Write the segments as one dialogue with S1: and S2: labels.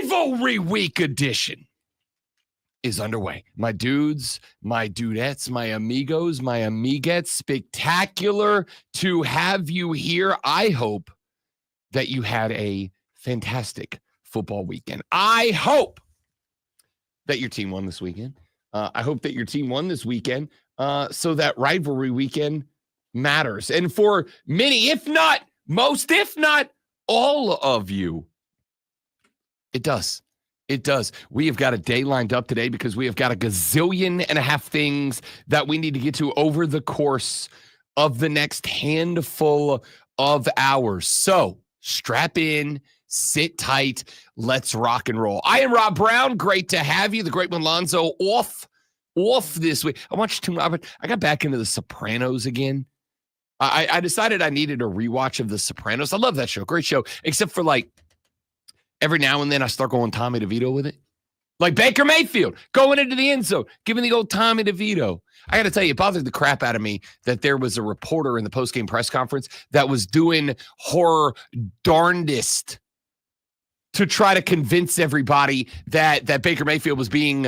S1: Rivalry Week edition is underway. My dudes, my dudettes, my amigos, my amigettes, spectacular to have you here. I hope that you had a fantastic football weekend. I hope that your team won this weekend. I hope that your team won this weekend so that rivalry weekend matters. And for many, if not most, if not all of you, it does. It does. We have got a day lined up today because we have got a gazillion and a half things that we need to get to over the course of the next handful of hours. So strap in, sit tight, let's rock and roll. I am Rob Brown. Great to have you. The great one, Lonzo, off this week. I got back into The Sopranos again. I decided I needed a rewatch of The Sopranos. I love that show. Great show. Except for like every now and then I start going Tommy DeVito with it. Like Baker Mayfield going into the end zone, giving the old Tommy DeVito. I got to tell you, it bothered the crap out of me that there was a reporter in the postgame press conference that was doing her darndest to try to convince everybody that Baker Mayfield was being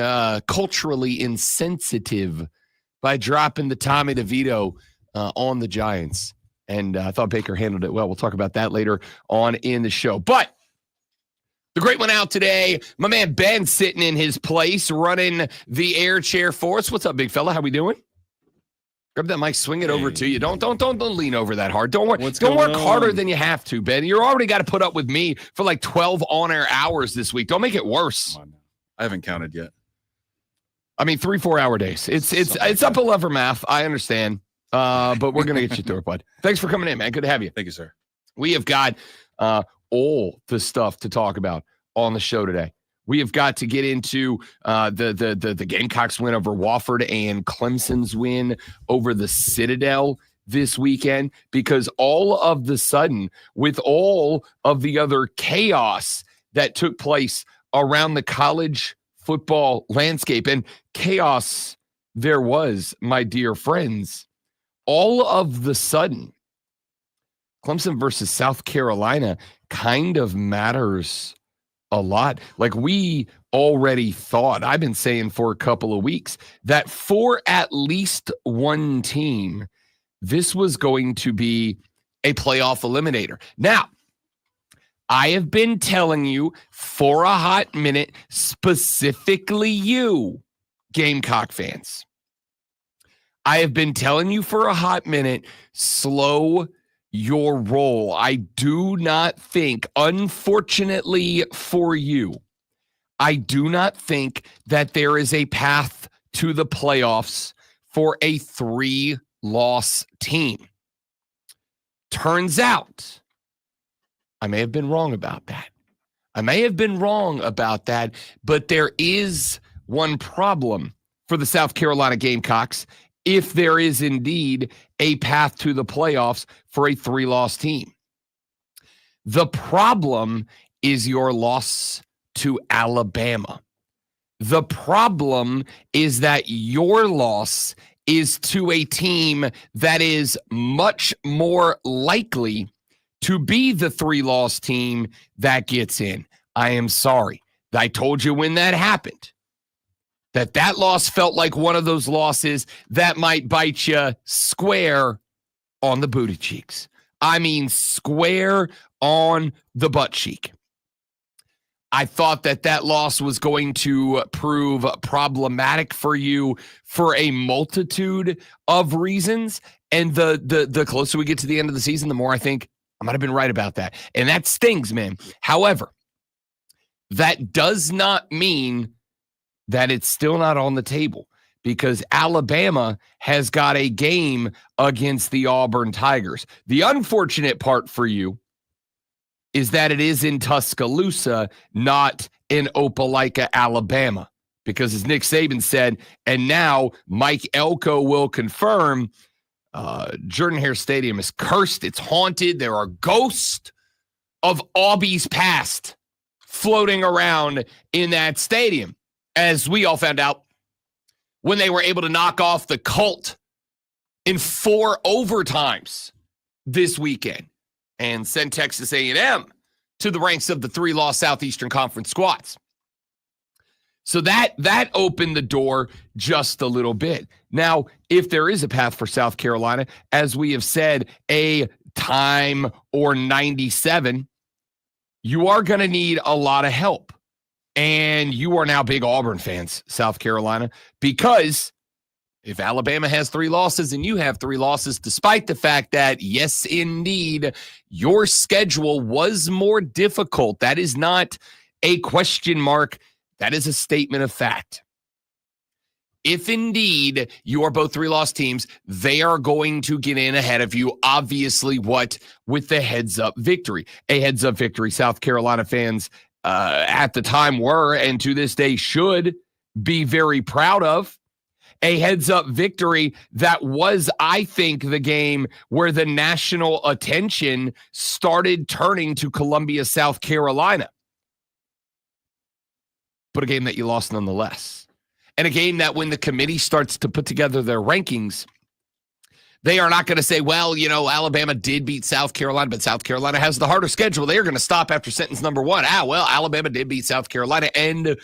S1: culturally insensitive by dropping the Tommy DeVito on the Giants. And I thought Baker handled it well. We'll talk about that later on in the show. But the great one out today, my man Ben sitting in his place, running the air chair for us. What's up, big fella? How we doing? Grab that mic, swing it over to you. Don't lean over that hard. Don't work harder than you have to, Ben. You're already got to put up with me for like 12 on-air hours this week. Don't make it worse.
S2: I haven't counted yet.
S1: I mean, 3-4 hour days. It's up a lever math. I understand. But we're gonna get you through it, bud. Thanks for coming in, man. Good to have you.
S2: Thank you, sir.
S1: We have got all the stuff to talk about on the show today. We have got to get into the Gamecocks win over Wofford and Clemson's win over the Citadel this weekend, because all of the sudden, with all of the other chaos that took place around the college football landscape, and chaos there was, my dear friends, all of the sudden, Clemson versus South Carolina kind of matters a lot. Like we already thought, I've been saying for a couple of weeks, that for at least one team, this was going to be a playoff eliminator. Now, I have been telling you for a hot minute, specifically you, Gamecock fans, I have been telling you for a hot minute, slow your roll. I do not think, unfortunately for you, I do not think that there is a path to the playoffs for a 3-loss team. Turns out, I may have been wrong about that. But there is one problem for the South Carolina Gamecocks if there is indeed a path to the playoffs for a 3-loss team. The problem is your loss to Alabama. The problem is that your loss is to a team that is much more likely to be the 3-loss team that gets in. I am sorry. I told you when that happened that loss felt like one of those losses that might bite you square on the booty cheeks. I mean, square on the butt cheek. I thought that loss was going to prove problematic for you for a multitude of reasons. And the closer we get to the end of the season, the more I think I might have been right about that. And that stings, man. However, that does not mean that it's still not on the table, because Alabama has got a game against the Auburn Tigers. The unfortunate part for you is that it is in Tuscaloosa, not in Opelika, Alabama, because as Nick Saban said, and now Mike Elko will confirm, Jordan-Hare Stadium is cursed. It's haunted. There are ghosts of Aubie's past floating around in that stadium, as we all found out when they were able to knock off the Colt in 4 overtimes this weekend and send Texas A&M to the ranks of the 3-loss Southeastern Conference squads. So that opened the door just a little bit. Now, if there is a path for South Carolina, as we have said, a time or 97, you are going to need a lot of help. And you are now big Auburn fans, South Carolina, because if Alabama has 3 losses and you have 3 losses, despite the fact that, yes, indeed, your schedule was more difficult, that is not a question mark. That is a statement of fact. If indeed you are both 3-loss teams, they are going to get in ahead of you, obviously, with the heads-up victory. A heads-up victory South Carolina fans at the time were, and to this day should be very proud of. A heads-up victory that was, I think, the game where the national attention started turning to Columbia, South Carolina. But a game that you lost nonetheless. And a game that when the committee starts to put together their rankings, they are not going to say, well, Alabama did beat South Carolina, but South Carolina has the harder schedule. They are going to stop after sentence number 1. Alabama did beat South Carolina. End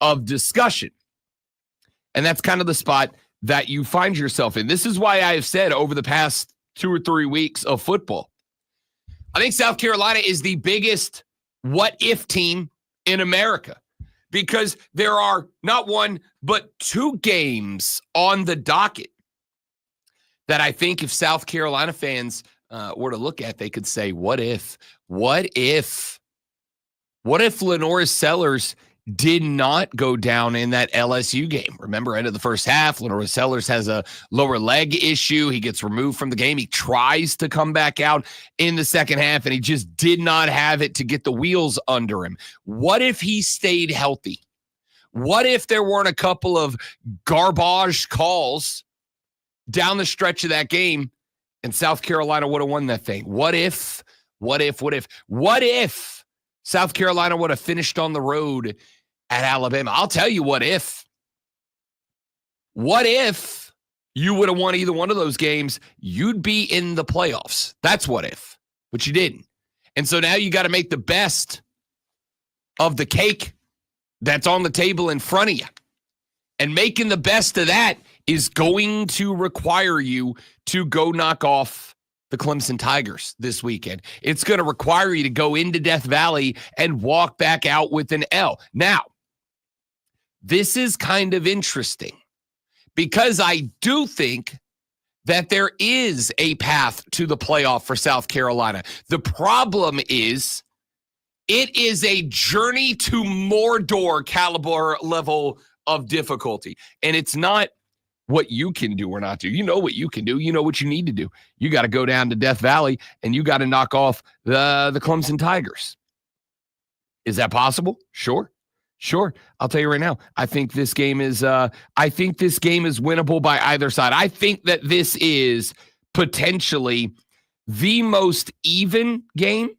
S1: of discussion. And that's kind of the spot that you find yourself in. This is why I have said over the past 2 or 3 weeks of football, I think South Carolina is the biggest what-if team in America. Because there are not 1, but 2 games on the docket that I think if South Carolina fans were to look at, they could say, what if Lenora Sellers did not go down in that LSU game? Remember, end of the first half, Lenora Sellers has a lower leg issue. He gets removed from the game. He tries to come back out in the second half, and he just did not have it to get the wheels under him. What if he stayed healthy? What if there weren't a couple of garbage calls down the stretch of that game and South Carolina would have won that thing? What if South Carolina would have finished on the road at Alabama? I'll tell you what if. What if you would have won either one of those games? You'd be in the playoffs. That's what if. But you didn't. And so now you got to make the best of the cake that's on the table in front of you. And making the best of that is going to require you to go knock off the Clemson Tigers this weekend. It's going to require you to go into Death Valley and walk back out with an L. Now, this is kind of interesting because I do think that there is a path to the playoff for South Carolina. The problem is it is a journey to Mordor caliber level of difficulty. And it's not what you can do or not do. You know what you can do. You know what you need to do. You got to go down to Death Valley and you got to knock off the Clemson Tigers. Is that possible? Sure. I'll tell you right now. I think this game is winnable by either side. I think that this is potentially the most even game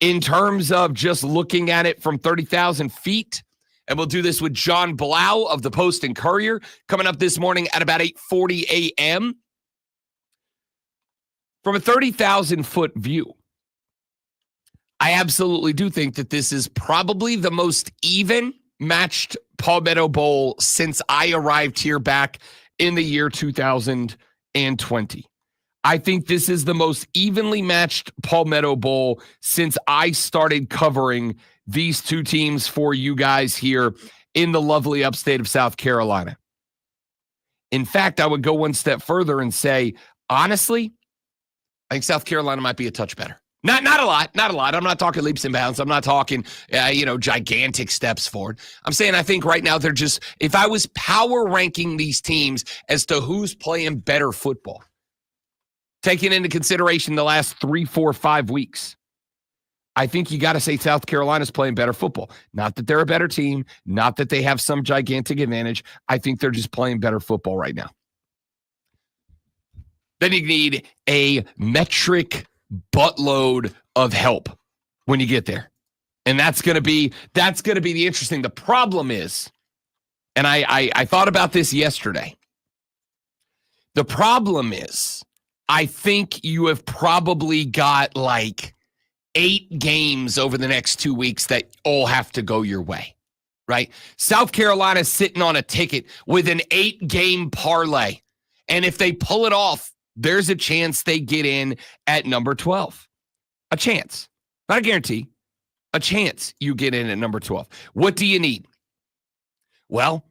S1: in terms of just looking at it from 30,000 feet. And we'll do this with John Blau of the Post and Courier coming up this morning at about 8:40 a.m. From a 30,000-foot view, I absolutely do think that this is probably the most even matched Palmetto Bowl since I arrived here back in the year 2020. I think this is the most evenly matched Palmetto Bowl since I started covering these two teams for you guys here in the lovely upstate of South Carolina. In fact, I would go one step further and say, honestly, I think South Carolina might be a touch better. Not a lot. I'm not talking leaps and bounds. I'm not talking, gigantic steps forward. I'm saying I think right now they're just, if I was power ranking these teams as to who's playing better football, taking into consideration the last 3, 4, 5 weeks, I think you got to say South Carolina's playing better football. Not that they're a better team, not that they have some gigantic advantage. I think they're just playing better football right now. Then you need a metric buttload of help when you get there. And that's going to be the interesting. The problem is, and I thought about this yesterday. The problem is, I think you have probably got like 8 games over the next 2 weeks that all have to go your way, right? South Carolina's sitting on a ticket with an 8-game parlay. And if they pull it off, there's a chance they get in at number 12. A chance. Not a guarantee. A chance you get in at number 12. What do you need? Well,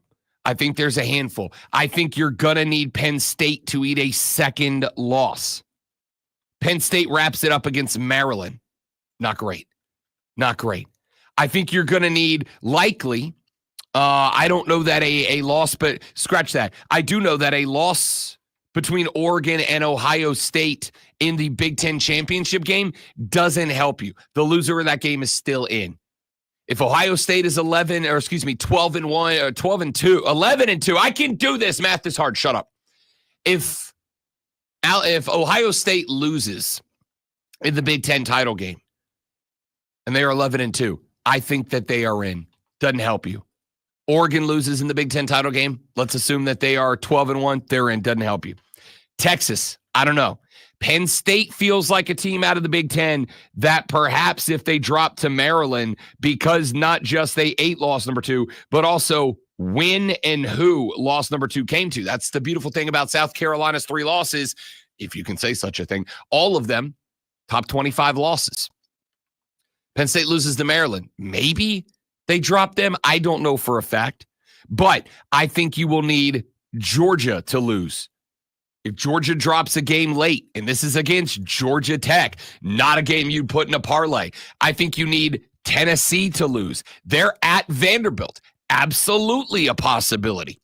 S1: I think there's a handful. I think you're going to need Penn State to eat a second loss. Penn State wraps it up against Maryland. Not great. Not great. I think you're going to need likely, I don't know that a loss, but scratch that. I do know that a loss between Oregon and Ohio State in the Big Ten championship game doesn't help you. The loser of that game is still in. If Ohio State is 12-1 or 12-2, 11-2, I can do this. Math is hard. Shut up. If Ohio State loses in the Big Ten title game and they are 11-2, I think that they are in. Doesn't help you. Oregon loses in the Big Ten title game. Let's assume that they are 12-1. They're in. Doesn't help you. Texas, I don't know. Penn State feels like a team out of the Big Ten that perhaps if they drop to Maryland, because not just they ate loss number 2, but also when and who loss number 2 came to. That's the beautiful thing about South Carolina's 3 losses, if you can say such a thing. All of them, top 25 losses. Penn State loses to Maryland. Maybe they drop them. I don't know for a fact. But I think you will need Georgia to lose. If Georgia drops a game late, and this is against Georgia Tech, not a game you'd put in a parlay, I think you need Tennessee to lose. They're at Vanderbilt. Absolutely a possibility.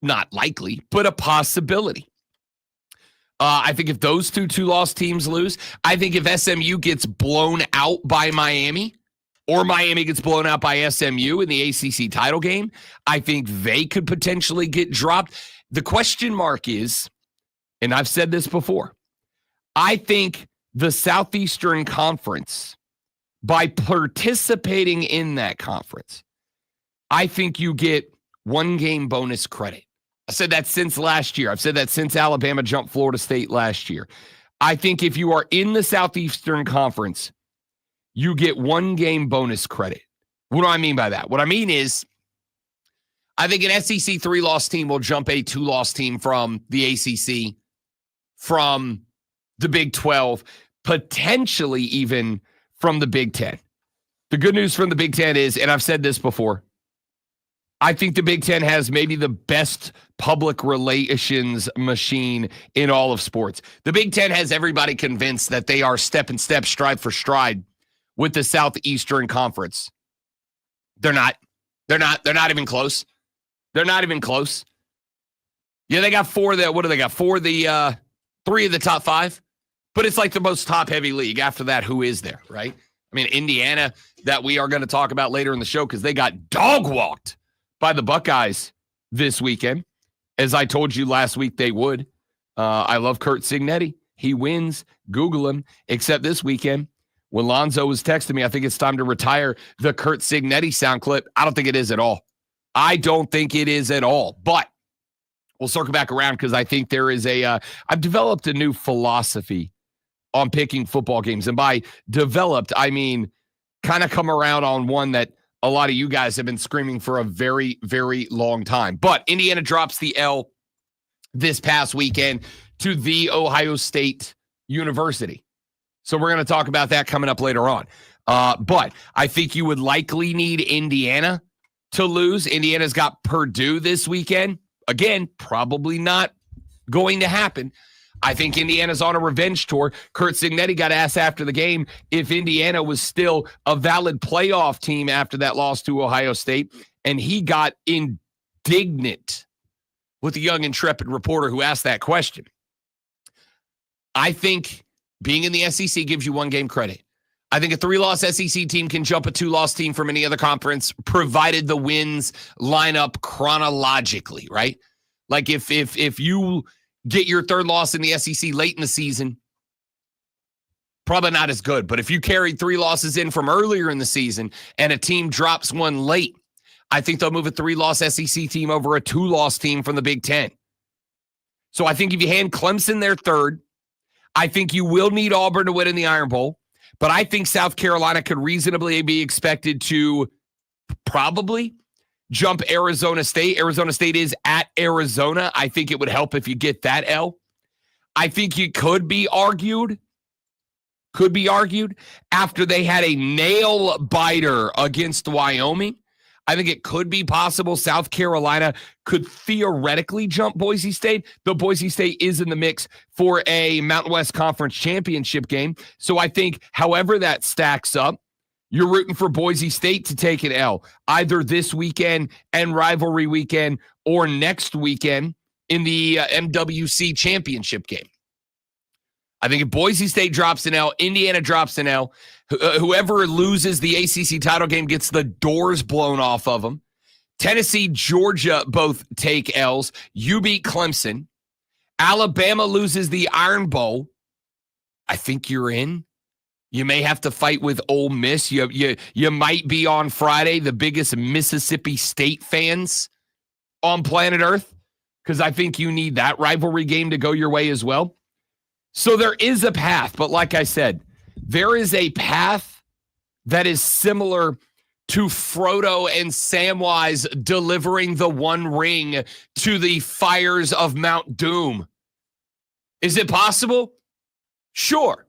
S1: Not likely, but a possibility. I think if those two-loss teams lose, I think if SMU gets blown out by Miami, or Miami gets blown out by SMU in the ACC title game, I think they could potentially get dropped. The question mark is, and I've said this before, I think the Southeastern Conference, by participating in that conference, I think you get 1-game bonus credit. I said that since last year. I've said that since Alabama jumped Florida State last year. I think if you are in the Southeastern Conference, you get 1-game bonus credit. What do I mean by that? What I mean is, I think an SEC 3-loss team will jump a 2-loss team from the ACC, from the Big 12, potentially even from the Big 10. The good news from the Big 10 is, and I've said this before, I think the Big 10 has maybe the best public relations machine in all of sports. The Big 10 has everybody convinced that they are step and step, stride for stride with the Southeastern Conference. They're not. They're not even close. They're not even close. Yeah, they got 4 that. What do they got? 3 of the top 5. But it's like the most top-heavy league. After that, who is there, right? I mean, Indiana, that we are going to talk about later in the show because they got dog-walked by the Buckeyes this weekend, as I told you last week they would. I love Curt Cignetti. He wins. Google him. Except this weekend, when Lonzo was texting me, I think it's time to retire the Curt Cignetti sound clip. I don't think it is at all. I don't think it is at all. But we'll circle back around because I think there is I've developed a new philosophy on picking football games. And by developed, I mean kind of come around on one that a lot of you guys have been screaming for a very, very long time. But Indiana drops the L this past weekend to the Ohio State University. So we're going to talk about that coming up later on. But I think you would likely need Indiana to lose. Indiana's got Purdue this weekend. Again, probably not going to happen. I think Indiana's on a revenge tour. Curt Cignetti got asked after the game if Indiana was still a valid playoff team after that loss to Ohio State, and he got indignant with the young, intrepid reporter who asked that question. I think being in the SEC gives you 1-game credit. I think a 3-loss SEC team can jump a 2-loss team from any other conference, provided the wins line up chronologically, right? Like if you get your 3rd loss in the SEC late in the season, probably not as good. But if you carried 3 losses in from earlier in the season and a team drops one late, I think they'll move a 3-loss SEC team over a 2-loss team from the Big Ten. So I think if you hand Clemson their 3rd, I think you will need Auburn to win in the Iron Bowl. But I think South Carolina could reasonably be expected to probably jump Arizona State. Arizona State is at Arizona. I think it would help if you get that L. I think it could be argued after they had a nail biter against Wyoming. I think it could be possible South Carolina could theoretically jump Boise State, though Boise State is in the mix for a Mountain West Conference championship game. So I think however that stacks up, you're rooting for Boise State to take an L, either this weekend and rivalry weekend or next weekend in the MWC championship game. I think if Boise State drops an L, Indiana drops an L, whoever loses the ACC title game gets the doors blown off of them. Tennessee, Georgia both take L's. You beat Clemson. Alabama loses the Iron Bowl. I think you're in. You may have to fight with Ole Miss. You might be on Friday the biggest Mississippi State fans on planet Earth, because I think you need that rivalry game to go your way as well. So there is a path, but like I said, there is a path that is similar to Frodo and Samwise delivering the One Ring to the fires of Mount Doom. Is it possible? Sure.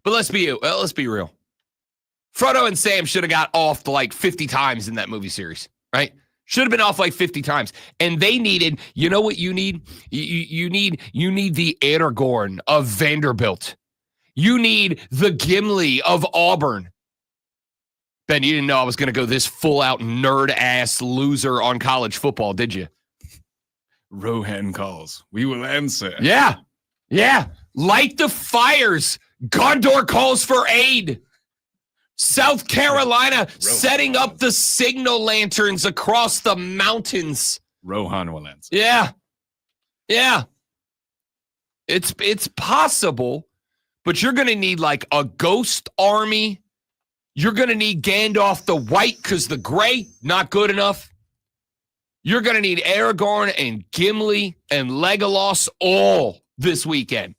S1: But let's be real. Frodo and Sam should have got off like 50 times in that movie series, right? Should have been off like 50 times. And they needed, you know what you need? You need the Aragorn of Vanderbilt. You need the Gimli of Auburn. Ben, you didn't know I was going to go this full-out nerd-ass loser on college football, did you?
S2: Rohan calls. We will answer.
S1: Yeah. Light the fires. Gondor calls for aid. South Carolina setting up the signal lanterns across the mountains.
S2: Rohan will answer.
S1: Yeah. It's possible, but you're going to need like a ghost army. You're going to need Gandalf the White because the gray, not good enough. You're going to need Aragorn and Gimli and Legolas all this weekend.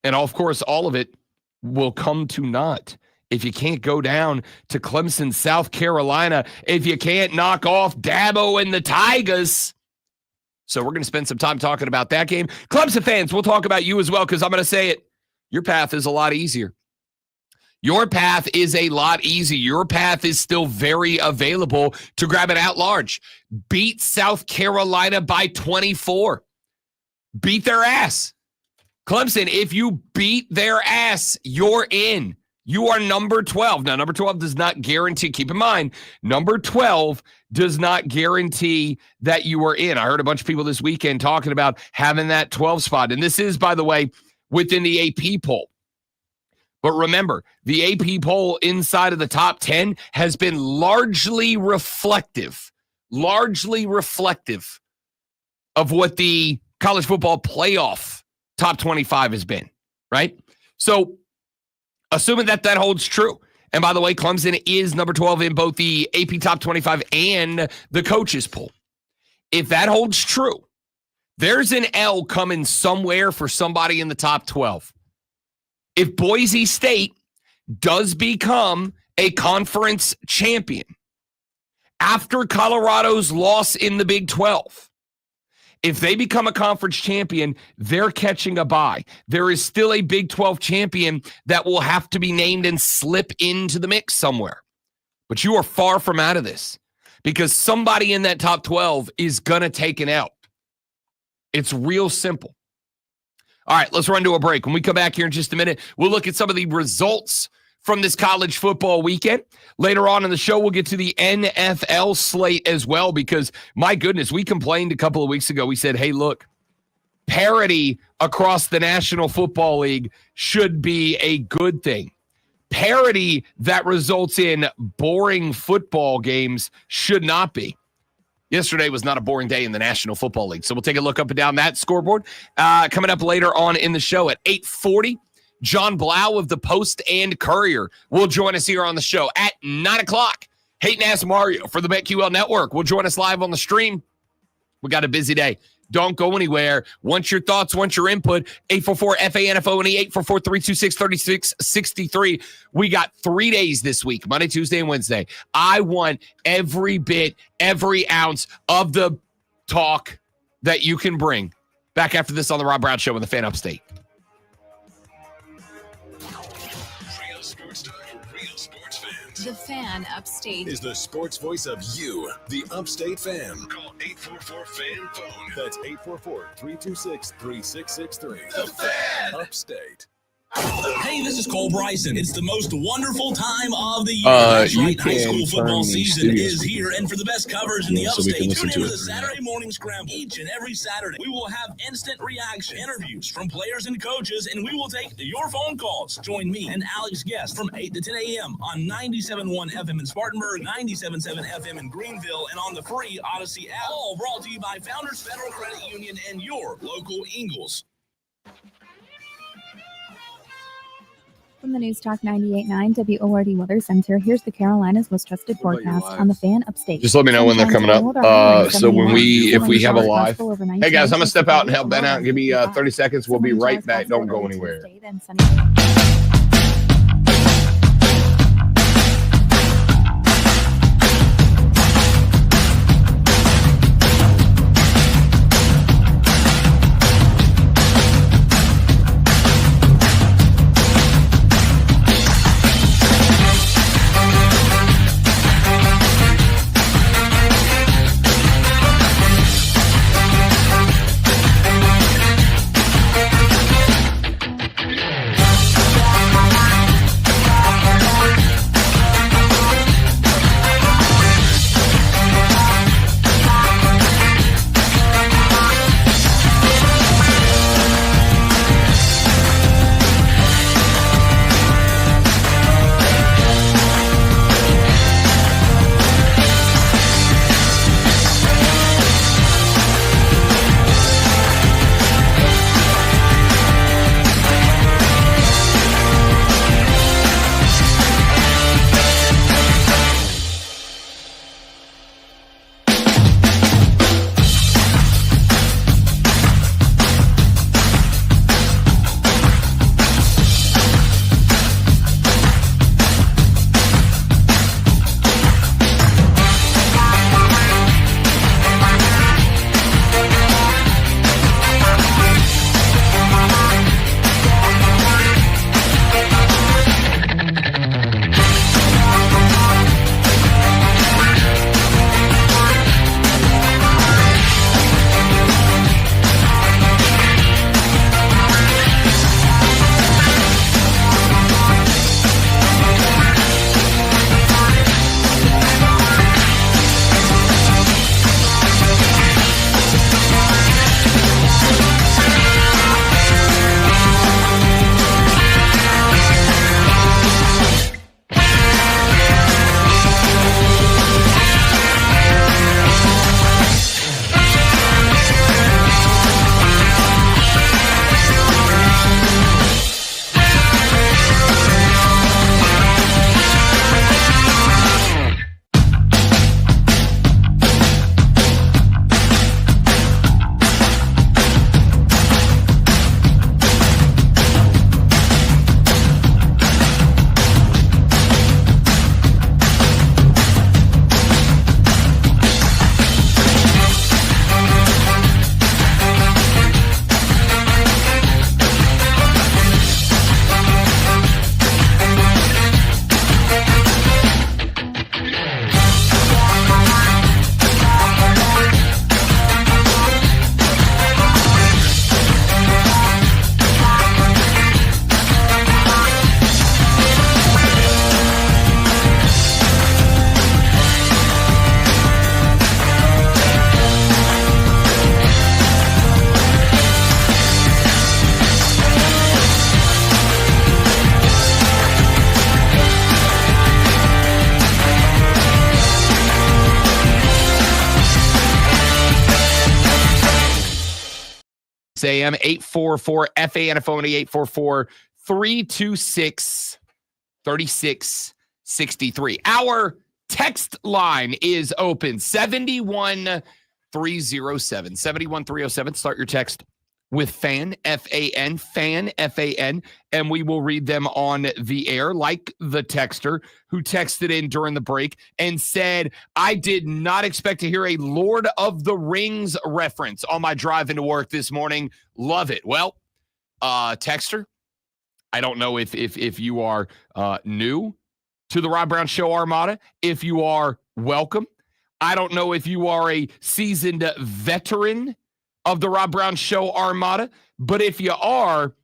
S1: And of course, all of it will come to naught if you can't go down to Clemson, South Carolina, if you can't knock off Dabo and the Tigers. So we're going to spend some time talking about that game. Clemson fans, we'll talk about you as well, because I'm going to say it. Your path is a lot easier. Your path is a lot easier. Your path is still very available to grab it out large. Beat South Carolina by 24. Beat their ass. Clemson, if you beat their ass, you're in. You are number 12. Now, number 12 does not guarantee, keep in mind, number 12 does not guarantee that you are in. I heard a bunch of people this weekend talking about having that 12 spot. And this is, by the way, within the AP poll. But remember, the AP poll inside of the top 10 has been largely reflective of what the college football playoff top 25 has been, right? So assuming that holds true. And by the way, Clemson is number 12 in both the AP top 25 and the coaches poll. If that holds true, there's an L coming somewhere for somebody in the top 12. If Boise State does become a conference champion after Colorado's loss in the Big 12, if they become a conference champion, they're catching a bye. There is still a Big 12 champion that will have to be named and slip into the mix somewhere. But you are far from out of this, because somebody in that top 12 is going to take an L. It's real simple. All right, let's run to a break. When we come back here in just a minute, we'll look at some of the results from this college football weekend. Later on in the show, we'll get to the NFL slate as well, because, my goodness, we complained a couple of weeks ago. We said, hey, look, parity across the National Football League should be a good thing. Parity that results in boring football games should not be. Yesterday was not a boring day in the National Football League. So we'll take a look up and down that scoreboard. Coming up later on in the show at 8:40, John Blau of the Post and Courier will join us here on the show at 9 o'clock. Hayden Ask Mario for the BetQL Network will join us live on the stream. We got a busy day. Don't go anywhere. Want your thoughts, want your input. 844-FANFONE, 844-326-3663. We got 3 days this week, Monday, Tuesday, and Wednesday. I want every bit, every ounce of the talk that you can bring. Back after this on the Rob Brown Show on the Fan Upstate.
S3: Real sports talk, real sports fans.
S4: The Fan Upstate
S3: is the sports voice of you, the Upstate fan. Call 844-FAN-PHONE. That's 844-326-3663. The Fan Upstate.
S5: Hey, this is Cole Bryson. It's the most wonderful time of the year.
S2: You
S5: High
S2: can
S5: school football
S2: turn the
S5: season
S2: studio
S5: is here, and for the best coverage in the
S2: so we can
S5: upstate,
S2: listen
S5: tune
S2: to
S5: in to
S2: it.
S5: the Saturday Morning Scramble. Each and every Saturday, we will have instant reaction interviews from players and coaches, and we will take your phone calls. Join me and Alex Guest from 8 to 10 a.m. on 97.1 FM in Spartanburg, 97.7 FM in Greenville, and on the free Odyssey app. All brought to you by Founders Federal Credit Union and your local Eagles.
S6: From the News Talk 98.9 WORD Weather Center, here's the Carolinas' most trusted forecast on the Fan Upstate.
S1: Just let me know when they're coming up. So if we have a live. Hey guys, I'm gonna step out and help Ben out. Give me 30 seconds. We'll be right back. Don't go anywhere. a.m. 844-FANFONE, 844-326-3663. Our text line is open, 71 71307. 71307. Start your text with FAN, F-A-N, FAN, F-A-N, and we will read them on the air, like the texter who texted in during the break and said, I did not expect to hear a Lord of the Rings reference on my drive into work this morning. Love it. Well, texter, I don't know if you are new to the Rob Brown Show Armada. If you are, welcome. I don't know if you are a seasoned veteran of the Rob Brown Show Armada, but if you are,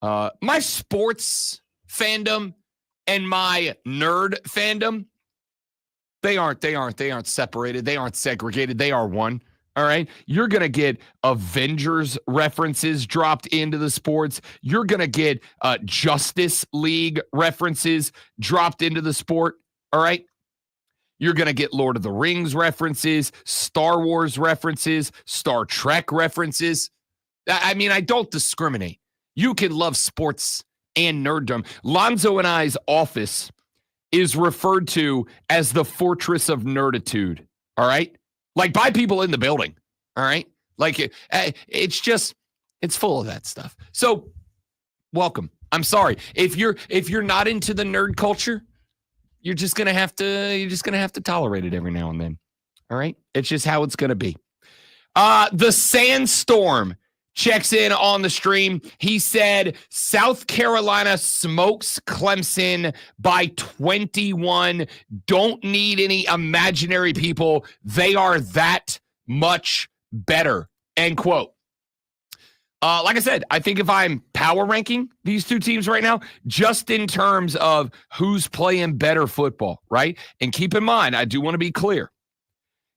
S1: my sports fandom and my nerd fandom, they aren't separated. They aren't segregated. They are one. All right. You're going to get Avengers references dropped into the sports. You're going to get Justice League references dropped into the sport. All right. You're going to get Lord of the Rings references, Star Wars references, Star Trek references. I mean, I don't discriminate. You can love sports and nerddom. Lonzo and I's office is referred to as the Fortress of Nerditude. All right. Like by people in the building. All right. Like it's full of that stuff. So welcome. I'm sorry. If you're not into the nerd culture, you're just gonna have to tolerate it every now and then. All right. It's just how it's gonna be. The Sandstorm checks in on the stream. He said South Carolina smokes Clemson by 21. Don't need any imaginary people. They are that much better. End quote. Like I said, I think if I'm power ranking these two teams right now, just in terms of who's playing better football, right? And keep in mind, I do want to be clear.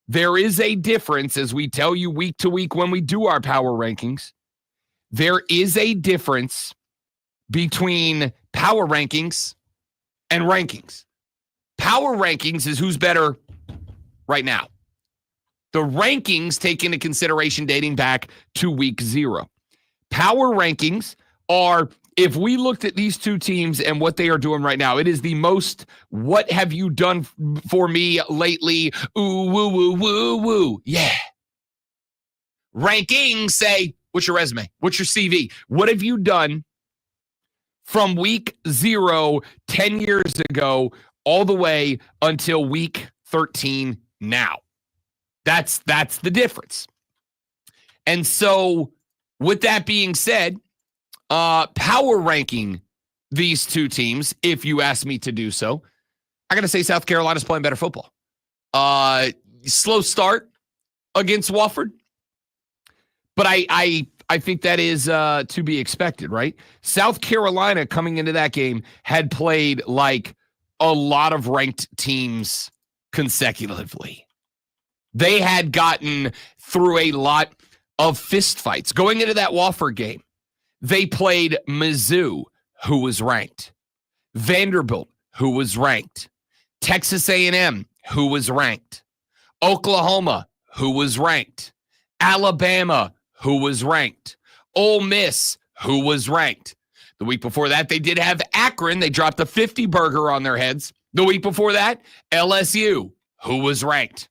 S1: There is a difference, as we tell you week to week when we do our power rankings. There is a difference between power rankings and rankings. Power rankings is who's better right now. The rankings take into consideration dating back to week 0. Power rankings are, if we looked at these two teams and what they are doing right now, it is the most, what have you done for me lately? Ooh, woo, woo, woo, woo. Yeah. Rankings say, what's your resume? What's your CV? What have you done from week 0, 10 years ago, all the way until week 13 now? That's the difference. And so, with that being said, power ranking these two teams, if you ask me to do so, I got to say South Carolina's playing better football. Slow start against Wofford, but I think that is to be expected, right? South Carolina coming into that game had played like a lot of ranked teams consecutively. They had gotten through a lot of fistfights. Going into that Wofford game, they played Mizzou, who was ranked, Vanderbilt, who was ranked, Texas A&M, who was ranked, Oklahoma, who was ranked, Alabama, who was ranked, Ole Miss, who was ranked. The week before that, they did have Akron. They dropped a 50 burger on their heads. The week before that, LSU, who was ranked,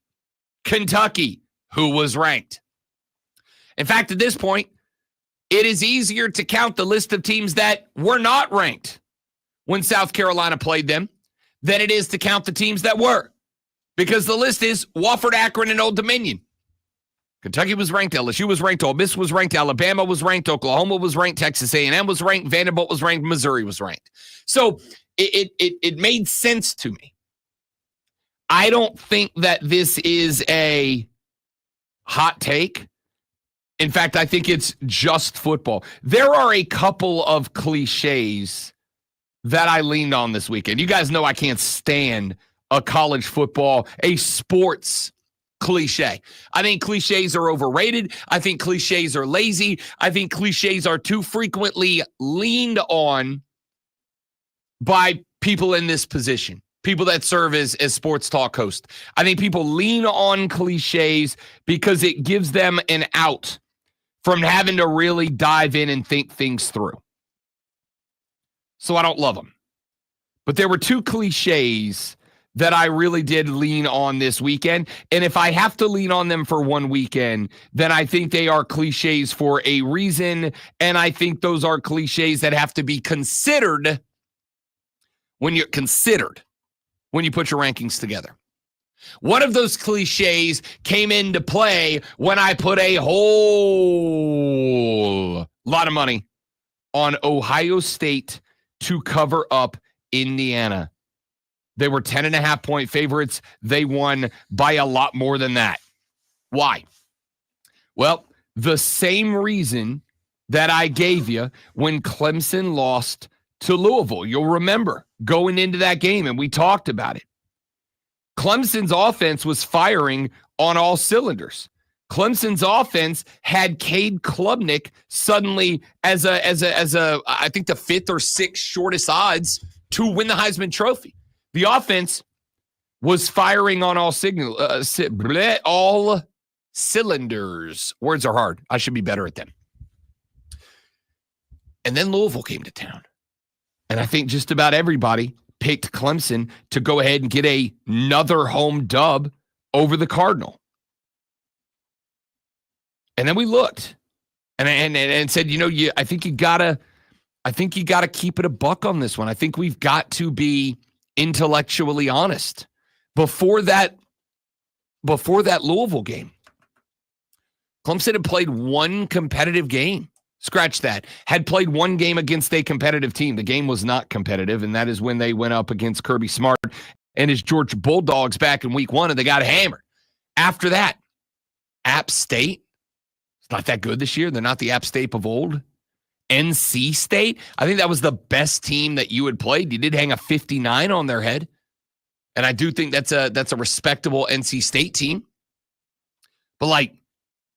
S1: Kentucky, who was ranked. In fact, at this point, it is easier to count the list of teams that were not ranked when South Carolina played them than it is to count the teams that were, because the list is Wofford, Akron, and Old Dominion. Kentucky was ranked, LSU was ranked, Ole Miss was ranked, Alabama was ranked, Oklahoma was ranked, Texas A&M was ranked, Vanderbilt was ranked, Missouri was ranked. So it made sense to me. I don't think that this is a hot take. In fact, I think it's just football. There are a couple of cliches that I leaned on this weekend. You guys know I can't stand a college football, a sports cliche. I think cliches are overrated. I think cliches are lazy. I think cliches are too frequently leaned on by people in this position, people that serve as sports talk hosts. I think people lean on cliches because it gives them an out from having to really dive in and think things through. So I don't love them. But there were two cliches that I really did lean on this weekend. And if I have to lean on them for one weekend, then I think they are cliches for a reason. And I think those are cliches that have to be considered when you put your rankings together. One of those cliches came into play when I put a whole lot of money on Ohio State to cover up Indiana. They were 10.5-point favorites. They won by a lot more than that. Why? Well, the same reason that I gave you when Clemson lost to Louisville. You'll remember going into that game, and we talked about it. Clemson's offense was firing on all cylinders. Clemson's offense had Cade Klubnik suddenly as a I think the 5th or 6th shortest odds to win the Heisman Trophy. The offense was firing on all cylinders. Words are hard. I should be better at them. And then Louisville came to town. And I think just about everybody picked Clemson to go ahead and get another home dub over the Cardinal. And then we looked and said, I think you gotta keep it a buck on this one. I think we've got to be intellectually honest. Before that Louisville game, Clemson had played one competitive game. Scratch that. Had played one game against a competitive team. The game was not competitive, and that is when they went up against Kirby Smart and his Georgia Bulldogs back in week 1, and they got hammered. After that, App State, it's not that good this year. They're not the App State of old. NC State, I think that was the best team that you had played. You did hang a 59 on their head, and I do think that's a respectable NC State team, but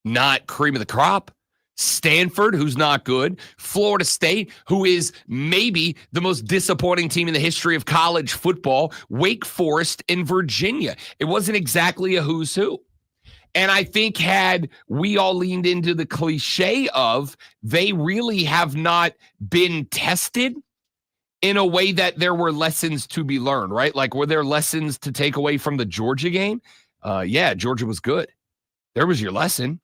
S1: not cream of the crop. Stanford, who's not good. Florida State, who is maybe the most disappointing team in the history of college football. Wake Forest and Virginia. It wasn't exactly a who's who. And I think had we all leaned into the cliche of they really have not been tested in a way that there were lessons to be learned, right? Like, were there lessons to take away from the Georgia game? Yeah, Georgia was good. There was your lesson.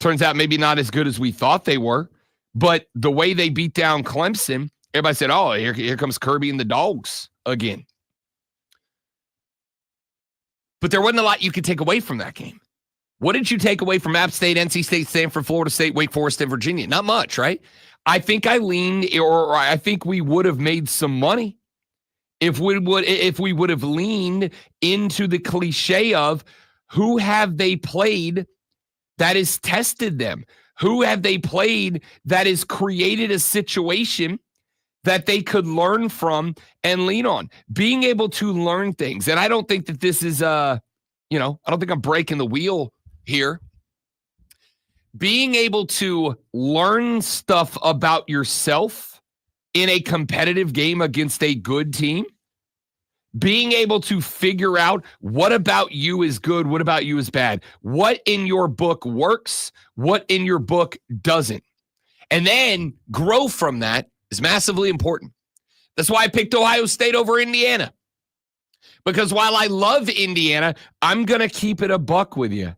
S1: Turns out maybe not as good as we thought they were, but the way they beat down Clemson, everybody said, oh, here comes Kirby and the Dogs again. But there wasn't a lot you could take away from that game. What did you take away from App State, NC State, Stanford, Florida State, Wake Forest, and Virginia? Not much, right? I think I think we would have made some money if we would have leaned into the cliche of who have they played that has tested them? Who have they played that has created a situation that they could learn from and lean on? Being able to learn things. And I don't think that this is, I don't think I'm breaking the wheel here. Being able to learn stuff about yourself in a competitive game against a good team. Being able to figure out what about you is good, what about you is bad, what in your book works, what in your book doesn't. And then grow from that is massively important. That's why I picked Ohio State over Indiana. Because while I love Indiana, I'm going to keep it a buck with you.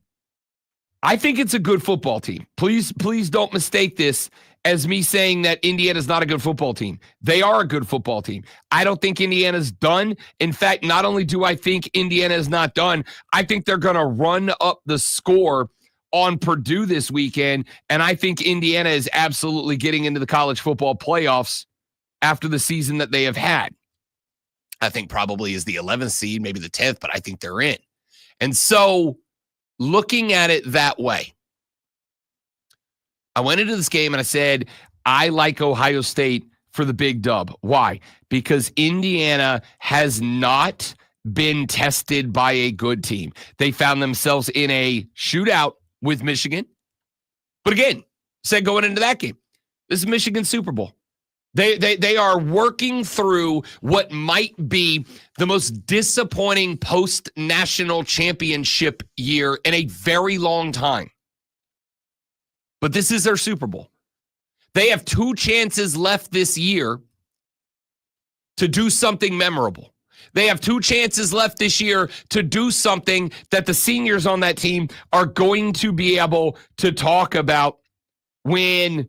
S1: I think it's a good football team. Please don't mistake this as me saying that Indiana's not a good football team. They are a good football team. I don't think Indiana's done. In fact, not only do I think Indiana is not done, I think they're going to run up the score on Purdue this weekend, and I think Indiana is absolutely getting into the college football playoffs after the season that they have had. I think probably is the 11th seed, maybe the 10th, but I think they're in. And so looking at it that way, I went into this game and I said, I like Ohio State for the big dub. Why? Because Indiana has not been tested by a good team. They found themselves in a shootout with Michigan. But again, said going into that game, this is Michigan's Super Bowl. They are working through what might be the most disappointing post-national championship year in a very long time. But this is their Super Bowl. They have 2 chances left this year to do something memorable. They have 2 chances left this year to do something that the seniors on that team are going to be able to talk about when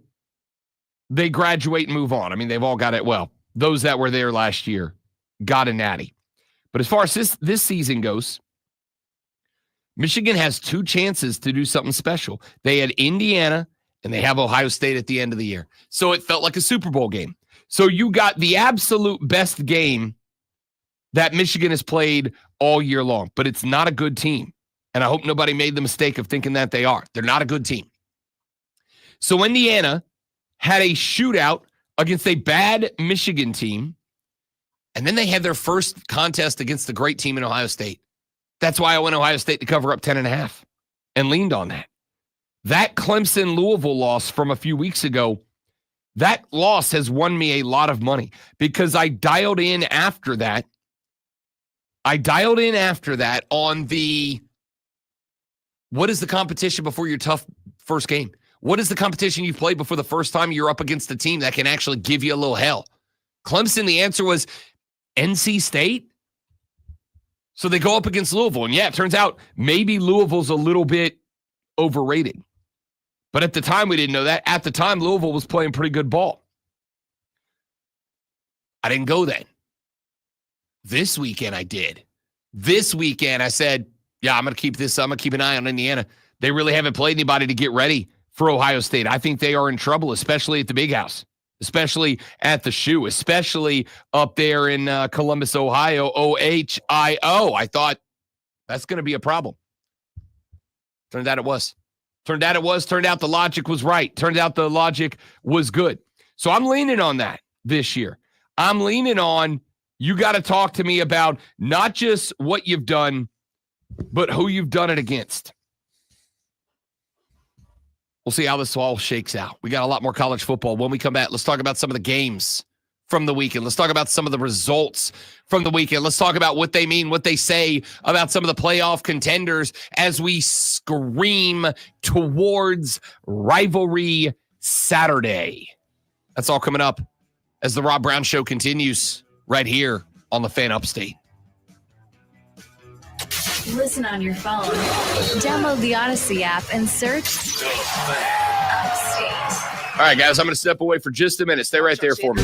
S1: they graduate and move on. I mean, they've all got it. Well, those that were there last year got a natty. But as far as this season goes, Michigan has 2 chances to do something special. They had Indiana and they have Ohio State at the end of the year. So it felt like a Super Bowl game. So you got the absolute best game that Michigan has played all year long, but it's not a good team. And I hope nobody made the mistake of thinking that they are. They're not a good team. So Indiana had a shootout against a bad Michigan team, and then they had their first contest against the great team in Ohio State. That's why I went Ohio State to cover up 10.5 and leaned on that. That Clemson-Louisville loss from a few weeks ago, that loss has won me a lot of money because I dialed in after that on the, what is the competition before your tough first game? What is the competition you've played before the first time you're up against a team that can actually give you a little hell? Clemson, the answer was NC State. So they go up against Louisville. And yeah, it turns out maybe Louisville's a little bit overrated. But at the time, we didn't know that. At the time, Louisville was playing pretty good ball. I didn't go then. This weekend, I did. This weekend, I said, yeah, I'm going to keep this. I'm going to keep an eye on Indiana. They really haven't played anybody to get ready for Ohio State. I think they are in trouble, especially at the Big House, especially at the Shoe, especially up there in Columbus, Ohio, OHIO. I thought that's going to be a problem. Turned out it was. Turned out the logic was right. Turned out the logic was good. So I'm leaning on that this year. I'm leaning on, you got to talk to me about not just what you've done, but who you've done it against. We'll see how this all shakes out. We got a lot more college football. When we come back, let's talk about some of the games from the weekend. Let's talk about some of the results from the weekend. Let's talk about what they mean, what they say about some of the playoff contenders as we scream towards Rivalry Saturday. That's all coming up as the Rob Brown Show continues right here on the Fan Upstate.
S4: Listen on your phone. Download the Odyssey app and search Upstate.
S1: All right, guys, I'm going to step away for just a minute. Stay right there for me.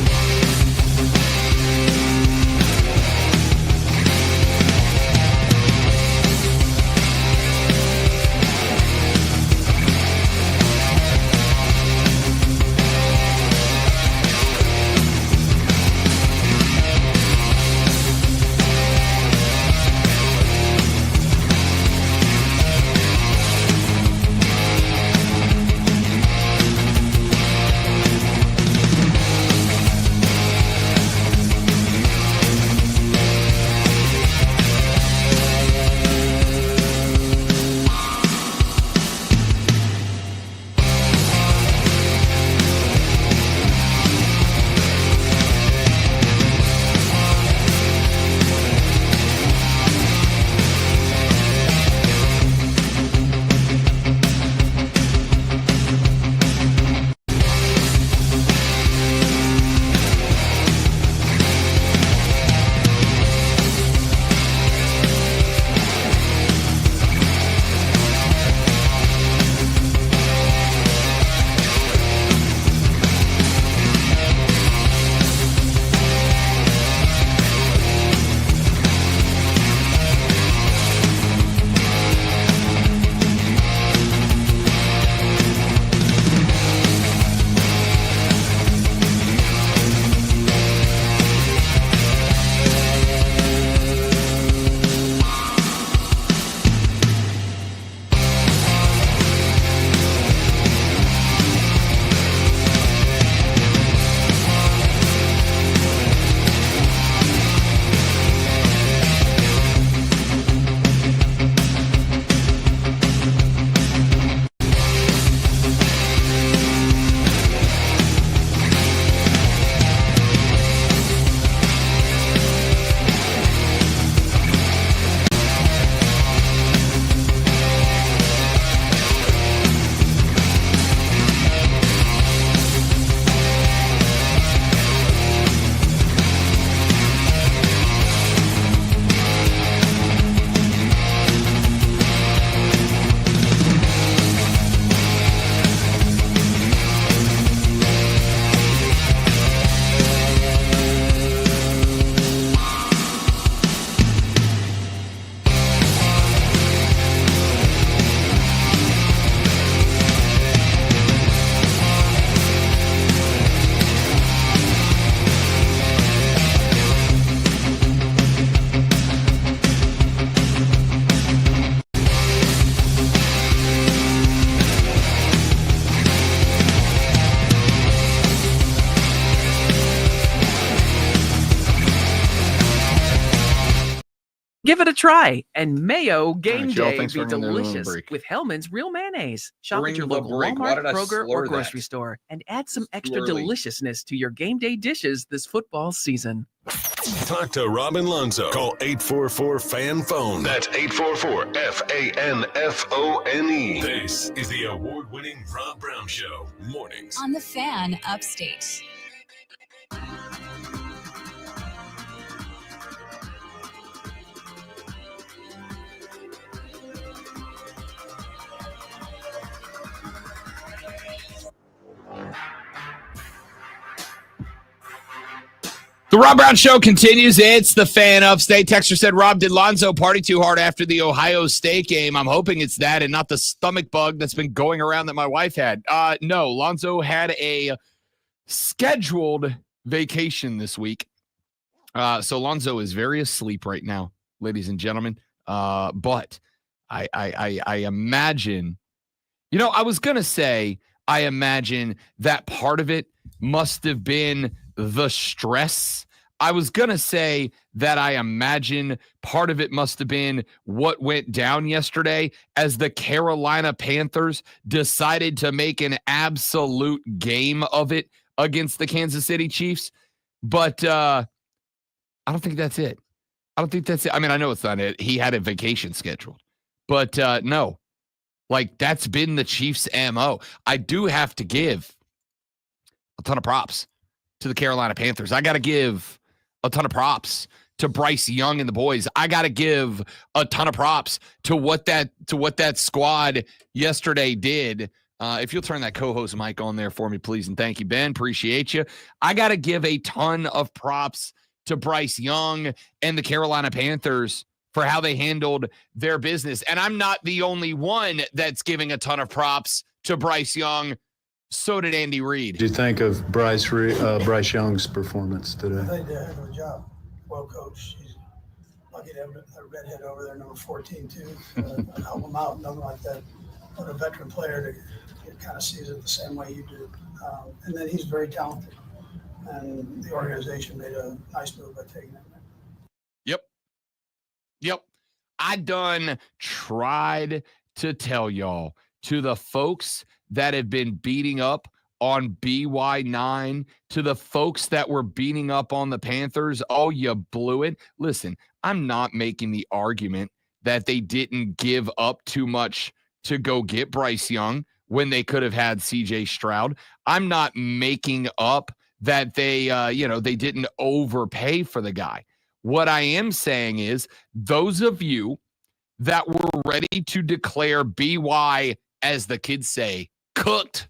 S7: Give it a try, and mayo game
S1: right, y'all,
S7: day
S1: thanks
S7: be
S1: for running that little
S7: delicious
S1: break.
S7: with Hellman's Real Mayonnaise. Shop
S1: During
S7: at your
S1: the
S7: local
S1: break, why
S7: Walmart,
S1: did I
S7: Kroger,
S1: slur
S7: or grocery
S1: that?
S7: store, and add some extra
S1: Slurly.
S7: deliciousness to your game day dishes this football season.
S3: Talk to Rob and Lonzo. Call 844-FAN-PHONE. That's 844-FANFONE. This is the award-winning Rob Brown Show. Mornings.
S4: On the Fan Upstate.
S1: The Rob Brown Show continues. It's the Fan Upstate. Texter said, Rob, did Lonzo party too hard after the Ohio State game? I'm hoping it's that and not the stomach bug that's been going around that my wife had. No, Lonzo had a scheduled vacation this week. So Lonzo is very asleep right now, ladies and gentlemen. But I imagine, I was going to say, I imagine that part of it must have been the stress. I was going to say that I imagine part of it must have been what went down yesterday as the Carolina Panthers decided to make an absolute game of it against the Kansas City Chiefs. But I don't think that's it. I mean, I know it's not it. He had a vacation scheduled. But no, that's been the Chiefs' MO. I do have to give a ton of props to the Carolina Panthers. I got to give a ton of props to Bryce Young and the boys. I got to give a ton of props to what that squad yesterday did. If you'll turn that co-host mic on there for me, please, and thank you, Ben. Appreciate you. I got to give a ton of props to Bryce Young and the Carolina Panthers for how they handled their business. And I'm not the only one that's giving a ton of props to Bryce Young. So did Andy Reid.
S8: What do you think of Bryce Young's performance today?
S9: I think they did a heck of a job. Well coached. He's lucky to have a redhead over there, number 14, too. Help him out, nothing like that. But a veteran player to kind of sees it the same way you do. And then he's very talented. And the organization made a nice move by taking him.
S1: Yep. I done tried to tell y'all, to the folks that have been beating up on BY9, to the folks that were beating up on the Panthers, oh, you blew it. Listen, I'm not making the argument that they didn't give up too much to go get Bryce Young when they could have had CJ Stroud. I'm not making up that they didn't overpay for the guy. What I am saying is those of you that were ready to declare BY, as the kids say, cooked.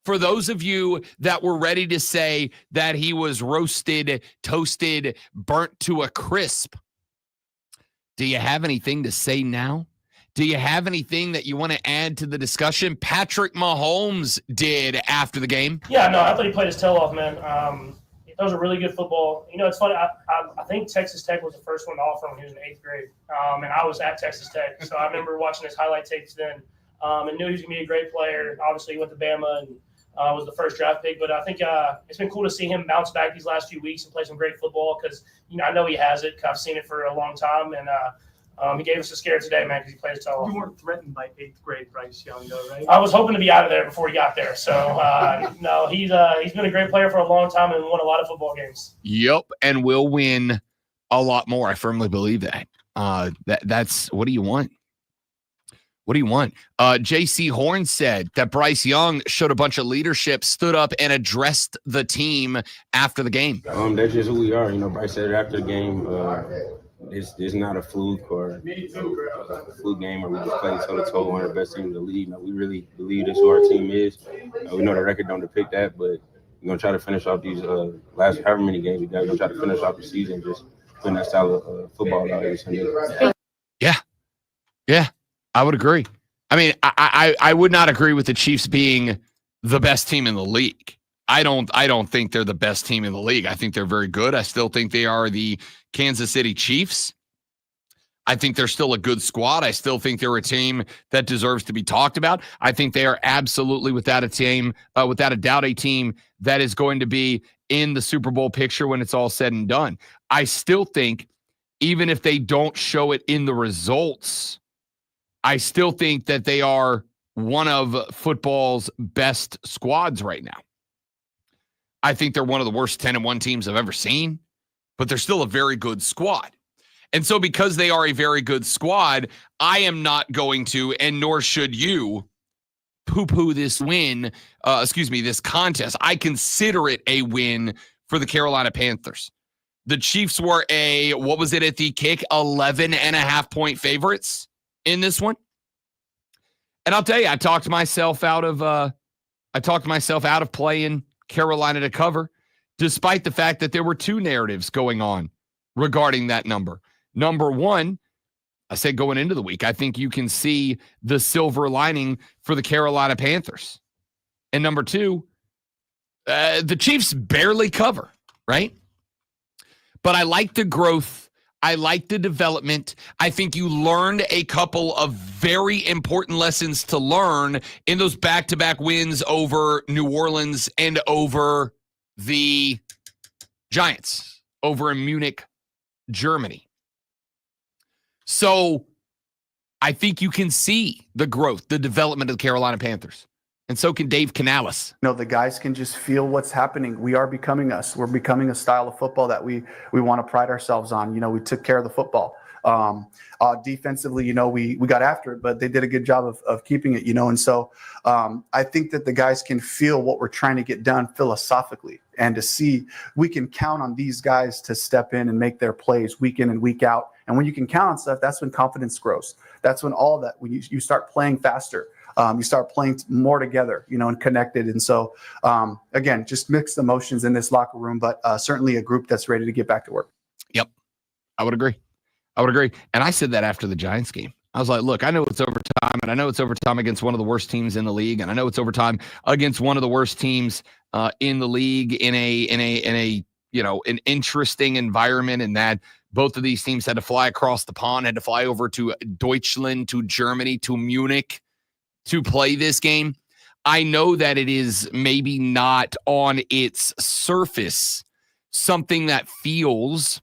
S1: For those of you that were ready to say that he was roasted, toasted, burnt to a crisp, do you have anything to say now? Do you have anything that you want to add to the discussion? Patrick Mahomes did after the game.
S10: Yeah, no, I thought he played his tail off, man. That was a really good football. It's funny. I think Texas Tech was the first one to offer him when he was in 8th grade, and I was at Texas Tech, so I remember watching his highlight tapes then, and knew he was going to be a great player. Obviously, he went to Bama and was the first draft pick, but I think it's been cool to see him bounce back these last few weeks and play some great football because I know he has it. I've seen it for a long time, and he gave us a scare today, man, because he played his tail off.
S11: You weren't threatened by 8th grade Bryce Young, though, right?
S10: I was hoping to be out of there before he got there. So, no, he's been a great player for a long time and won a lot of football games.
S1: Yep, and will win a lot more. I firmly believe that. That's what do you want? What do you want? J.C. Horn said that Bryce Young showed a bunch of leadership, stood up, and addressed the team after the game.
S12: That's just who we are. Bryce said it after the game. It's not a fluke or a fluke game where we just play toe-to-toe, one of the best teams in the league. We really believe this is who our team is. We know the record don't depict that, but we're going to try to finish off these last however many games we got. We're going to try to finish off the season just putting that style of football out every Sunday.
S1: Yeah, I would agree. I mean, I would not agree with the Chiefs being the best team in the league. I don't think they're the best team in the league. I think they're very good. I still think they are the Kansas City Chiefs. I think they're still a good squad. I still think they're a team that deserves to be talked about. I think they are absolutely without a doubt, a team that is going to be in the Super Bowl picture when it's all said and done. I still think even if they don't show it in the results, I still think that they are one of football's best squads right now. I think they're one of the worst 10-1 teams I've ever seen, but they're still a very good squad. And so because they are a very good squad, I am not going to, and nor should you, poo-poo this this contest. I consider it a win for the Carolina Panthers. The Chiefs were what was it at the kick? 11.5-point favorites in this one. And I'll tell you, I talked myself out of playing Carolina to cover, despite the fact that there were two narratives going on regarding that number. Number one, I said going into the week, I think you can see the silver lining for the Carolina Panthers. And number two, the Chiefs barely cover, right? But I like the growth. I like the development. I think you learned a couple of very important lessons to learn in those back-to-back wins over New Orleans and over the Giants, over in Munich, Germany. So I think you can see the growth, the development of the Carolina Panthers. And so can Dave Canales.
S13: The guys can just feel what's happening. We are becoming us. We're becoming a style of football that we want to pride ourselves on. We took care of the football. Defensively, we got after it, but they did a good job of keeping it, And so I think that the guys can feel what we're trying to get done philosophically, and to see we can count on these guys to step in and make their plays week in and week out. And when you can count on stuff, that's when confidence grows. That's when when you start playing faster. You start playing more together, and connected. And so, again, just mixed emotions in this locker room, but certainly a group that's ready to get back to work.
S1: Yep. I would agree. And I said that after the Giants game. I was like, look, I know it's overtime, and I know it's overtime against one of the worst teams in the league, and I know it's overtime against one of the worst teams in the league in a an interesting environment, in that both of these teams had to fly across the pond, had to fly over to Deutschland, to Germany, to Munich to play this game. I know that it is maybe not on its surface something that feels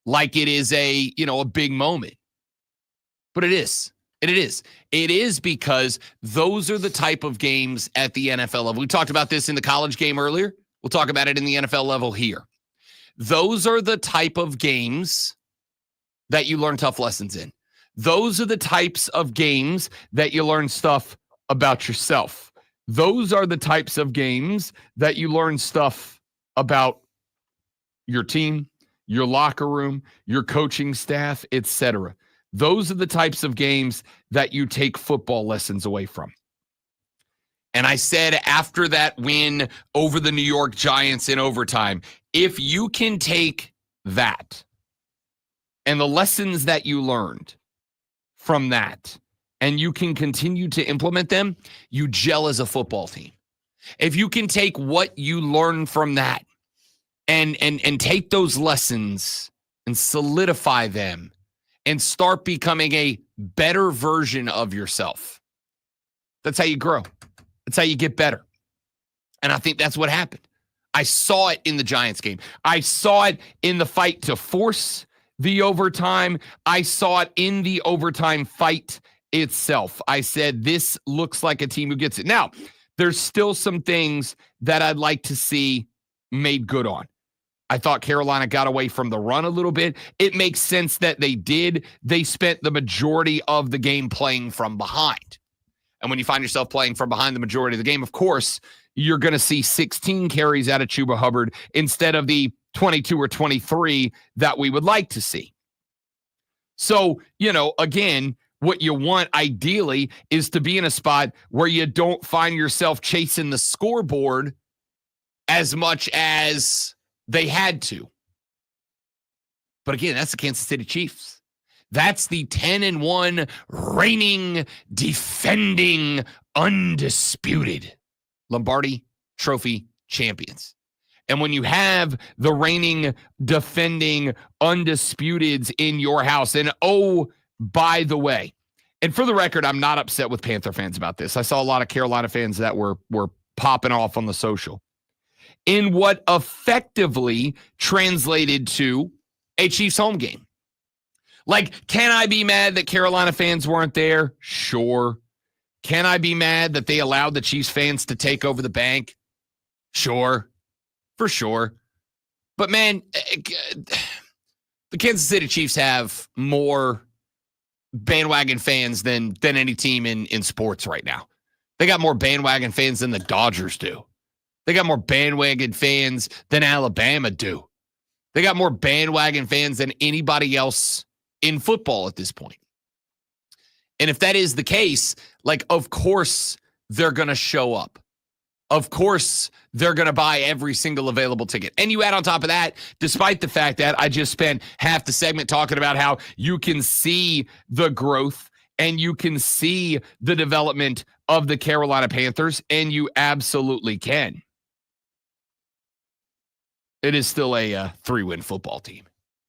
S1: like it is a big moment. But it is. It is because those are the type of games at the NFL level. We talked about this in the college game earlier. We'll talk about it in the NFL level here. Those are the type of games that you learn tough lessons in. Those are the types of games that you learn stuff about yourself. Those are the types of games that you learn stuff about your team, your locker room, your coaching staff, etc. Those are the types of games that you take football lessons away from. And I said after that win over the New York Giants in overtime, if you can take that and the lessons that you learned from that, and you can continue to implement them, you gel as a football team. If you can take what you learn from that and take those lessons and solidify them and start becoming a better version of yourself, that's how you grow. That's how you get better. And I think that's what happened. I saw it in the Giants game. I saw it in the fight to force the overtime. I saw it in the overtime fight itself. I said, this looks like a team who gets it. Now, there's still some things that I'd like to see made good on. I thought Carolina got away from the run a little bit. It makes sense that they did. They spent the majority of the game playing from behind. And when you find yourself playing from behind the majority of the game, of course, you're going to see 16 carries out of Chuba Hubbard instead of the 22 or 23 that we would like to see. So, again, what you want ideally is to be in a spot where you don't find yourself chasing the scoreboard as much as they had to. But again, that's the Kansas City Chiefs. That's the 10-1 reigning, defending, undisputed Lombardi Trophy champions. And when you have the reigning, defending, undisputeds in your house, and oh, by the way, and for the record, I'm not upset with Panther fans about this. I saw a lot of Carolina fans that were popping off on the social. In what effectively translated to a Chiefs home game. Like, can I be mad that Carolina fans weren't there? Sure. Can I be mad that they allowed the Chiefs fans to take over the bank? Sure. For sure. But, man, the Kansas City Chiefs have more bandwagon fans than any team in sports right now. They got more bandwagon fans than the Dodgers do. They got more bandwagon fans than Alabama do. They got more bandwagon fans than anybody else in football at this point. And if that is the case, like, of course they're going to show up. Of course they're going to buy every single available ticket. And you add on top of that, despite the fact that I just spent half the segment talking about how you can see the growth and you can see the development of the Carolina Panthers, and you absolutely can. It is still a 3-win football team,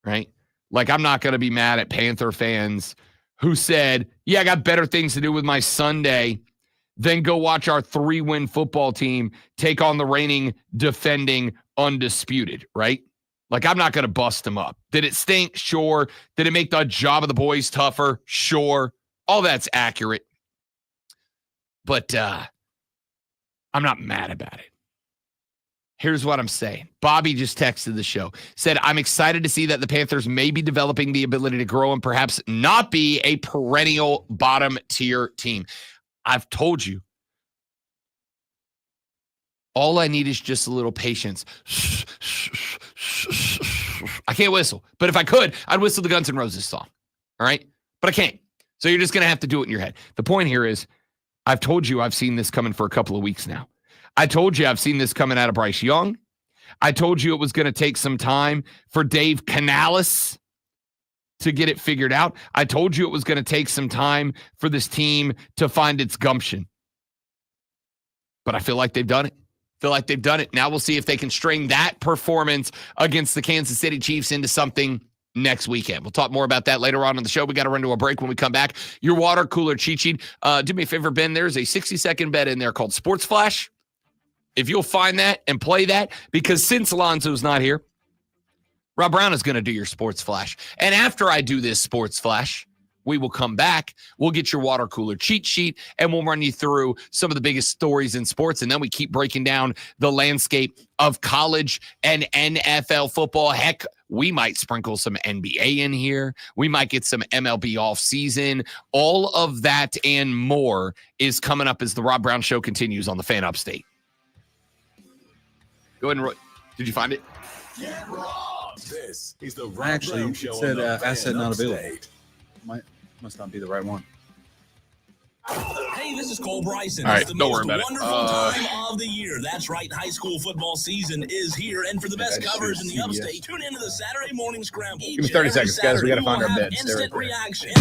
S1: right? Like, I'm not going to be mad at Panther fans who said, yeah, I got better things to do with my Sunday than go watch our 3-win football team take on the reigning, defending, undisputed, right? Like, I'm not going to bust them up. Did it stink? Sure. Did it make the job of the boys tougher? Sure. All that's accurate. But I'm not mad about it. Here's what I'm saying. Bobby just texted the show. Said, I'm excited to see that the Panthers may be developing the ability to grow and perhaps not be a perennial bottom-tier team. I've told you. All I need is just a little patience. I can't whistle. But if I could, I'd whistle the Guns N' Roses song. All right? But I can't. So you're just going to have to do it in your head. The point here is, I've told you I've seen this coming for a couple of weeks now. I told you I've seen this coming out of Bryce Young. I told you it was going to take some time for Dave Canales to get it figured out. I told you it was going to take some time for this team to find its gumption. But I feel like they've done it. Now we'll see if they can string that performance against the Kansas City Chiefs into something next weekend. We'll talk more about that later on in the show. We got to run to a break. When we come back, your water cooler cheat sheet. Do me a favor, Ben. There's a 60-second bet in there called Sports Flash. If you'll find that and play that, because since Alonzo's not here, Rob Brown is going to do your Sports Flash. And after I do this Sports Flash, we will come back. We'll get your water cooler cheat sheet, and we'll run you through some of the biggest stories in sports. And then we keep breaking down the landscape of college and NFL football. Heck, we might sprinkle some NBA in here. We might get some MLB offseason. All of that and more is coming up as the Rob Brown Show continues on the Fan Upstate. Go ahead and Roy. Did you find it?
S3: Get Rob. This is the Rob
S2: Actually,
S3: Brown
S2: it
S3: Show
S2: said
S3: on the
S2: asset
S3: Fan
S2: not available.
S3: Upstate.
S2: Must not be the right one.
S5: Hey, this is Cole Bryson.
S1: All right,
S5: It's the
S1: don't
S5: most
S1: worry about it.
S5: wonderful time of the year. That's right, high school football season is here, and for the best
S2: That's
S5: coverage in the
S2: true,
S5: upstate, tune into the Saturday Morning Scramble.
S2: Give me 30 seconds, guys. We got to find our beds. Stay
S5: Instant
S2: right there.
S5: reaction.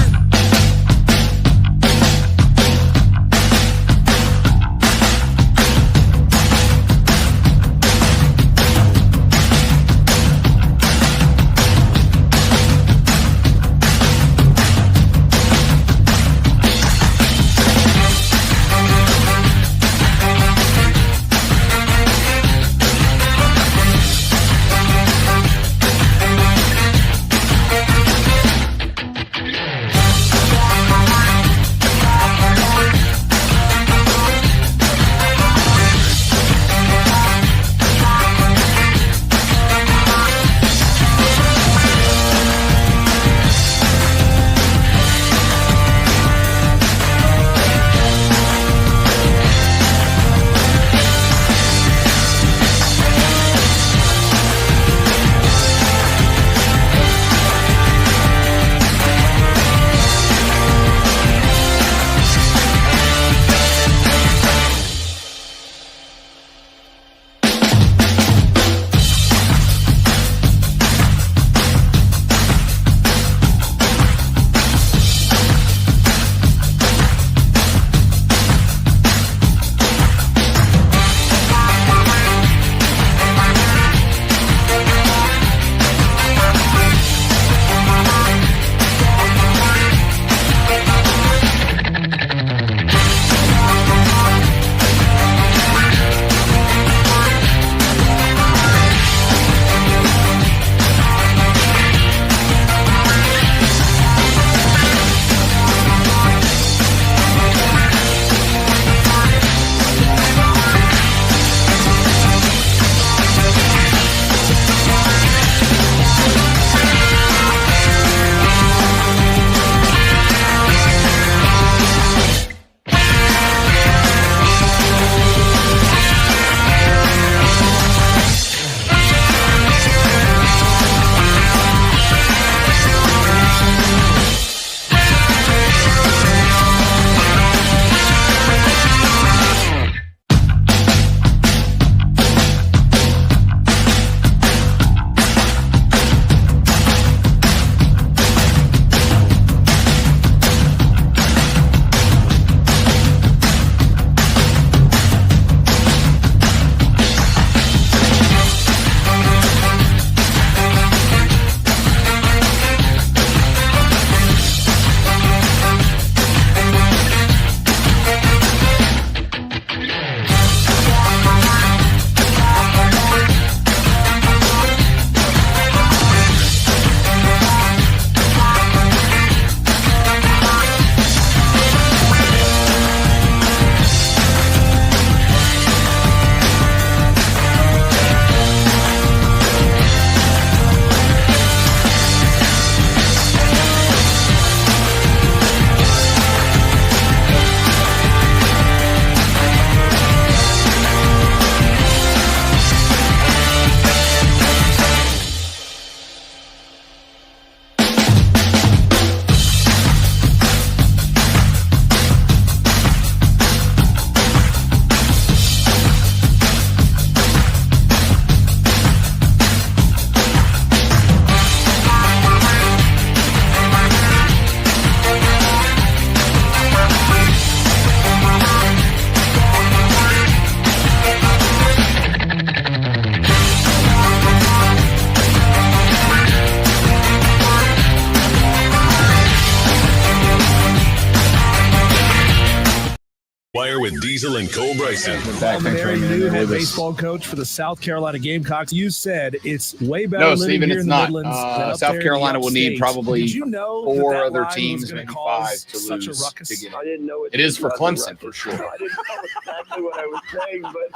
S3: Wire with Diesel and Cole Bryson.
S14: I'm a very new head baseball coach for the South Carolina Gamecocks. You said it's way better
S15: No,
S14: living
S15: Stephen,
S14: here
S15: it's
S14: in the
S15: not.
S14: Midlands than up
S15: South
S14: there in
S15: Carolina
S14: the
S15: will need
S14: upstate.
S15: probably
S14: Did you know
S15: four
S14: that
S15: other
S14: line
S15: teams,
S14: was gonna
S15: maybe
S14: cause
S15: five, to
S14: such
S15: lose
S14: a ruckus?
S15: to get
S16: I didn't know
S15: it is for Clemson
S16: ruckus.
S15: for sure.
S16: I didn't know exactly what I was saying, but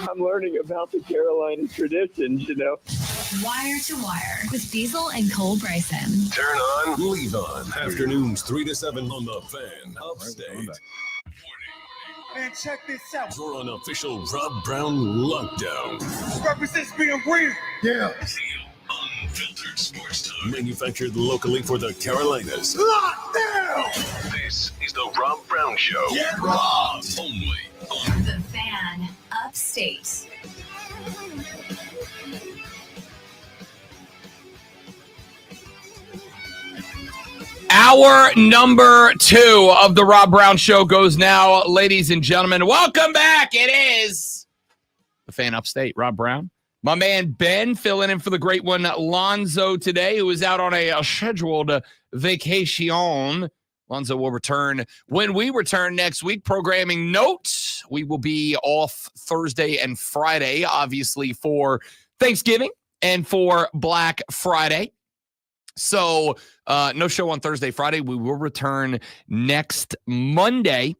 S16: I'm learning about the Carolina traditions, you know.
S4: Wire to Wire with Diesel and Cole Bryson.
S3: Turn on, leave on. Afternoons 3 to 7 on the Fan Upstate.
S17: Man, check this out.
S3: Your unofficial Rob Brown lockdown.
S17: Represents being real. Yeah.
S3: Unfiltered sports talk. Manufactured locally for the Carolinas.
S17: Lockdown.
S3: This is the Rob Brown Show.
S17: Get robbed.
S3: Only on
S4: The Fan Upstate.
S1: Hour number 2 of the Rob Brown Show goes now, ladies and gentlemen. Welcome back. It is the Fan Upstate, Rob Brown. My man Ben filling in for the great one, Lonzo, today, who is out on a scheduled vacation. Lonzo will return when we return next week. Programming note, we will be off Thursday and Friday, obviously, for Thanksgiving and for Black Friday. So no show on Thursday, Friday. We will return next Monday.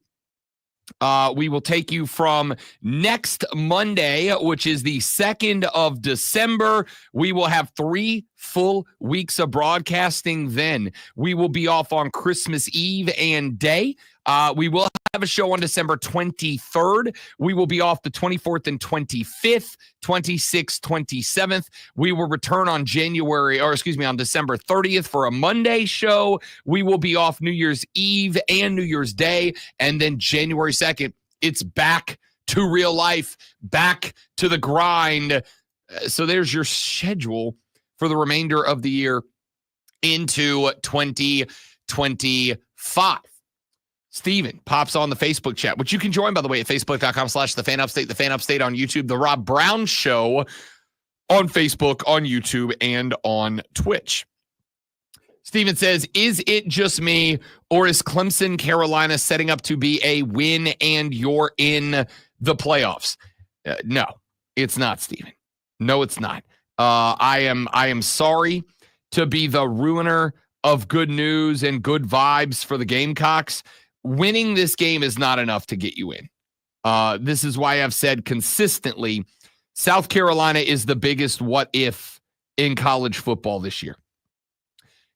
S1: We will take you from next Monday, which is the 2nd of December. We will have 3 full weeks of broadcasting then. We will be off on Christmas Eve and day. We will have a show on December 23rd. We will be off the 24th and 25th, 26th, 27th. We will return on on December 30th for a Monday show. We will be off New Year's Eve and New Year's Day. And then January 2nd, it's back to real life, back to the grind. So there's your schedule for the remainder of the year into 2025. Steven pops on the Facebook chat, which you can join, by the way, at facebook.com/thefanupstate, the Fan Upstate on YouTube, the Rob Brown Show on Facebook, on YouTube, and on Twitch. Steven says, is it just me, or is Clemson, Carolina setting up to be a win and you're in the playoffs? No, it's not, Steven. No, it's not. I am sorry to be the ruiner of good news and good vibes for the Gamecocks. Winning this game is not enough to get you in. This is why I've said consistently, South Carolina is the biggest what if in college football this year.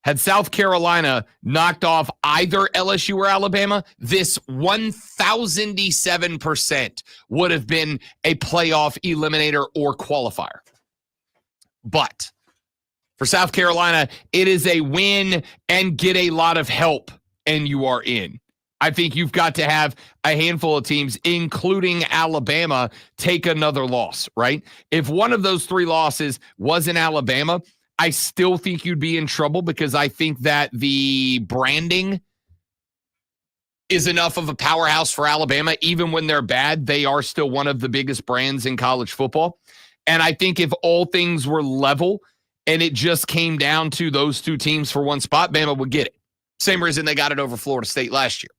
S1: Had South Carolina knocked off either LSU or Alabama, this 1,007% would have been a playoff eliminator or qualifier. But for South Carolina, it is a win and get a lot of help, and you are in. I think you've got to have a handful of teams, including Alabama, take another loss, right? If one of those 3 losses was in Alabama, I still think you'd be in trouble because I think that the branding is enough of a powerhouse for Alabama. Even when they're bad, they are still one of the biggest brands in college football. And I think if all things were level and it just came down to those 2 teams for one spot, Bama would get it. Same reason they got it over Florida State last year.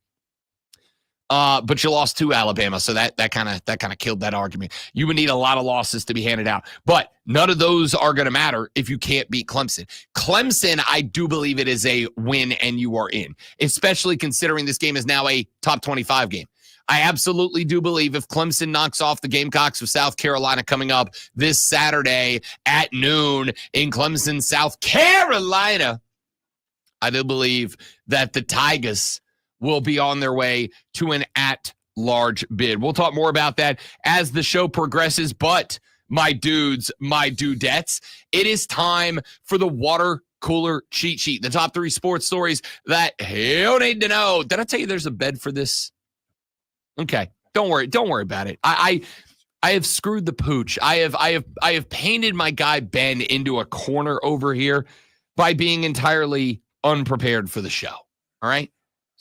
S1: But you lost to Alabama, so that kind of killed that argument. You would need a lot of losses to be handed out, but none of those are going to matter if you can't beat Clemson. Clemson, I do believe it is a win and you are in, especially considering this game is now a top 25 game. I absolutely do believe if Clemson knocks off the Gamecocks of South Carolina coming up this Saturday at noon in Clemson, South Carolina, I do believe that the Tigers will be on their way to an at-large bid. We'll talk more about that as the show progresses, but my dudes, my dudettes, it is time for the water cooler cheat sheet, the top 3 sports stories that you need to know. Did I tell you there's a bed for this? Okay, don't worry about it. I have screwed the pooch. I have painted my guy Ben into a corner over here by being entirely unprepared for the show. All right?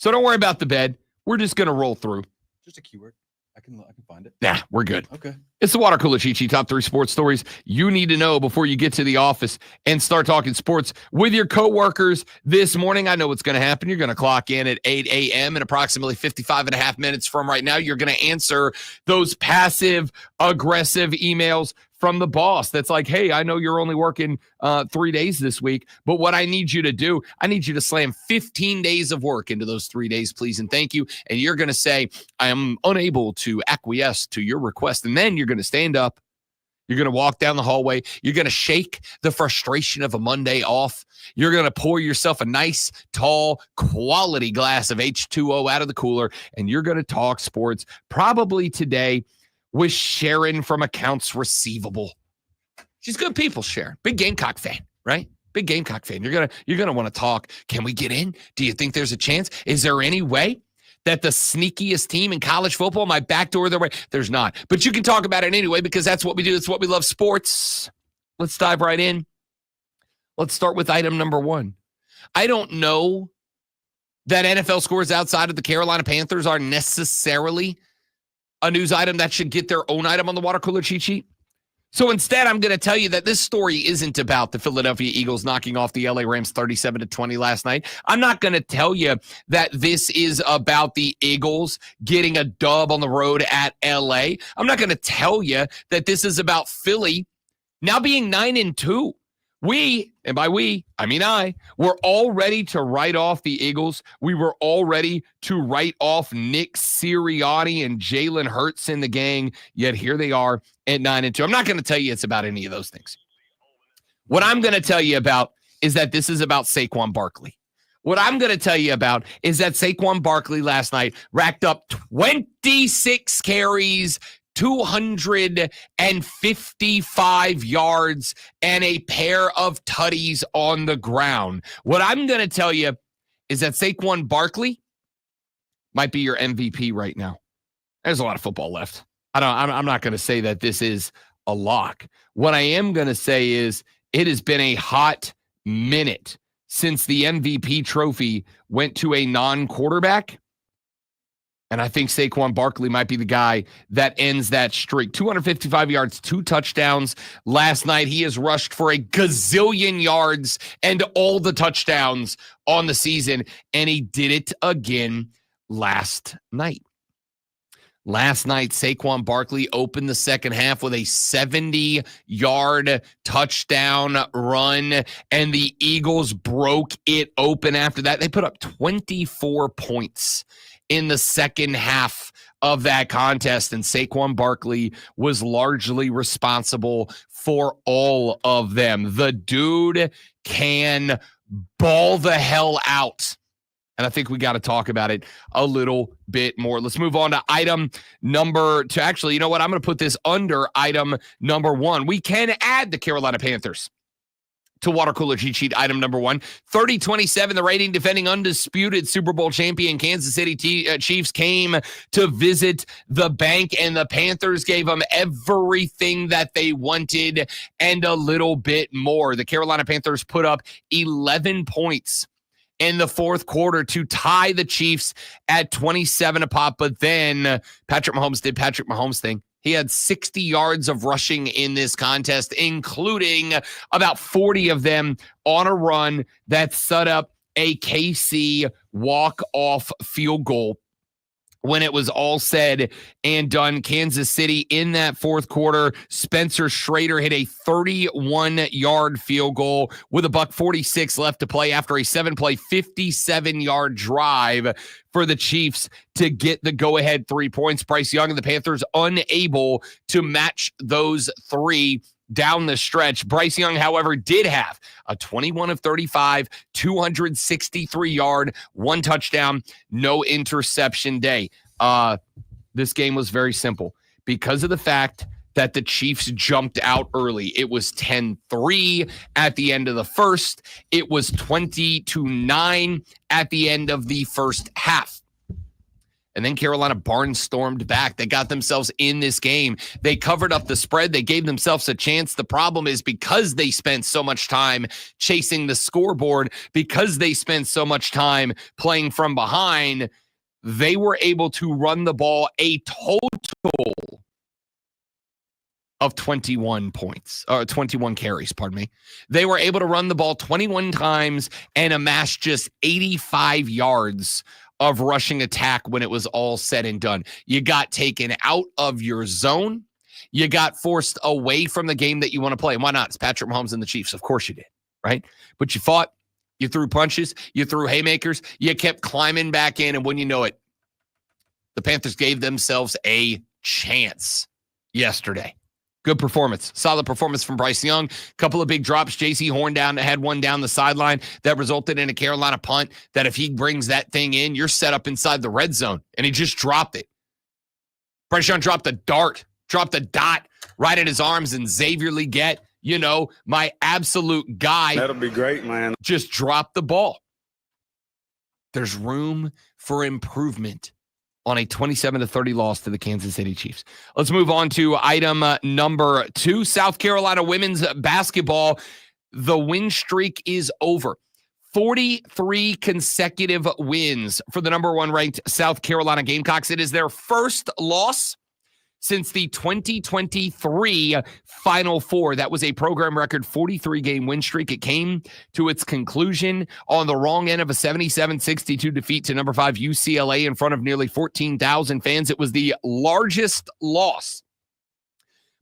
S1: So don't worry about the bed. We're just going to roll through.
S15: Just a keyword.
S2: I can find it.
S1: Nah, we're good.
S2: Okay.
S1: It's the Water Cooler Cheat Sheet, top 3 sports stories you need to know before you get to the office and start talking sports with your coworkers this morning. I know what's going to happen. You're going to clock in at 8 a.m. in approximately 55 and a half minutes from right now. You're going to answer those passive-aggressive emails from the boss that's like, hey, I know you're only working 3 days this week, but what I need you to do, I need you to slam 15 days of work into those 3 days, please, and thank you. And you're going to say, I am unable to acquiesce to your request. And then you're going to stand up. You're going to walk down the hallway. You're going to shake the frustration of a Monday off. You're going to pour yourself a nice, tall, quality glass of H2O out of the cooler, and you're going to talk sports, probably today, with Sharon from Accounts Receivable. She's good people, Sharon. Big Gamecock fan, right? Big Gamecock fan. You're gonna want to talk. Can we get in? Do you think there's a chance? Is there any way that the sneakiest team in college football might backdoor their way? There's not. But you can talk about it anyway because that's what we do. That's what we love, sports. Let's dive right in. Let's start with item number 1. I don't know that NFL scores outside of the Carolina Panthers are necessarily a news item that should get their own item on the Water Cooler Cheat Sheet. So instead, I'm going to tell you that this story isn't about the Philadelphia Eagles knocking off the LA Rams 37-20 last night. I'm not going to tell you that this is about the Eagles getting a dub on the road at LA. I'm not going to tell you that this is about Philly now being 9-2. We, and by we, I mean we're all ready to write off the Eagles. We were all ready to write off Nick Sirianni and Jalen Hurts and the gang, yet here they are at 9-2. I'm not going to tell you it's about any of those things. What I'm going to tell you about is that this is about Saquon Barkley. What I'm going to tell you about is that Saquon Barkley last night racked up 26 carries, 255 yards, and a pair of tutties on the ground. What I'm going to tell you is that Saquon Barkley might be your MVP right now. There's a lot of football left. I'm not going to say that this is a lock. What I am going to say is it has been a hot minute since the MVP trophy went to a non-quarterback. And I think Saquon Barkley might be the guy that ends that streak. 255 yards, 2 touchdowns last night. He has rushed for a gazillion yards and all the touchdowns on the season. And he did it again last night. Last night, Saquon Barkley opened the second half with a 70-yard touchdown run, and the Eagles broke it open after that. They put up 24 points in the second half of that contest, and Saquon Barkley was largely responsible for all of them. The dude can ball the hell out. And I think we got to talk about it a little bit more. Let's move on to item number 2. Actually, you know what? I'm going to put this under item number 1. We can add the Carolina Panthers to Water Cooler Cheat Sheet item number 1. 30-27, the reigning defending undisputed Super Bowl champion Kansas City Chiefs came to visit the bank, and the Panthers gave them everything that they wanted and a little bit more. The Carolina Panthers put up 11 points in the fourth quarter to tie the Chiefs at 27 apiece. But then Patrick Mahomes did Patrick Mahomes thing. He had 60 yards of rushing in this contest, including about 40 of them on a run that set up a KC walk-off field goal. When it was all said and done, Kansas City in that fourth quarter, Spencer Schrader hit a 31-yard field goal with $1:46 left to play after a 7-play, 57-yard drive for the Chiefs to get the go-ahead 3 points. Bryce Young and the Panthers unable to match those 3 down the stretch. Bryce Young, however, did have a 21 of 35, 263-yard, 1 touchdown, no interception day. This game was very simple because of the fact that the Chiefs jumped out early. It was 10-3 at the end of the first. It was 20-9 at the end of the first half. And then Carolina barnstormed back. They got themselves in this game. They covered up the spread. They gave themselves a chance. The problem is because they spent so much time chasing the scoreboard, because they spent so much time playing from behind, they were able to run the ball a total of 21 points, or 21 carries, pardon me. They were able to run the ball 21 times and amass just 85 yards of rushing attack when it was all said and done. You got taken out of your zone. You got forced away from the game that you want to play. And why not? It's Patrick Mahomes and the Chiefs. Of course you did, right? But you fought. You threw punches. You threw haymakers. You kept climbing back in. And when you know it, the Panthers gave themselves a chance yesterday. Good performance. Solid performance from Bryce Young. Couple of big drops. J.C. Horn had one down the sideline that resulted in a Carolina punt that if he brings that thing in, you're set up inside the red zone. And he just dropped it. Bryce Young dropped a dart, dropped a dot right at his arms, and Xavier Legette, my absolute guy.
S8: That'll be great, man.
S1: Just dropped the ball. There's room for improvement on a 27-30 loss to the Kansas City Chiefs. Let's move on to item number 2. South Carolina women's basketball. The win streak is over. 43 consecutive wins for the number 1 ranked South Carolina Gamecocks. It is their first loss since the 2023 Final Four. That was a program record 43-game win streak. It came to its conclusion on the wrong end of a 77-62 defeat to number 5 UCLA in front of nearly 14,000 fans. It was the largest loss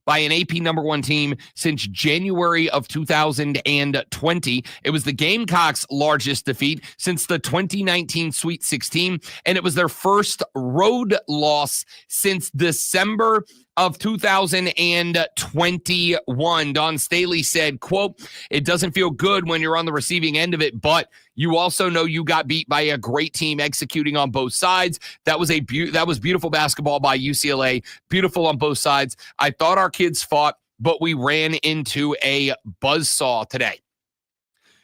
S1: by an AP number 1 team since January of 2020. It was the Gamecocks' largest defeat since the 2019 Sweet 16, and it was their first road loss since December of 2021. Don Staley said, quote, "It doesn't feel good when you're on the receiving end of it, but you also know you got beat by a great team executing on both sides. That was beautiful basketball by UCLA, beautiful on both sides. I thought our kids fought, but we ran into a buzzsaw today."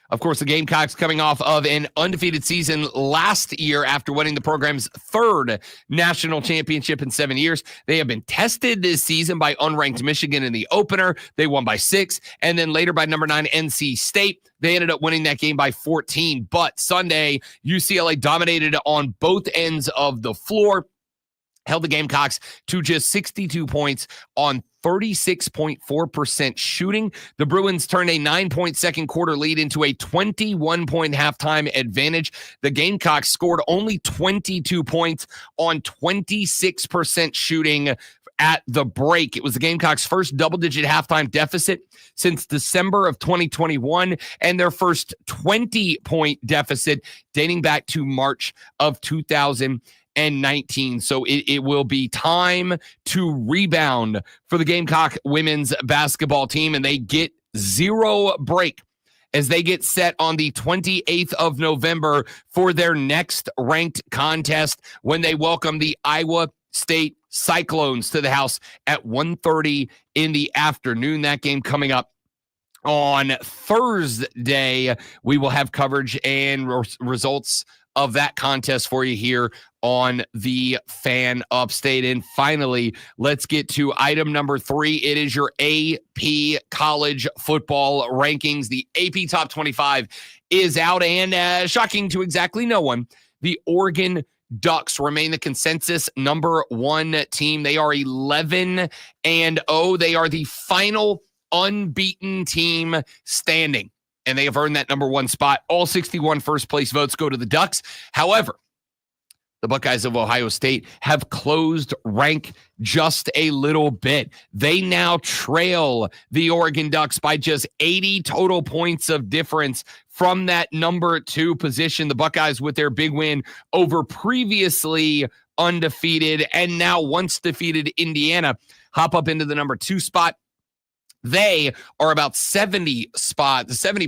S1: Of course, the Gamecocks coming off of an undefeated season last year after winning the program's 3rd national championship in 7 years. They have been tested this season by unranked Michigan in the opener. They won by 6, and then later by number 9 NC State. They ended up winning that game by 14. But Sunday, UCLA dominated on both ends of the floor, held the Gamecocks to just 62 points on 36.4% shooting. The Bruins turned a 9-point second quarter lead into a 21-point halftime advantage. The Gamecocks scored only 22 points on 26% shooting at the break. It was the Gamecocks' first double-digit halftime deficit since December of 2021 and their first 20-point deficit dating back to March of 2019. So it will be time to rebound for the Gamecock women's basketball team, and they get 0 break as they get set on the 28th of November for their next ranked contest when they welcome the Iowa State Cyclones to the house at 1:30 in the afternoon. That game coming up on Thursday. We will have coverage and results of that contest for you here on the Fan Upstate. And finally, let's get to item number 3. It is your AP college football rankings. The AP Top 25 is out, and shocking to exactly no one, the Oregon Ducks remain the consensus number 1 team. They are 11-0. They are the final unbeaten team standing, and they have earned that number 1 spot. All 61 first-place votes go to the Ducks. However, the Buckeyes of Ohio State have closed rank just a little bit. They now trail the Oregon Ducks by just 80 total points of difference from that number 2 position. The Buckeyes, with their big win over previously undefeated and now once defeated Indiana, hop up into the number 2 spot. They are about 70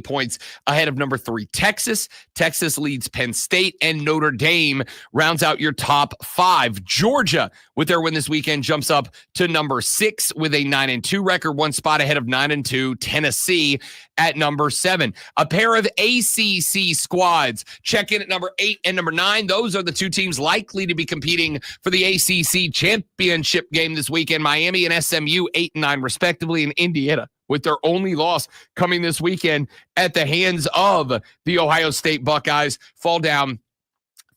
S1: points ahead of number 3, Texas. Texas leads Penn State, and Notre Dame rounds out your top 5. Georgia, with their win this weekend, jumps up to number 6 with a 9-2 record, 1 spot ahead of 9-2 Tennessee at number 7. A pair of ACC squads check in at number 8 and number 9. Those are the 2 teams likely to be competing for the ACC championship game this weekend. Miami and SMU 8-9 respectively, and Indiana with their only loss coming this weekend at the hands of the Ohio State Buckeyes fall down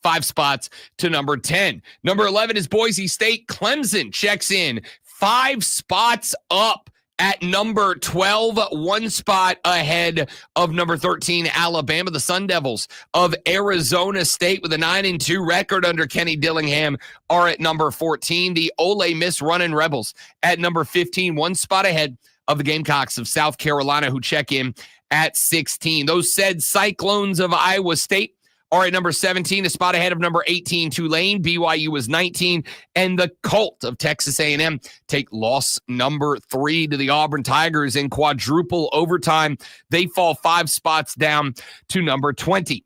S1: 5 spots to number 10. Number 11 is Boise State. Clemson checks in 5 spots up at number 12, 1 spot ahead of number 13, Alabama. The Sun Devils of Arizona State with a 9-2 record under Kenny Dillingham are at number 14. The Ole Miss Runnin' Rebels at number 15, 1 spot ahead of the Gamecocks of South Carolina, who check in at 16. Those said Cyclones of Iowa State are at number 17, a spot ahead of number 18, Tulane. BYU was 19, and the Colt of Texas A&M take loss number 3 to the Auburn Tigers in quadruple overtime. They fall 5 spots down to number 20.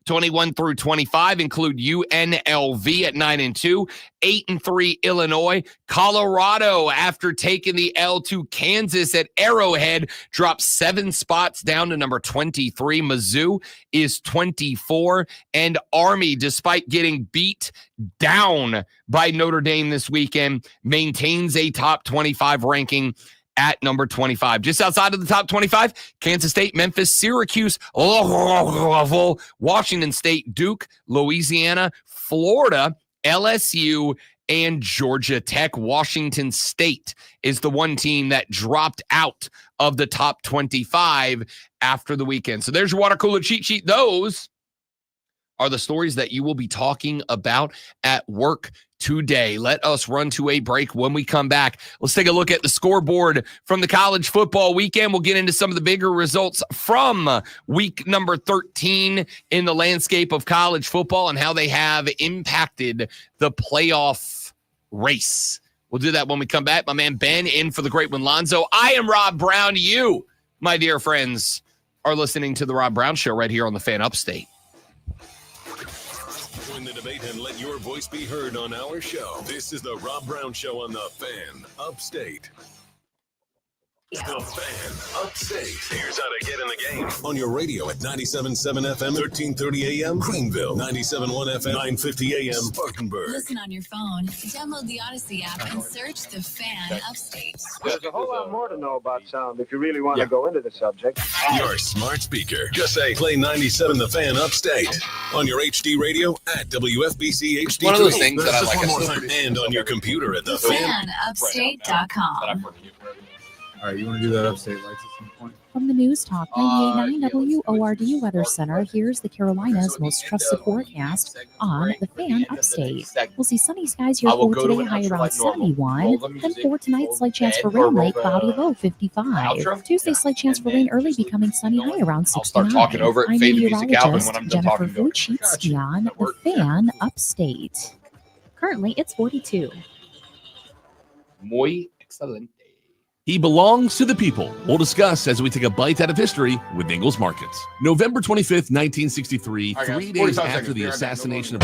S1: 21 through 25 include UNLV at 9-2, 8-3 Illinois. Colorado, after taking the L to Kansas at Arrowhead, drops 7 spots down to number 23. Mizzou is 24, and Army, despite getting beat down by Notre Dame this weekend, maintains a top 25 ranking at number 25. Just outside of the top 25, Kansas State, Memphis, Syracuse, Washington State, Duke, Louisiana, Florida, LSU, and Georgia Tech. Washington State is the one team that dropped out of the top 25 after the weekend. So there's your water cooler cheat sheet. Those are the stories that you will be talking about at work today. Let us run to a break. When we come back, let's take a look at the scoreboard from the college football weekend. We'll get into some of the bigger results from week number 13 in the landscape of college football and how they have impacted the playoff race. We'll do that when we come back. My man Ben in for the great one, Lonzo. I am Rob Brown. You, my dear friends, are listening to the Rob Brown Show right here on the Fan Upstate.
S3: Join the debate and let your voice be heard on our show. This is the Rob Brown Show on the Fan Upstate. The Fan Upstate. Here's how to get in the game. On your radio at 97.7 FM, 1330 AM, Greenville. 97.1 FM, 950 AM, Spartanburg.
S4: Listen on your phone, download the Odyssey app, and search The Fan Upstate.
S16: There's a whole lot more to know about sound if you really want to go into the subject.
S3: Your smart speaker. Just say, play 97 The Fan Upstate. On your HD radio at WFBC HD3.
S1: One of those things that I like.
S3: And on your computer at
S4: TheFanUpstate.com.
S2: All right, you want to do that upstate lights at some point?
S6: From the News Talk 98.9 WORD Weather Center, here's the Carolinas' most trusted forecast on the Fan Upstate. We'll see sunny skies here for today, high around 71. Then for tonight, slight chance for rain late, cloudy low 55. Tuesday, slight chance for rain early, becoming sunny high around 69.
S1: I'll start talking over it and fade the music out when I'm done
S6: Jennifer
S1: talking.
S6: Vucci on the Fan Upstate. Currently, it's 42.
S1: Muy excelente.
S15: He belongs to the people. We'll discuss as we take a bite out of history with Ingles Markets. November 25th, 1963, 3 days after the assassination of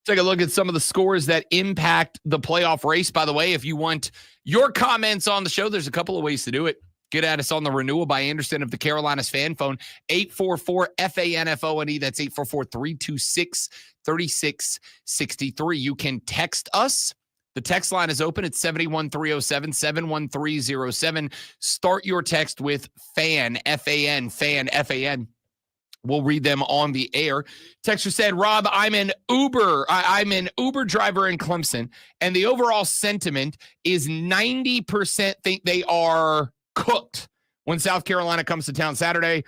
S1: Take a look at some of the scores that impact the playoff race. By the way, if you want your comments on the show, there's a couple of ways to do it. Get at us on the Renewal by Anderson of the Carolinas fan phone, 844-FANFONE. That's 844-326-3663. You can text us. The text line is open. It's 71307, Start your text with FAN, F-A-N, FAN, F-A-N. We'll read them on the air. Texter said, Rob, I'm an Uber driver in Clemson, and the overall sentiment is 90% think they are cooked when South Carolina comes to town Saturday.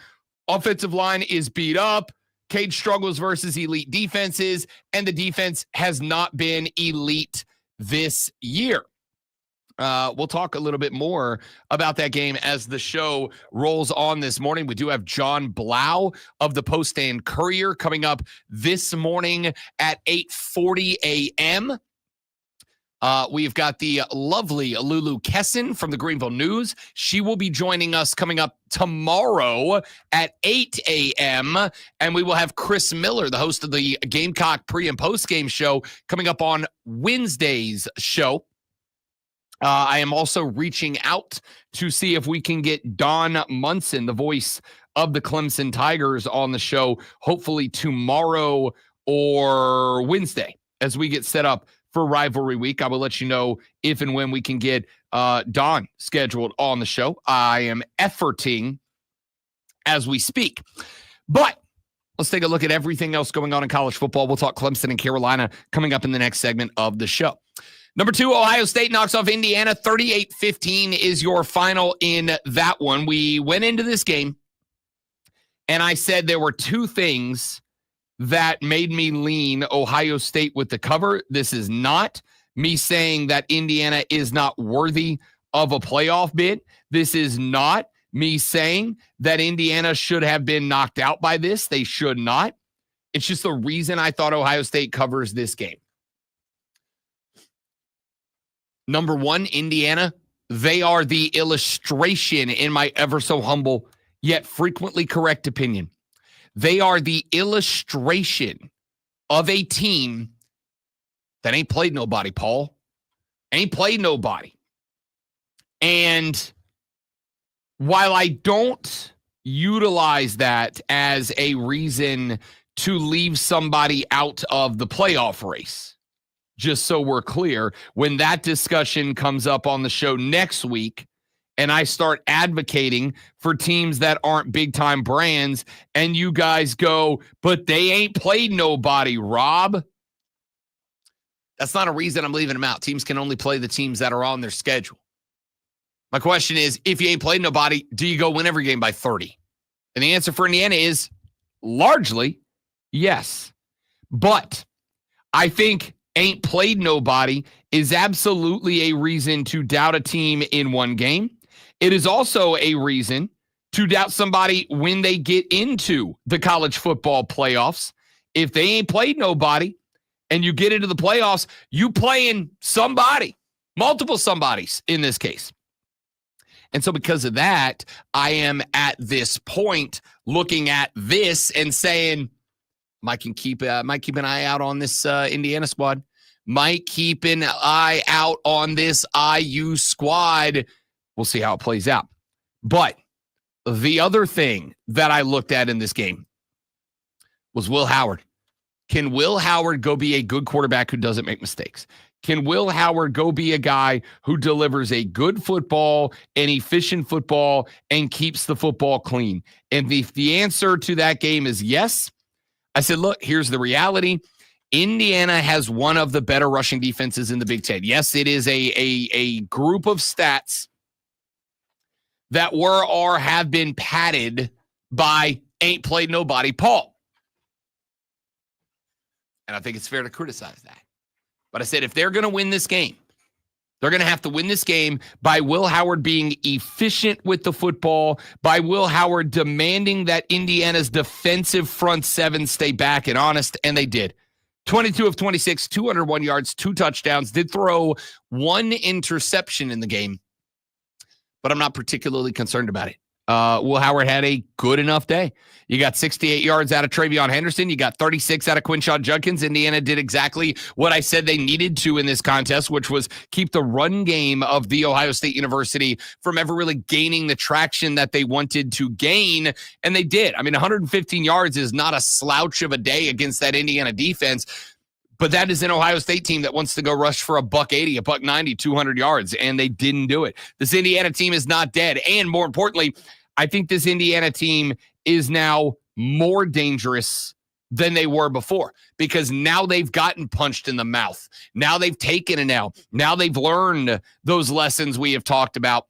S1: Offensive line is beat up. Cade struggles versus elite defenses, and the defense has not been elite this year. We'll talk a little bit more about that game as the show rolls on this morning. We do have John Blau of the Post-Stand Courier coming up this morning at 8:40 a.m. We've got the lovely Lulu Kesson from the Greenville News. She will be joining us coming up tomorrow at 8 a.m. And we will have Chris Miller, the host of the Gamecock pre- and post-game show, coming up on Wednesday's show. I am also reaching out to see if we can get Don Munson, the voice of the Clemson Tigers, on the show, hopefully tomorrow or Wednesday as we get set up for Rivalry Week. I will let you know if and when we can get Don scheduled on the show. I am efforting as we speak. But let's take a look at everything else going on in college football. We'll talk Clemson and Carolina coming up in the next segment of the show. Number 2, Ohio State knocks off Indiana. 38-15 is your final in that one. We went into this game, and I said there were two things that made me lean Ohio State with the cover. This is not me saying that Indiana is not worthy of a playoff bid. This is not me saying that Indiana should have been knocked out by this. They should not. It's just the reason I thought Ohio State covers this game. Number 1, Indiana, they are the illustration, in my ever so humble yet frequently correct opinion. They are the illustration of a team that ain't played nobody, Paul. Ain't played nobody. And while I don't utilize that as a reason to leave somebody out of the playoff race, just so we're clear, when that discussion comes up on the show next week and I start advocating for teams that aren't big-time brands and you guys go, but they ain't played nobody, Rob, that's not a reason I'm leaving them out. Teams can only play the teams that are on their schedule. My question is, if you ain't played nobody, do you go win every game by 30? And the answer for Indiana is largely yes. But I think ain't played nobody is absolutely a reason to doubt a team in one game. It is also a reason to doubt somebody when they get into the college football playoffs. If they ain't played nobody and you get into the playoffs, you playing somebody, multiple somebodies in this case. And so because of that, I am at this point looking at this and saying, might keep an eye out on this Indiana squad. Might keep an eye out on this IU squad. We'll see how it plays out. But the other thing that I looked at in this game was Will Howard. Can Will Howard go be a good quarterback who doesn't make mistakes? Can Will Howard go be a guy who delivers a good football, an efficient football, and keeps the football clean? And if the answer to that game is yes, I said, look, here's the reality. Indiana has one of the better rushing defenses in the Big Ten. Yes, it is a group of stats that were or have been padded by ain't played nobody Paul. And I think it's fair to criticize that. But I said if they're going to win this game, they're going to have to win this game by Will Howard being efficient with the football, by Will Howard demanding that Indiana's defensive front seven stay back and honest, and they did. 22 of 26, 201 yards, 2 touchdowns, did throw 1 interception in the game, but I'm not particularly concerned about it. Will Howard had a good enough day. You got 68 yards out of Travion Henderson. You got 36 out of Quinshon Judkins. Indiana did exactly what I said they needed to in this contest, which was keep the run game of The Ohio State University from ever really gaining the traction that they wanted to gain, and they did. I mean, 115 yards is not a slouch of a day against that Indiana defense, but that is an Ohio State team that wants to go rush for $180, $190, 200 yards, and they didn't do it. This Indiana team is not dead, and more importantly, I think this Indiana team is now more dangerous than they were before because now they've gotten punched in the mouth. Now they've taken an L. Now they've learned those lessons we have talked about.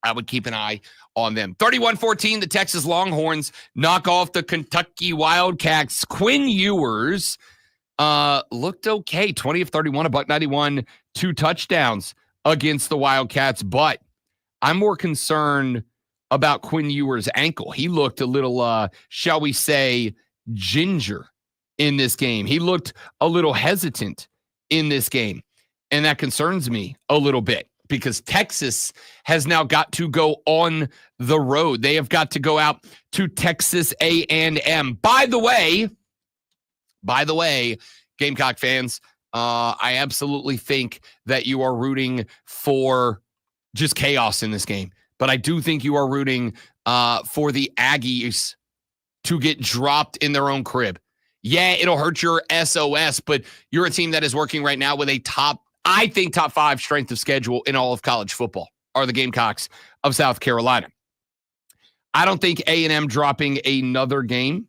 S1: I would keep an eye on them. 31-14, the Texas Longhorns knock off the Kentucky Wildcats. Quinn Ewers looked okay. 20 of 31, $191, 2 touchdowns against the Wildcats, but I'm more concerned about Quinn Ewers' ankle. He looked a little, shall we say, ginger in this game. He looked a little hesitant in this game, and that concerns me a little bit because Texas has now got to go on the road. They have got to go out to Texas A&M. By the way, Gamecock fans, I absolutely think that you are rooting for just chaos in this game. But I do think you are rooting for the Aggies to get dropped in their own crib. Yeah, it'll hurt your SOS, but you're a team that is working right now with a top 5 strength of schedule in all of college football, are the Gamecocks of South Carolina. I don't think A&M dropping another game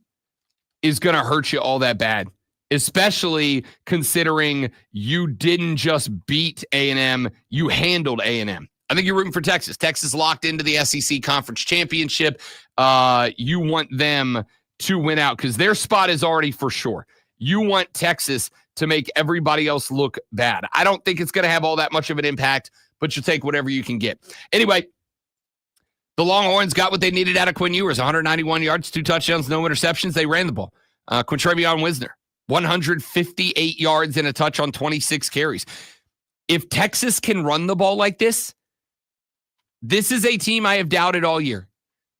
S1: is going to hurt you all that bad, especially considering you didn't just beat A&M, you handled A&M. I think you're rooting for Texas. Texas locked into the SEC Conference Championship. You want them to win out because their spot is already for sure. You want Texas to make everybody else look bad. I don't think it's going to have all that much of an impact, but you take whatever you can get. Anyway, the Longhorns got what they needed out of Quinn Ewers. 191 yards, 2 touchdowns, no interceptions. They ran the ball. Quintravion Wisner, 158 yards and a touch on 26 carries. If Texas can run the ball like this is a team I have doubted all year.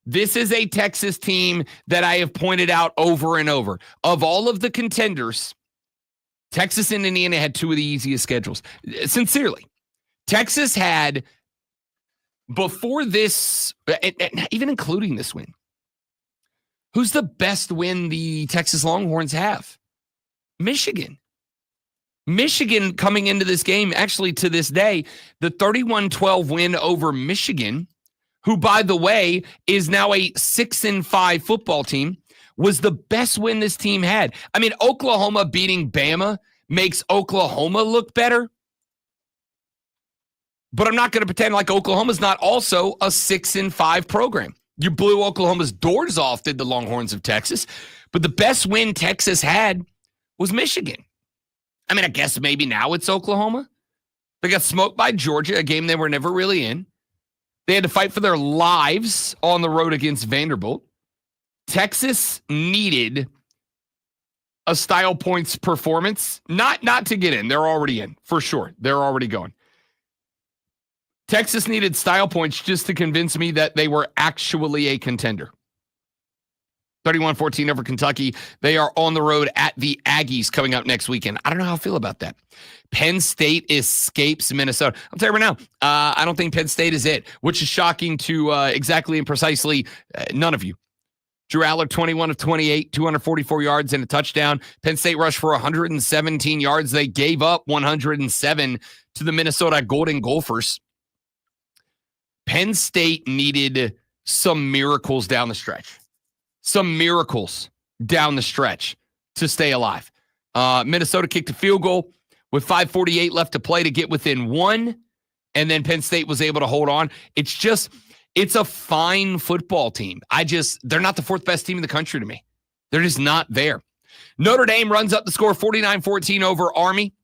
S1: This is a Texas team that I have pointed out over and over. Of all of the contenders, Texas and Indiana had 2 of the easiest schedules. Sincerely, Texas had, before this, even including this win, who's the best win the Texas Longhorns have? Michigan. Michigan coming into this game, actually to this day, the 31-12 win over Michigan, who, by the way, is now a 6-5 football team, was the best win this team had. I mean, Oklahoma beating Bama makes Oklahoma look better, but I'm not going to pretend like Oklahoma's not also a 6-5 program. You blew Oklahoma's doors off, did the Longhorns of Texas, but the best win Texas had was Michigan. I mean, I guess maybe now it's Oklahoma. They got smoked by Georgia, a game they were never really in. They had to fight for their lives on the road against Vanderbilt. Texas needed a style points performance, not to get in. They're already in, for sure. They're already going. Texas needed style points just to convince me that they were actually a contender. 31-14 over Kentucky. They are on the road at the Aggies coming up next weekend. I don't know how I feel about that. Penn State escapes Minnesota. I'll tell you right now, I don't think Penn State is it, which is shocking to exactly and precisely none of you. Drew Aller, 21 of 28, 244 yards and a touchdown. Penn State rushed for 117 yards. They gave up 107 to the Minnesota Golden Gophers. Penn State needed some miracles down the stretch. Some miracles down the stretch to stay alive. Minnesota kicked a field goal with 5:48 left to play to get within 1, and then Penn State was able to hold on. It's a fine football team. They're not the 4th best team in the country to me. They're just not there. Notre Dame runs up the score 49-14 over Army.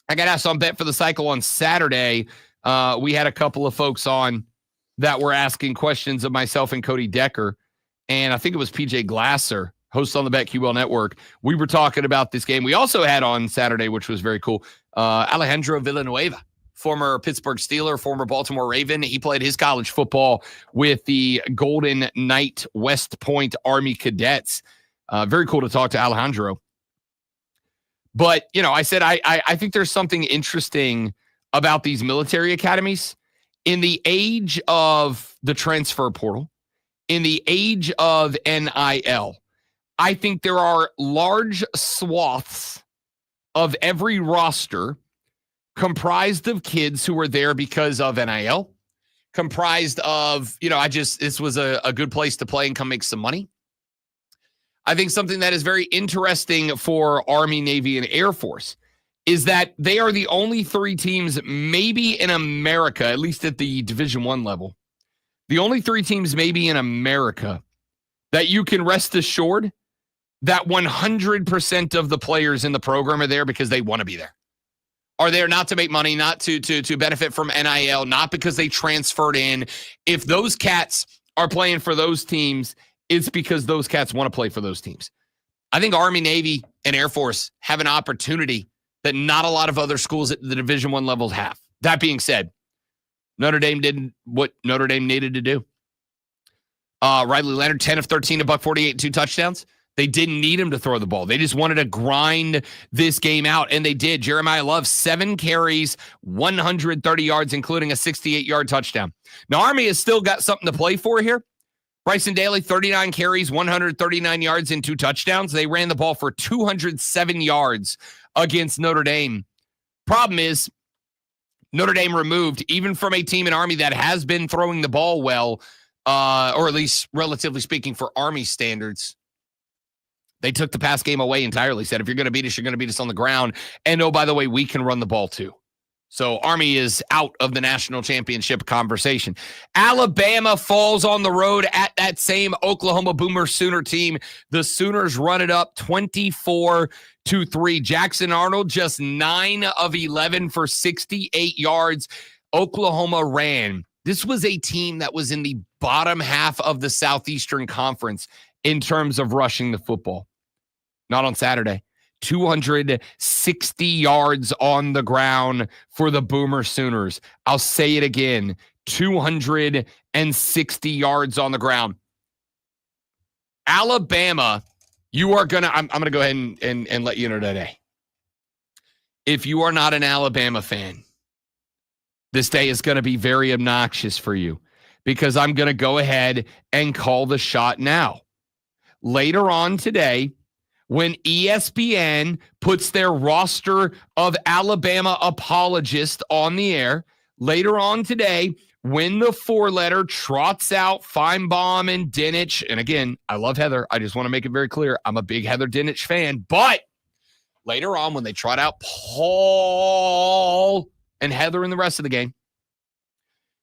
S1: I got asked on Bet for the Cycle on Saturday. We had a couple of folks on that were asking questions of myself and Cody Decker. And I think it was PJ Glasser, host on the BetQL Network. We were talking about this game. We also had on Saturday, which was very cool, Alejandro Villanueva former Pittsburgh Steeler, former Baltimore Raven. He played his college football with the Golden Knight West Point Army Cadets. Very cool to talk to Alejandro. But, I said I think there's something interesting about these military academies. In the age of the transfer portal, in the age of NIL, I think there are large swaths of every roster comprised of kids who were there because of NIL, comprised of, this was a good place to play and come make some money. I think something that is very interesting for Army, Navy, and Air Force is that they are the only three teams maybe in America, at least at the Division I level, the only three teams maybe in America that you can rest assured that 100% of the players in the program are there because they want to be there. Are there not to make money, not to benefit from NIL, not because they transferred in. If those cats are playing for those teams, it's because those cats want to play for those teams. I think Army, Navy, and Air Force have an opportunity that not a lot of other schools at the Division I levels have. That being said, Notre Dame did what Notre Dame needed to do. Riley Leonard, 10 of 13, $148, 2 touchdowns. They didn't need him to throw the ball. They just wanted to grind this game out, and they did. Jeremiah Love, 7 carries, 130 yards, including a 68-yard touchdown. Now, Army has still got something to play for here. Bryson Daly, 39 carries, 139 yards, and 2 touchdowns. They ran the ball for 207 yards against Notre Dame. Problem is, Notre Dame removed, even from a team in Army that has been throwing the ball well, or at least relatively speaking for Army standards, they took the pass game away entirely, said, if you're going to beat us, you're going to beat us on the ground. And oh, by the way, we can run the ball too. So Army is out of the national championship conversation. Alabama falls on the road at that same Oklahoma Boomer Sooner team. The Sooners run it up 24-3. Jackson Arnold just 9 of 11 for 68 yards. Oklahoma ran. This was a team that was in the bottom half of the Southeastern Conference in terms of rushing the football. Not on Saturday. 260 yards on the ground for the Boomer Sooners. I'll say it again. 260 yards on the ground. Alabama, you are going to, I'm going to go ahead and let you know today. If you are not an Alabama fan, this day is going to be very obnoxious for you because I'm going to go ahead and call the shot now. Later on today, when ESPN puts their roster of Alabama apologists on the air, later on today, when the 4-letter trots out Feinbaum and Dinich, and again, I love Heather. I just want to make it very clear. I'm a big Heather Dinich fan, but later on when they trot out Paul and Heather in the rest of the game,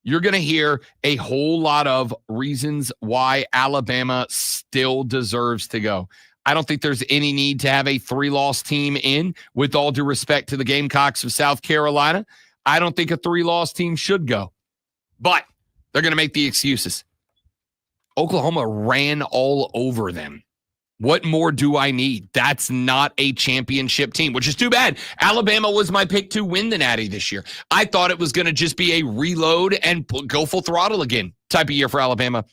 S1: you're going to hear a whole lot of reasons why Alabama still deserves to go. I don't think there's any need to have a 3-loss team in, with all due respect to the Gamecocks of South Carolina. I don't think a 3-loss team should go, but they're going to make the excuses. Oklahoma ran all over them. What more do I need? That's not a championship team, which is too bad. Alabama was my pick to win the Natty this year. I thought it was going to just be a reload and go full throttle again type of year for Alabama.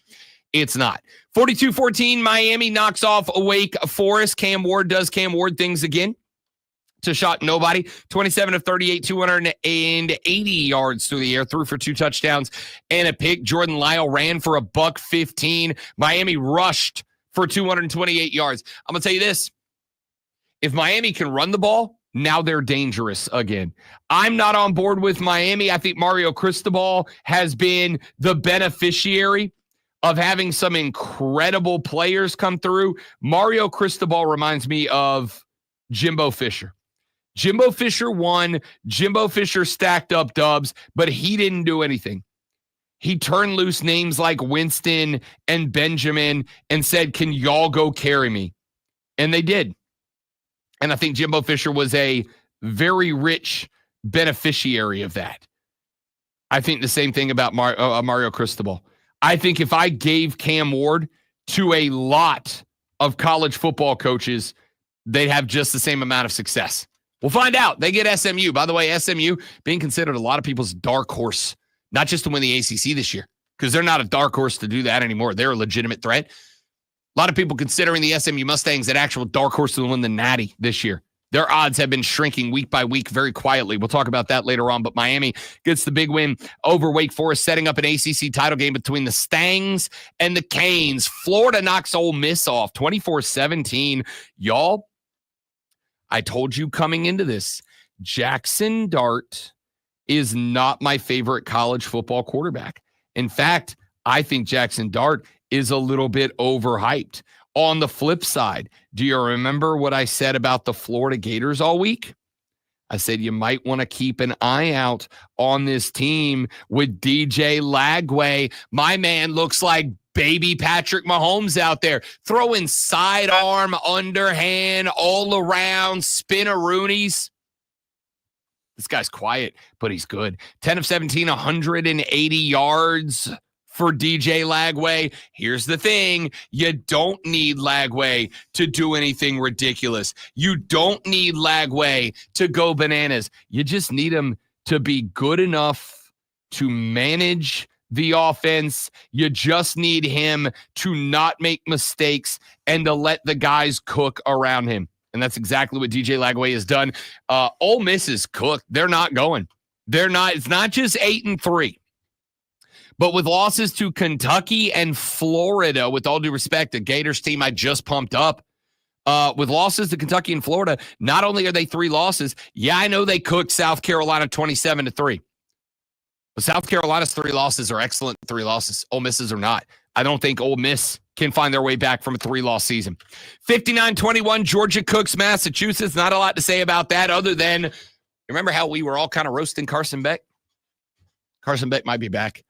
S1: It's not. 42-14, Miami knocks off Wake Forest. Cam Ward does Cam Ward things again. To shot nobody. 27 of 38, 280 yards through the air. Threw for 2 touchdowns and a pick. Jordan Lyle ran for $115. Miami rushed for 228 yards. I'm going to tell you this. If Miami can run the ball, now they're dangerous again. I'm not on board with Miami. I think Mario Cristobal has been the beneficiary of having some incredible players come through. Mario Cristobal reminds me of Jimbo Fisher. Jimbo Fisher won. Jimbo Fisher stacked up dubs, but he didn't do anything. He turned loose names like Winston and Benjamin and said, can y'all go carry me? And they did. And I think Jimbo Fisher was a very rich beneficiary of that. I think the same thing about Mario Cristobal. I think if I gave Cam Ward to a lot of college football coaches, they'd have just the same amount of success. We'll find out. They get SMU. By the way, SMU being considered a lot of people's dark horse, not just to win the ACC this year, because they're not a dark horse to do that anymore. They're a legitimate threat. A lot of people considering the SMU Mustangs an actual dark horse to win the Natty this year. Their odds have been shrinking week by week very quietly. We'll talk about that later on, but Miami gets the big win over Wake Forest, setting up an ACC title game between the Stangs and the Canes. Florida knocks Ole Miss off 24-17. Y'all, I told you coming into this, Jackson Dart is not my favorite college football quarterback. In fact, I think Jackson Dart is a little bit overhyped. On the flip side, do you remember what I said about the Florida Gators all week? I said you might want to keep an eye out on this team with DJ Lagway. My man looks like baby Patrick Mahomes out there, throwing sidearm, underhand, all around, spin-a-roonies. This guy's quiet, but he's good. 10 of 17, 180 yards for DJ Lagway. Here's the thing. You don't need Lagway to do anything ridiculous. You don't need Lagway to go bananas. You just need him to be good enough to manage the offense. You just need him to not make mistakes and to let the guys cook around him. And that's exactly what DJ Lagway has done. Ole Miss is cooked. They're not going. They're not. It's not just 8-3. But with losses to Kentucky and Florida, with all due respect, the Gators team I just pumped up, with losses to Kentucky and Florida, not only are they 3 losses, yeah, I know they cooked South Carolina 27-3. But South Carolina's 3 losses are excellent 3 losses. Ole Miss's are not. I don't think Ole Miss can find their way back from a 3-loss season. 59-21, Georgia cooks Massachusetts. Not a lot to say about that other than, remember how we were all kind of roasting Carson Beck? Carson Beck might be back.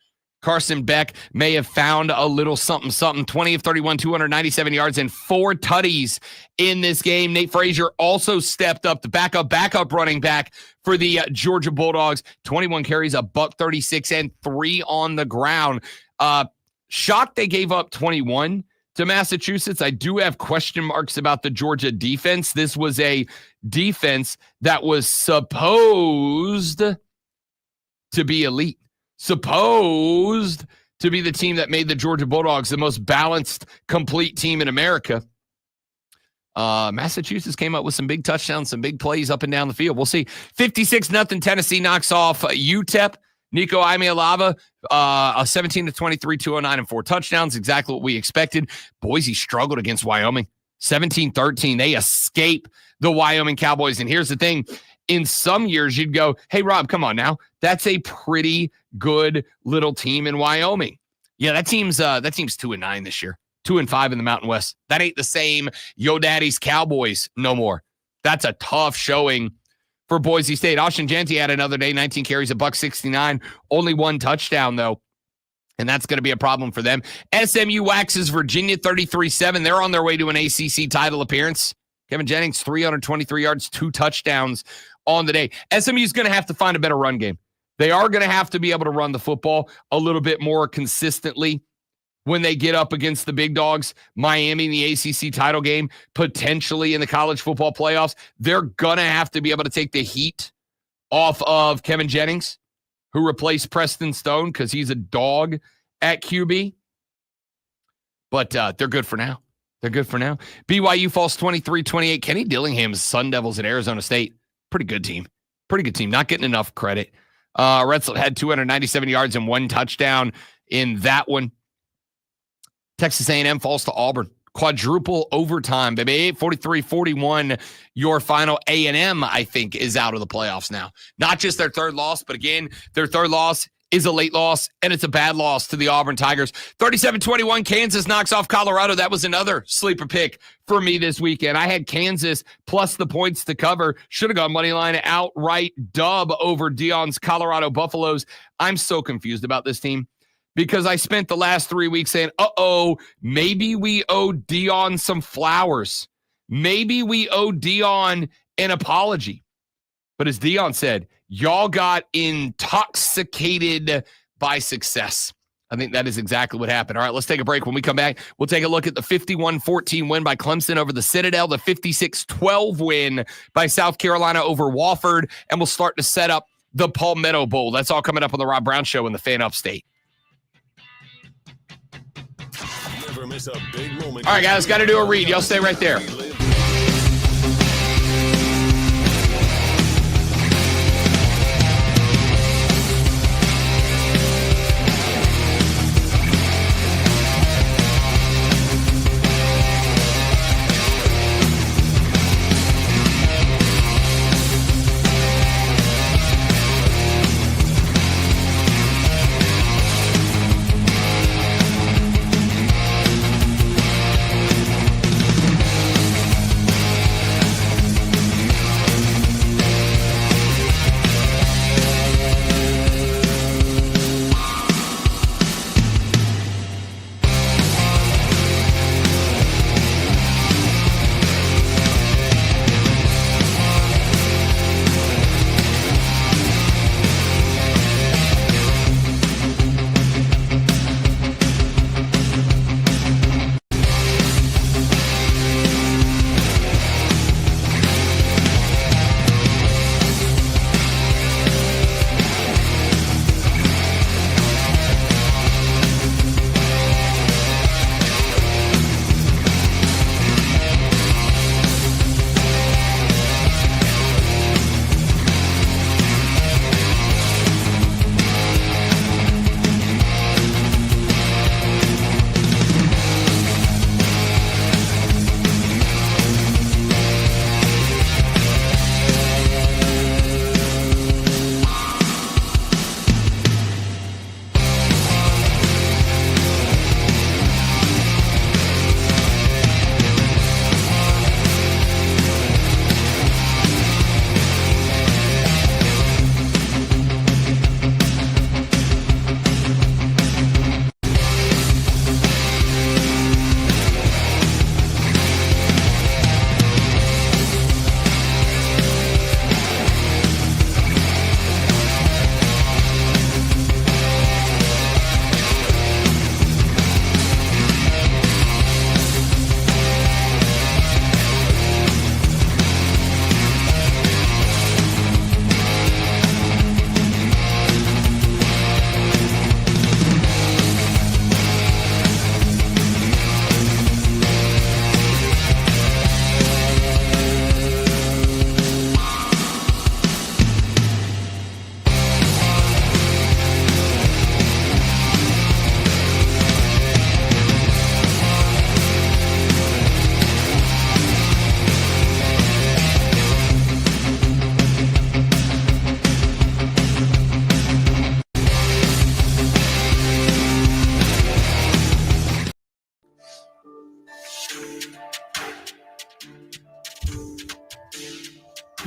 S1: Carson Beck may have found a little something, 20 of 31, 297 yards, and 4 tutties in this game. Nate Frazier also stepped up, the backup running back for the Georgia Bulldogs. 21 carries, $136, and 3 on the ground. Shocked they gave up 21 to Massachusetts. I do have question marks about the Georgia defense. This was a defense that was supposed to be elite. Supposed to be the team that made the Georgia Bulldogs the most balanced, complete team in America. Massachusetts came up with some big touchdowns, some big plays up and down the field. We'll see. 56-0 Tennessee knocks off UTEP. Nico Iamaleava, 17-23, 209, and 4 touchdowns. Exactly what we expected. Boise struggled against Wyoming. 17-13. They escape the Wyoming Cowboys. And here's the thing. In some years, you'd go, hey, Rob, come on now. That's a pretty good little team in Wyoming. Yeah, that team's 2-9 this year. 2-5 in the Mountain West. That ain't the same Yo Daddy's Cowboys no more. That's a tough showing for Boise State. Austin Jeanty had another day, 19 carries, $169. Only 1 touchdown, though. And that's going to be a problem for them. SMU waxes Virginia 33-7. They're on their way to an ACC title appearance. Kevin Jennings, 323 yards, 2 touchdowns on the day. SMU is going to have to find a better run game. They are going to have to be able to run the football a little bit more consistently when they get up against the big dogs. Miami in the ACC title game, potentially in the college football playoffs. They're going to have to be able to take the heat off of Kevin Jennings, who replaced Preston Stone because he's a dog at QB. But they're good for now. They're good for now. BYU falls 23-28. Kenny Dillingham's Sun Devils at Arizona State. Pretty good team. Pretty good team. Not getting enough credit. Retzel had 297 yards and 1 touchdown in that one. Texas A&M falls to Auburn. Quadruple overtime, baby. 43-41. Your final. A&M, I think, is out of the playoffs now. Not just their 3rd loss, but again, their 3rd loss is a late loss, and it's a bad loss to the Auburn Tigers. 37-21, Kansas knocks off Colorado. That was another sleeper pick for me this weekend. I had Kansas plus the points to cover. Should have gone money line outright dub over Deion's Colorado Buffaloes. I'm so confused about this team because I spent the last 3 weeks saying, maybe we owe Deion some flowers. Maybe we owe Deion an apology. But as Deion said, y'all got intoxicated by success. I think that is exactly what happened. All right, let's take a break. When we come back, we'll take a look at the 51-14 win by Clemson over the Citadel, the 56-12 win by South Carolina over Wofford, and we'll start to set up the Palmetto Bowl. That's all coming up on the Rob Brown Show in the Fan Upstate.
S3: Never miss a big moment.
S1: All right, guys, got to do a read. Y'all stay right there.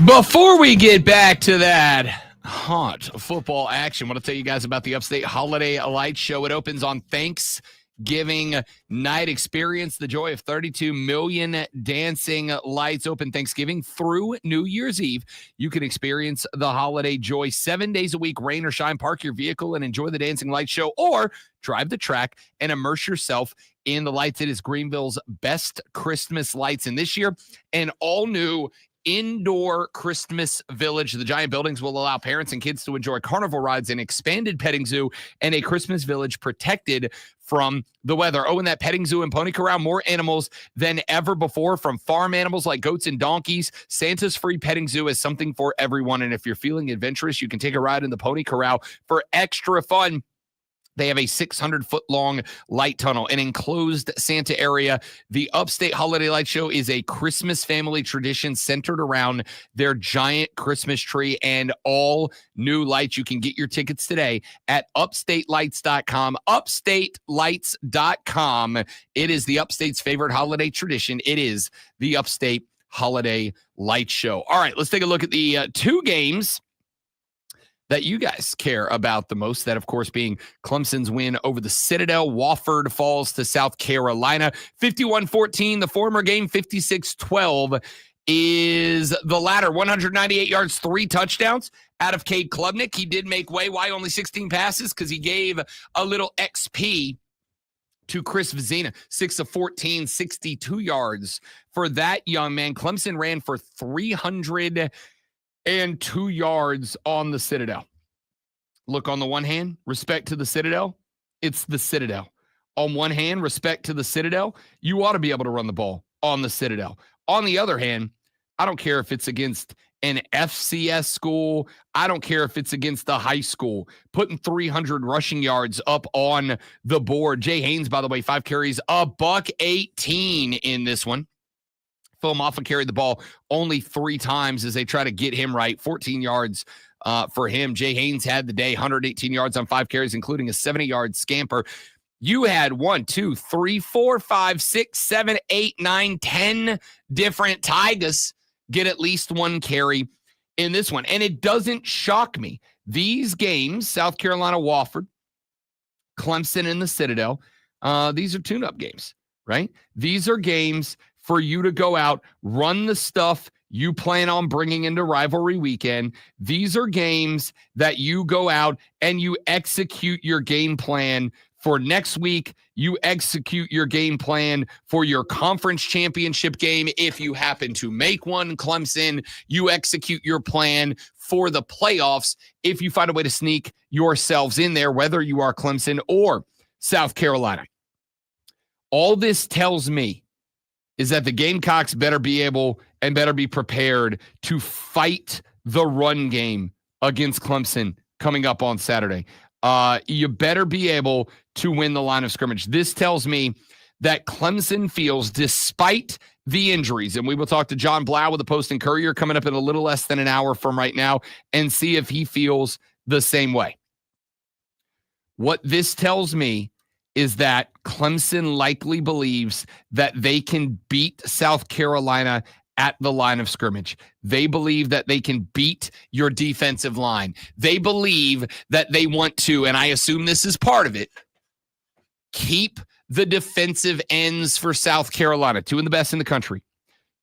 S1: Before we get back to that hot football action, I want to tell you guys about the Upstate Holiday Light Show. It opens on Thanksgiving night. Experience the joy of 32 million dancing lights. Open Thanksgiving through New Year's Eve. You can experience the holiday joy 7 days a week, rain or shine. Park your vehicle and enjoy the dancing light show, or drive the track and immerse yourself in the lights. It is Greenville's best Christmas lights. And this year, an all-new indoor Christmas village. The giant buildings will allow parents and kids to enjoy carnival rides, an expanded petting zoo, and a Christmas village protected from the weather. Oh, and that petting zoo and pony corral, more animals than ever before, from farm animals like goats and donkeys. Santa's free petting zoo is something for everyone. And if you're feeling adventurous, you can take a ride in the pony corral for extra fun. They have a 600-foot-long light tunnel, an enclosed Santa area. The Upstate Holiday Light Show is a Christmas family tradition centered around their giant Christmas tree and all new lights. You can get your tickets today at upstatelights.com. Upstatelights.com. It is the Upstate's favorite holiday tradition. It is the Upstate Holiday Light Show. All right, let's take a look at the two games that you guys care about the most. That, of course, being Clemson's win over the Citadel. Wofford falls to South Carolina 51-14. The former game 56-12 is the latter. 198 yards, 3 touchdowns out of Cade Klubnik. He did make way. Why only 16 passes? Because he gave a little XP to Chris Vizina. 6 of 14, 62 yards for that young man. Clemson ran for 302 yards on the Citadel. Look, on the one hand, respect to the Citadel. It's the Citadel. On one hand, respect to the Citadel. You ought to be able to run the ball on the Citadel. On the other hand, I don't care if it's against an FCS school. I don't care if it's against the high school. Putting 300 rushing yards up on the board. Jay Haynes, by the way, 5 carries, $118 in this one. Phil Moffa carried the ball only 3 times as they try to get him right. 14 yards for him. Jay Haynes had the day, 118 yards on 5 carries, including a 70-yard scamper. You had 1, 2, 3, 4, 5, 6, 7, 8, 9, 10 different Tigers get at least 1 carry in this one. And it doesn't shock me. These games, South Carolina, Wofford, Clemson, and the Citadel, these are tune-up games, right? These are games for you to go out, run the stuff you plan on bringing into rivalry weekend. These are games that you go out and you execute your game plan for next week. You execute your game plan for your conference championship game. If you happen to make one, Clemson, you execute your plan for the playoffs. If you find a way to sneak yourselves in there, whether you are Clemson or South Carolina. All this tells me is that the Gamecocks better be able and better be prepared to fight the run game against Clemson coming up on Saturday. You better be able to win the line of scrimmage. This tells me that Clemson feels, despite the injuries, and we will talk to John Blau with the Post and Courier coming up in a little less than an hour from right now and see if he feels the same way. What this tells me is that Clemson likely believes that they can beat South Carolina at the line of scrimmage. They believe that they can beat your defensive line. They believe that they want to, and I assume this is part of it, keep the defensive ends for South Carolina, 2 of the best in the country.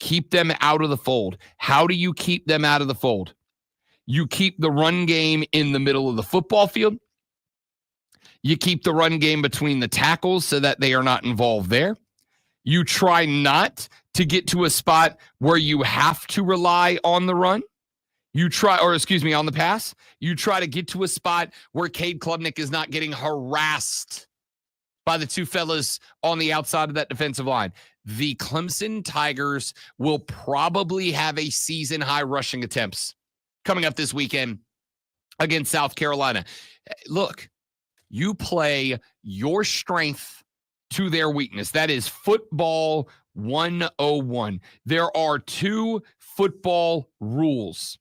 S1: Keep them out of the fold. How do you keep them out of the fold? You keep the run game in the middle of the football field. You keep the run game between the tackles so that they are not involved there. You try not to get to a spot where you have to rely on the run. On the pass. You try to get to a spot where Cade Klubnik is not getting harassed by the 2 fellas on the outside of that defensive line. The Clemson Tigers will probably have a season-high rushing attempts coming up this weekend against South Carolina. Look, you play your strength to their weakness. That is football 101. There are 2 football rules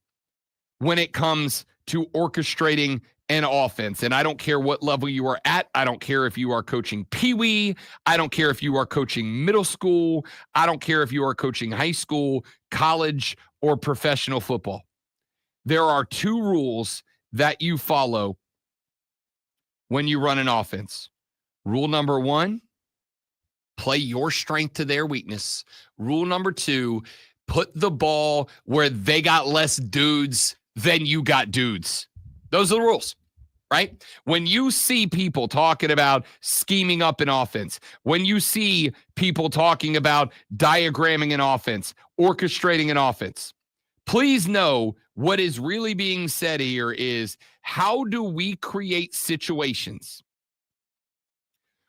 S1: when it comes to orchestrating an offense. And I don't care what level you are at. I don't care if you are coaching Pee-wee. I don't care if you are coaching middle school. I don't care if you are coaching high school, college, or professional football. There are 2 rules that you follow when you run an offense. Rule number 1, play your strength to their weakness. Rule number 2, put the ball where they got less dudes than you got dudes. Those are the rules, right? When you see people talking about scheming up an offense, when you see people talking about diagramming an offense, orchestrating an offense, please know what is really being said here is, how do we create situations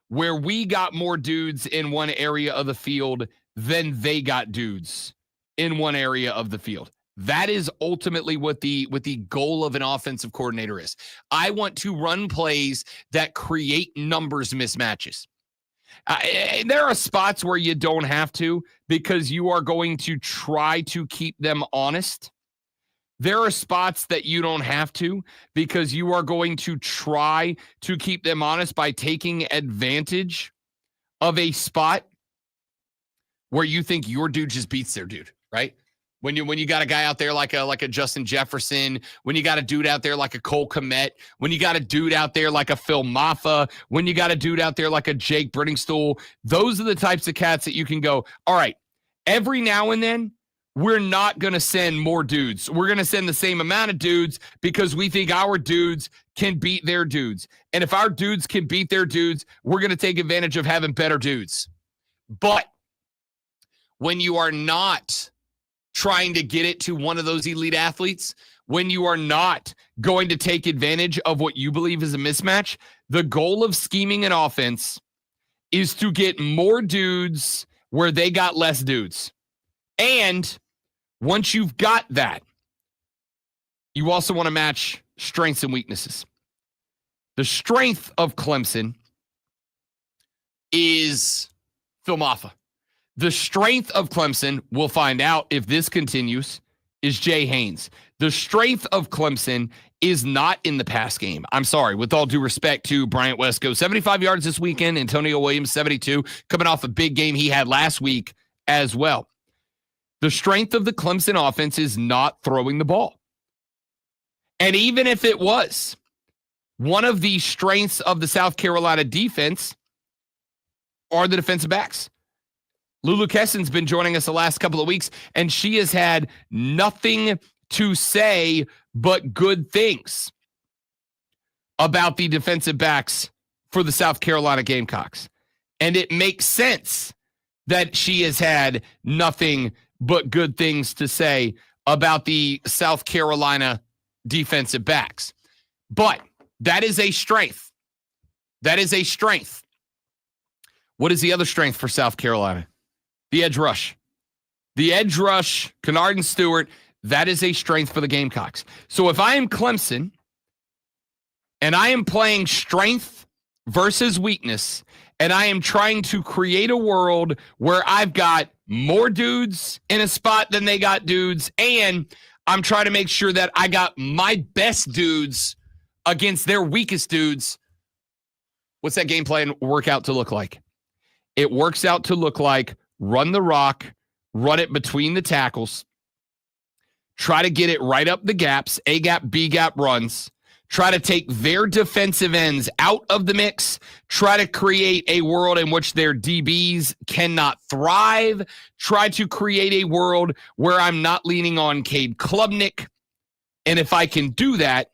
S1: where we got more dudes in one area of the field than they got dudes in one area of the field? That is ultimately what the goal of an offensive coordinator is. I want to run plays that create numbers mismatches. There are spots where you don't have to, because you are going to try to keep them honest. There are spots that you don't have to, because you are going to try to keep them honest by taking advantage of a spot where you think your dude just beats their dude, right? When you got a guy out there like a Justin Jefferson, when you got a dude out there like a Cole Kmet, when you got a dude out there like a Phil Moffa, when you got a dude out there like a Jake Brittingstool, those are the types of cats that you can go, all right, every now and then we're not going to send more dudes. We're going to send the same amount of dudes because we think our dudes can beat their dudes. And if our dudes can beat their dudes, we're going to take advantage of having better dudes. But when you are not trying to get it to one of those elite athletes, when you are not going to take advantage of what you believe is a mismatch, the goal of scheming an offense is to get more dudes where they got less dudes. And once you've got that, you also want to match strengths and weaknesses. The strength of Clemson is Phil Maffa. The strength of Clemson, we'll find out if this continues, is Jay Haynes. The strength of Clemson is not in the pass game. I'm sorry, with all due respect to Bryant Wesco. 75 yards this weekend, Antonio Williams, 72, coming off a big game he had last week as well. The strength of the Clemson offense is not throwing the ball. And even if it was, one of the strengths of the South Carolina defense are the defensive backs. Lulu Kessen's been joining us the last couple of weeks, and she has had nothing to say but good things about the defensive backs for the South Carolina Gamecocks. And it makes sense that she has had nothing but good things to say about the South Carolina defensive backs. But that is a strength. That is a strength. What is the other strength for South Carolina? The edge rush. The edge rush, Kennard and Stewart, that is a strength for the Gamecocks. So if I am Clemson and I am playing strength versus weakness, and I am trying to create a world where I've got more dudes in a spot than they got dudes, and I'm trying to make sure that I got my best dudes against their weakest dudes, what's that game plan work out to look like? It works out to look like run the rock, run it between the tackles, try to get it right up the gaps, A gap, B gap runs, try to take their defensive ends out of the mix, try to create a world in which their DBs cannot thrive, try to create a world where I'm not leaning on Cade Klubnik. And if I can do that,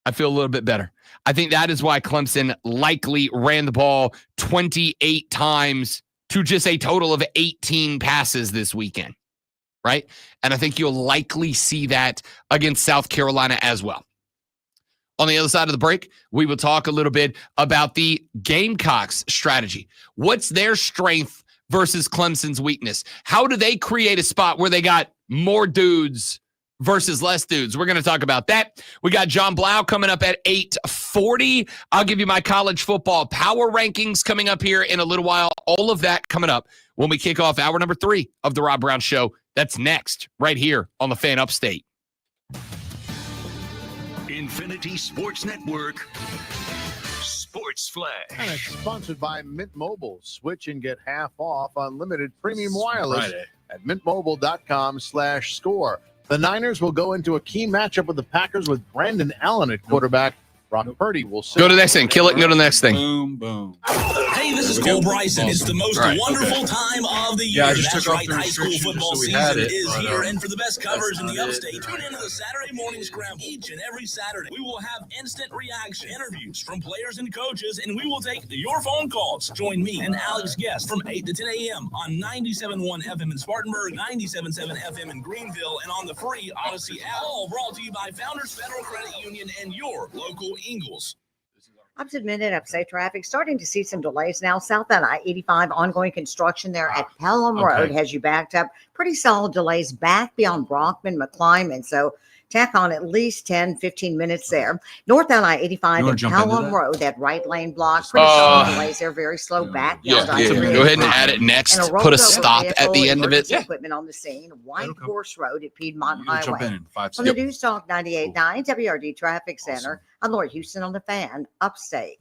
S1: I feel a little bit better. I think that is why Clemson likely ran the ball 28 times to just a total of 18 passes this weekend, right? And I think you'll likely see that against South Carolina as well. On the other side of the break, we will talk a little bit about the Gamecocks strategy. What's their strength versus Clemson's weakness? How do they create a spot where they got more dudes versus less dudes? We're going to talk about that. We got John Blau coming up at 8:40. I'll give you my college football power rankings coming up here in a little while. All of that coming up when we kick off hour number 3 of the Rob Brown Show. That's next, right here on the Fan Upstate.
S3: Infinity Sports Network, Sports Flash.
S18: And it's sponsored by Mint Mobile. Switch and get half off unlimited premium wireless at mintmobile.com/score. The Niners will go into a key matchup with the Packers with Brandon Allen at quarterback. Brock Purdy will sit.
S1: Go to the next thing. Kill it and go to the next thing.
S2: Boom, boom.
S5: Hey, this is Cole Bryson. It's the most wonderful time of the year.
S2: Yeah, I just
S5: That's
S2: took off
S5: right.
S2: the
S5: High school
S2: restrictions
S5: football
S2: so we
S5: season
S2: had it,
S5: is
S2: but,
S5: here. And for the best coverage in the
S2: not
S5: upstate,
S2: it.
S5: tune into the Saturday Morning Scramble. Each and every Saturday, we will have instant reaction interviews from players and coaches, and we will take your phone calls. Join me and Alex Guest from 8 to 10 a.m. on 97.1 FM in Spartanburg, 97.7 FM in Greenville, and on the free Odyssey app. All brought to you by Founders Federal Credit Union and your local Eagles.
S19: Up to midnight, upstate traffic. Starting to see some delays now. Southbound I-85, ongoing construction there at Pelham Road has you backed up. Pretty solid delays back beyond Brockman, McClyman. So tack on at least 10, 15 minutes there. Northbound I-85 at Pelham Road, that right lane block. Pretty solid delays there. Very slow back.
S1: Go ahead and add it next. Put a stop at the end of it.
S19: Equipment on the scene. White Horse Road at Piedmont
S2: Jump
S19: Highway.
S2: in 5
S19: From the
S2: seconds.
S19: News Talk 98.9 WRD Traffic Center, I'm Lori Houston on the Fan, Upstate.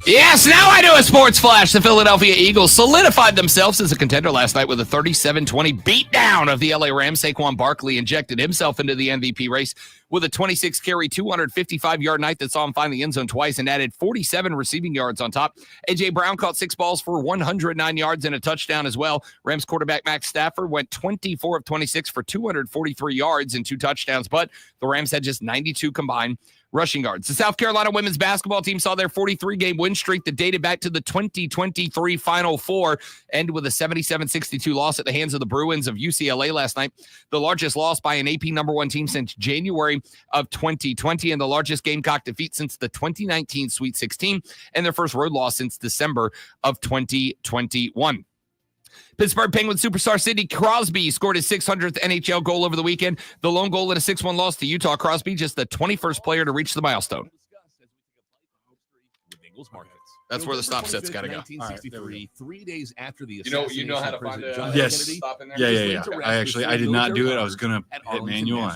S1: Yes, now I do a sports flash. The Philadelphia Eagles solidified themselves as a contender last night with a 37-20 beatdown of the LA Rams. Saquon Barkley injected himself into the MVP race with a 26 carry, 255-yard night that saw him find the end zone twice and added 47 receiving yards on top. A.J. Brown caught 6 balls for 109 yards and a touchdown as well. Rams quarterback Max Stafford went 24 of 26 for 243 yards and 2 touchdowns, but the Rams had just 92 combined rushing yards. The South Carolina women's basketball team saw their 43-game win streak that dated back to the 2023 Final Four end with a 77-62 loss at the hands of the Bruins of UCLA last night, the largest loss by an AP number 1 team since January of 2020 and the largest Gamecock defeat since the 2019 Sweet 16 and their first road loss since December of 2021. Pittsburgh Penguins superstar Sidney Crosby scored his 600th NHL goal over the weekend. The lone goal in a 6-1 loss to Utah. Crosby, just the 21st player to reach the milestone. That's where the stop set's got to go.
S15: 1963, 3 days after the
S1: You know how to find a
S2: Yes.
S1: stop in there?
S2: Yeah. I did not do it. I was going to hit manual.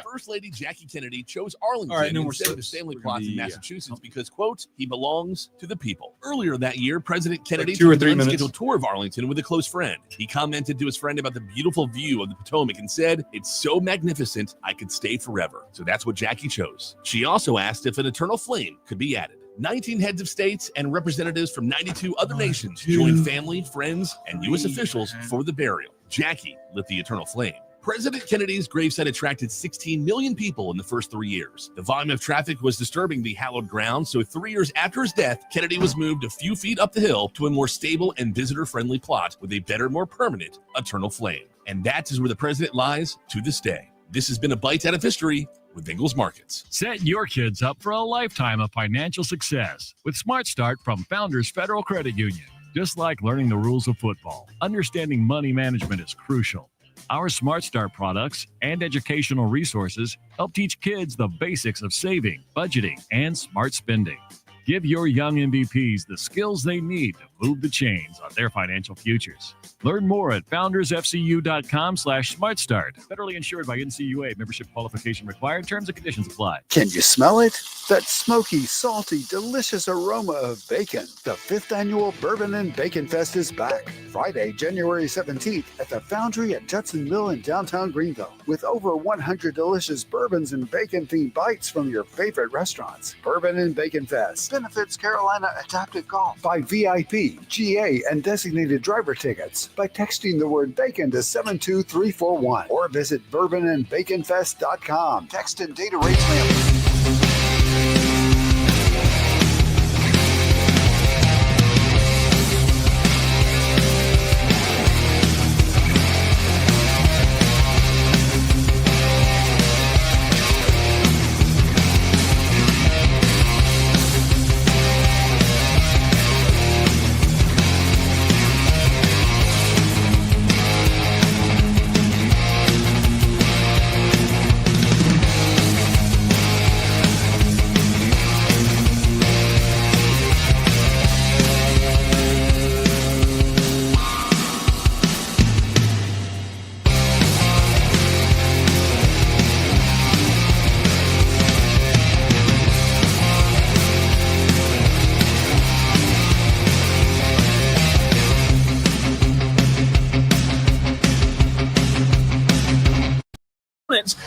S15: First Lady Jackie Kennedy chose Arlington
S2: All right, no more
S15: instead of the
S2: steps.
S15: Stanley
S2: We're
S15: Plot
S2: gonna
S15: in
S2: be,
S15: Massachusetts because, quote, he belongs to the people. Earlier that year, President Kennedy
S2: 2 or
S15: took
S2: 3
S15: an
S2: minutes.
S15: unscheduled tour of Arlington with a close friend. He commented to his friend about the beautiful view of the Potomac and said, "It's so magnificent, I could stay forever." So that's what Jackie chose. She also asked if an eternal flame could be added. 19 heads of states and representatives from 92 other nations joined family, friends, and U.S. officials for the burial. Jackie lit the eternal flame. President Kennedy's gravesite attracted 16 million people in the first 3 years. The volume of traffic was disturbing the hallowed ground, so 3 years after his death, Kennedy was moved a few feet up the hill to a more stable and visitor-friendly plot with a better, more permanent eternal flame. And that is where the president lies to this day. This has been a Bite Out of History with Ingalls Markets.
S20: Set your kids up for a lifetime of financial success with Smart Start from Founders Federal Credit Union. Just like learning the rules of football, understanding money management is crucial. Our Smart Start products and educational resources help teach kids the basics of saving, budgeting, and smart spending. Give your young MVPs the skills they need to move the chains on their financial futures. Learn more at foundersfcu.com/smartstart. Federally insured by NCUA. Membership qualification required. Terms and conditions apply.
S21: Can you smell it? That smoky, salty, delicious aroma of bacon. The 5th annual Bourbon and Bacon Fest is back. Friday, January 17th at the Foundry at Judson Mill in downtown Greenville. With over 100 delicious bourbons and bacon-themed bites from your favorite restaurants. Bourbon and Bacon Fest benefits Carolina Adaptive Golf. Buy VIP, GA, and designated driver tickets by texting the word bacon to 72341 or visit bourbonandbaconfest.com. Text and data rates may apply.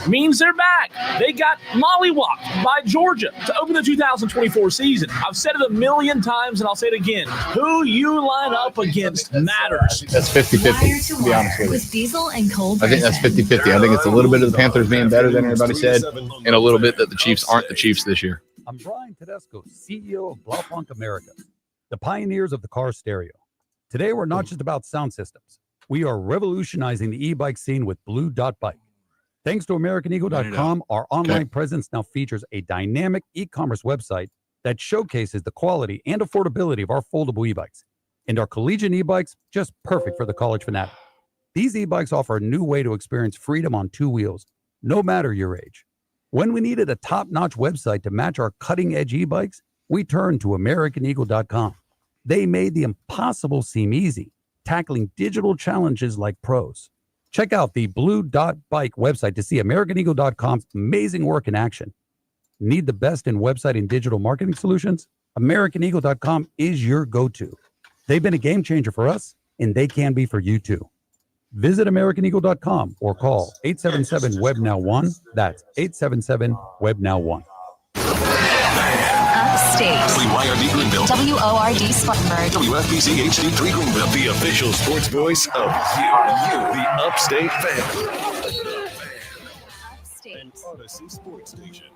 S5: Means they're back. They got mollywopped by Georgia to open the 2024 season. I've said it a million times and I'll say it again. Who you line up against matters.
S22: That's 50-50, to be honest with you.
S4: With Diesel and Cold.
S22: I think that's 50-50. I think it's a little bit of the Panthers being better than everybody said, and a little bit that the Chiefs aren't the Chiefs this year.
S23: I'm Brian Tedesco, CEO of Blaufunk America, the pioneers of the car stereo. Today, we're not just about sound systems. We are revolutionizing the e-bike scene with Blue Dot Bike. Thanks to AmericanEagle.com, our online presence now features a dynamic e-commerce website that showcases the quality and affordability of our foldable e-bikes. And our collegiate e-bikes, just perfect for the college fanatic. These e-bikes offer a new way to experience freedom on 2 wheels, no matter your age. When we needed a top-notch website to match our cutting-edge e-bikes, we turned to AmericanEagle.com. They made the impossible seem easy, tackling digital challenges like pros. Check out the Blue Dot Bike website to see AmericanEagle.com's amazing work in action. Need the best in website and digital marketing solutions? AmericanEagle.com is your go-to. They've been a game changer for us, and they can be for you too. Visit AmericanEagle.com or call 877-WEB-NOW1. That's 877-WEB-NOW1.
S4: Upstate.
S3: WYRD Greenville.
S4: WORD Spartanburg.
S3: WFPC HD3 Greenville. The official sports voice of you, the Upstate Fan. An Odyssey Sports Station.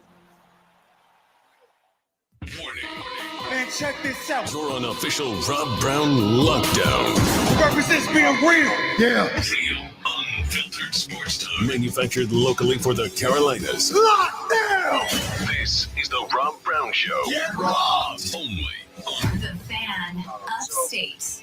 S17: Man, check this out.
S3: You're on official Rob Brown lockdown.
S17: Represents being real. Yeah.
S3: Real, unfiltered sports talk. Manufactured locally for the Carolinas.
S17: Lockdown.
S3: This is the Rob Brown Show.
S17: Get robbed.
S3: Only on
S4: The Fan Upstate.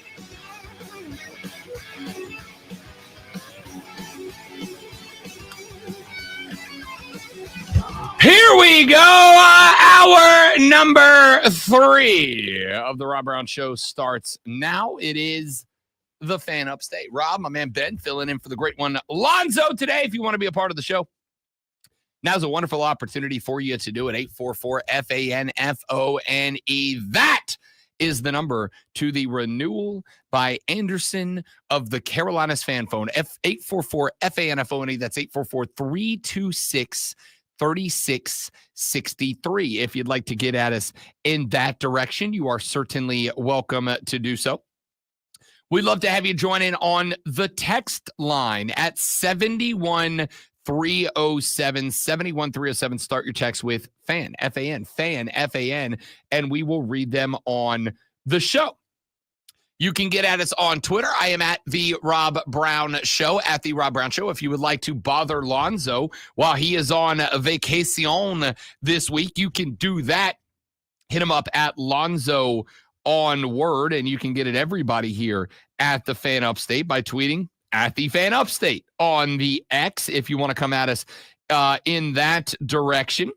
S1: Here we go. Hour number 3 of the Rob Brown Show starts now. It is the Fan Upstate. Rob, my man Ben, filling in for the great one, Lonzo, today. If you want to be a part of the show, now's a wonderful opportunity for you to do it. 844-FANFONE. That is the number to the renewal by Anderson of the Carolinas fan phone. 844-FANFONE. That's 844-326 3663. If you'd like to get at us in that direction, you are certainly welcome to do so. We'd love to have you join in on the text line at 71307. 71307. Start your text with FAN, F-A-N, FAN, F-A-N, and we will read them on the show. You can get at us on Twitter. I am at The Rob Brown Show, at The Rob Brown Show. If you would like to bother Lonzo while he is on vacation this week, you can do that. Hit him up at Lonzo on Word, and you can get at everybody here at the Fan Upstate by tweeting at the Fan Upstate on the X if you want to come at us in that direction.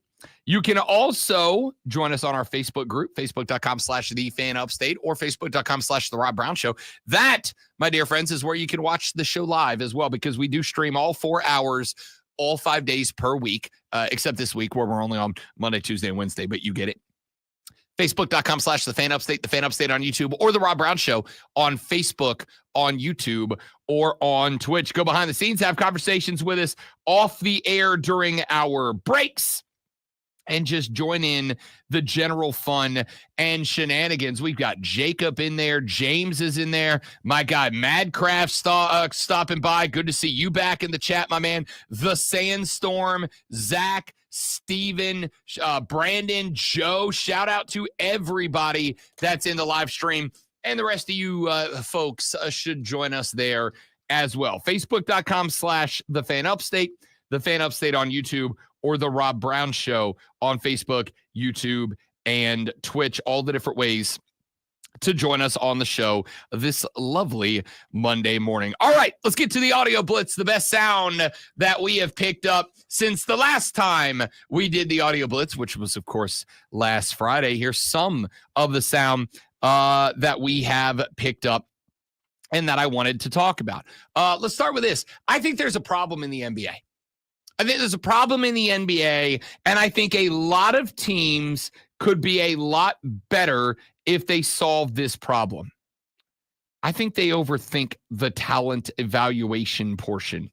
S1: You can also join us on our Facebook group, facebook.com/TheFanUpstate or facebook.com/The Rob Brown Show. That, my dear friends, is where you can watch the show live as well, because we do stream all 4 hours, all 5 days per week, except this week where we're only on Monday, Tuesday, and Wednesday, but you get it. Facebook.com/TheFanUpstate, The Fan Upstate on YouTube, or The Rob Brown Show on Facebook, on YouTube, or on Twitch. Go behind the scenes, have conversations with us off the air during our breaks, and just join in the general fun and shenanigans. We've got Jacob in there. James is in there. My guy, Madcraft, stopping by. Good to see you back in the chat, my man. The Sandstorm, Zach, Steven, Brandon, Joe. Shout out to everybody that's in the live stream. And the rest of you folks should join us there as well. Facebook.com/TheFanUpstate, The Fan Upstate on YouTube, or The Rob Brown Show on Facebook, YouTube, and Twitch. All the different ways to join us on the show this lovely Monday morning. All right, let's get to the audio blitz, the best sound that we have picked up since the last time we did the audio blitz, which was, of course, last Friday. Here's some of the sound that we have picked up and that I wanted to talk about. Let's start with this. I think there's a problem in the NBA. I think there's a problem in the NBA, and I think a lot of teams could be a lot better if they solve this problem. I think they overthink the talent evaluation portion.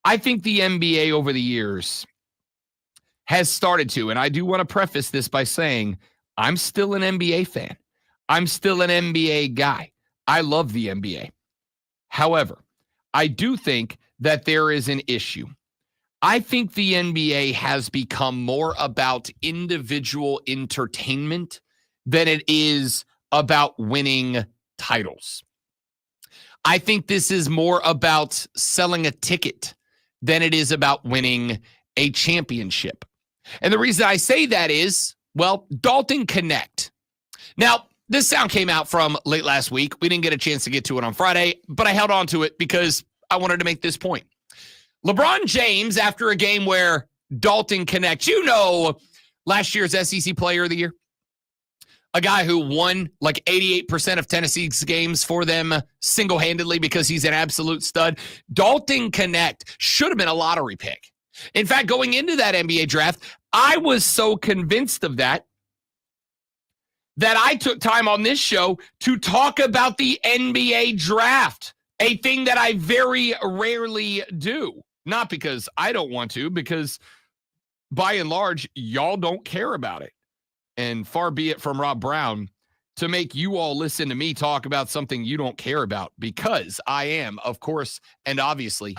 S1: I think the NBA over the years has started to, and I do want to preface this by saying I'm still an NBA fan. I'm still an NBA guy. I love the NBA. However, I do think that there is an issue. I think the NBA has become more about individual entertainment than it is about winning titles. I think this is more about selling a ticket than it is about winning a championship. And the reason I say that is, well, Dalton Connect. Now, this sound came out from late last week. We didn't get a chance to get to it on Friday, but I held on to it because I wanted to make this point. LeBron James, after a game where Dalton Connect, last year's SEC Player of the Year, a guy who won like 88% of Tennessee's games for them single-handedly because he's an absolute stud. Dalton Connect should have been a lottery pick. In fact, going into that NBA draft, I was so convinced of that I took time on this show to talk about the NBA draft a thing that I very rarely do. Not because I don't want to, because by and large, y'all don't care about it. And far be it from Rob Brown to make you all listen to me talk about something you don't care about, because I am, of course, and obviously,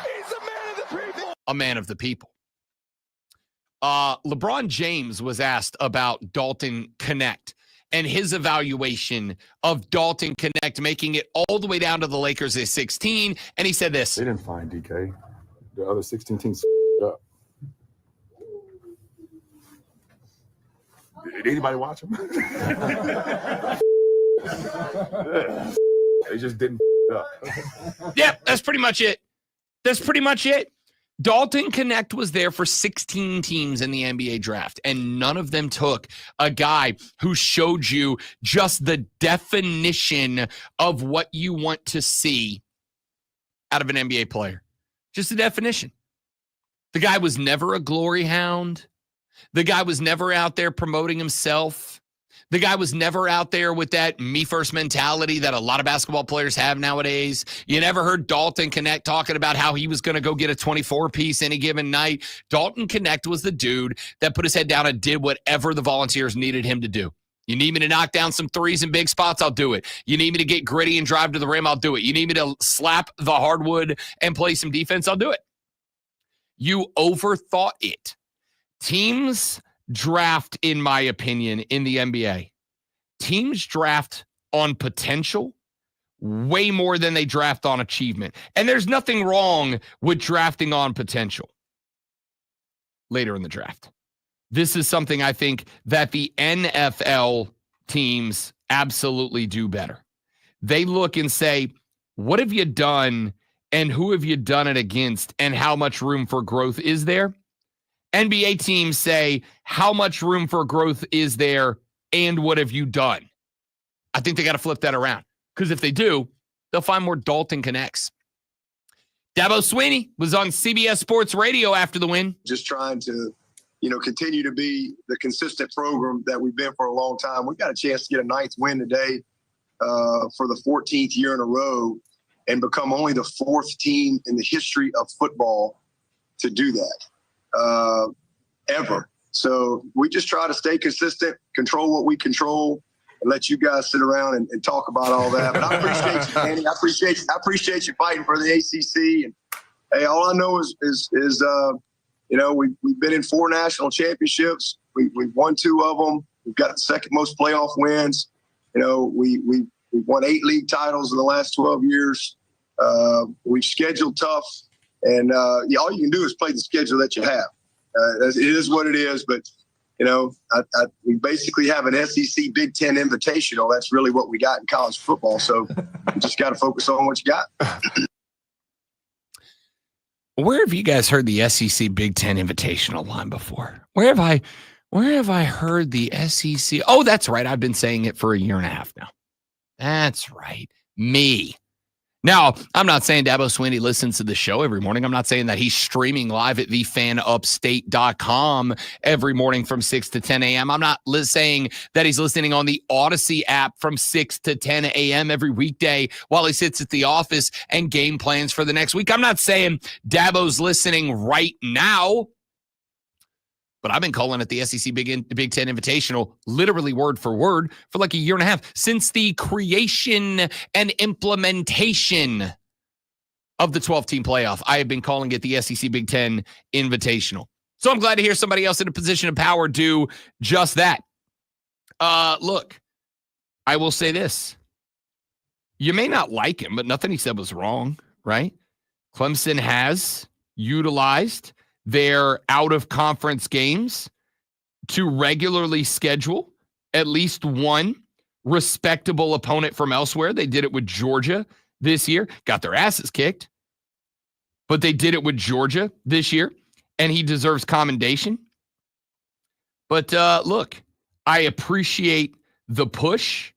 S1: a man of the people. LeBron James was asked about Dalton Connect and his evaluation of Dalton Connect, making it all the way down to the Lakers at 16. And he said this.
S7: They didn't find DK. The other 16 teams up. Did anybody watch him? They just didn't up.
S1: Yep, that's pretty much it. Dalton Connect was there for 16 teams in the NBA draft, and none of them took a guy who showed you just the definition of what you want to see out of an NBA player. Just the definition. The guy was never a glory hound. The guy was never out there promoting himself. The guy was never out there with that me first mentality that a lot of basketball players have nowadays. You never heard Dalton Connect talking about how he was going to go get a 24-piece any given night. Dalton Connect was the dude that put his head down and did whatever the Volunteers needed him to do. You need me to knock down some threes in big spots, I'll do it. You need me to get gritty and drive to the rim, I'll do it. You need me to slap the hardwood and play some defense, I'll do it. You overthought it. Teams draft, in my opinion, in the NBA. Teams draft on potential way more than they draft on achievement. And there's nothing wrong with drafting on potential later in the draft. This is something I think that the NFL teams absolutely do better. They look and say, what have you done and who have you done it against and how much room for growth is there? NBA teams say, how much room for growth is there and what have you done? I think they got to flip that around, because if they do, they'll find more Dalton Connects. Dabo Swinney was on CBS Sports Radio after the win.
S9: Just trying to, continue to be the consistent program that we've been for a long time. We got a chance to get a ninth win today for the 14th year in a row and become only the fourth team in the history of football to do that ever. So we just try to stay consistent, control what we control, and let you guys sit around and talk about all that. But I appreciate you, Danny. I appreciate you fighting for the ACC. And hey, all I know is we've been in 4 national championships. We've won 2 of them. We've got the second most playoff wins. We've won 8 league titles in the last 12 years. We've scheduled tough, and all you can do is play the schedule that you have. It is what it is, but we basically have an SEC Big Ten Invitational. That's really what we got in college football. So you just got to focus on what you got.
S1: Where have you guys heard the SEC Big Ten Invitational line before? Where have I heard the SEC? Oh, that's right. I've been saying it for a year and a half now. That's right. Me. Now, I'm not saying Dabo Swinney listens to the show every morning. I'm not saying that he's streaming live at thefanupstate.com every morning from 6 to 10 a.m. I'm not saying that he's listening on the Odyssey app from 6 to 10 a.m. every weekday while he sits at the office and game plans for the next week. I'm not saying Dabo's listening right now. But I've been calling it the SEC Big Ten Invitational, literally word for word, for like a year and a half, since the creation and implementation of the 12-team playoff. I have been calling it the SEC Big Ten Invitational. So I'm glad to hear somebody else in a position of power do just that. Look, I will say this. You may not like him, but nothing he said was wrong, right? Clemson has utilized their out-of-conference games to regularly schedule at least one respectable opponent from elsewhere. They did it with Georgia this year. Got their asses kicked. But they did it with Georgia this year, and he deserves commendation. But look, I appreciate the push.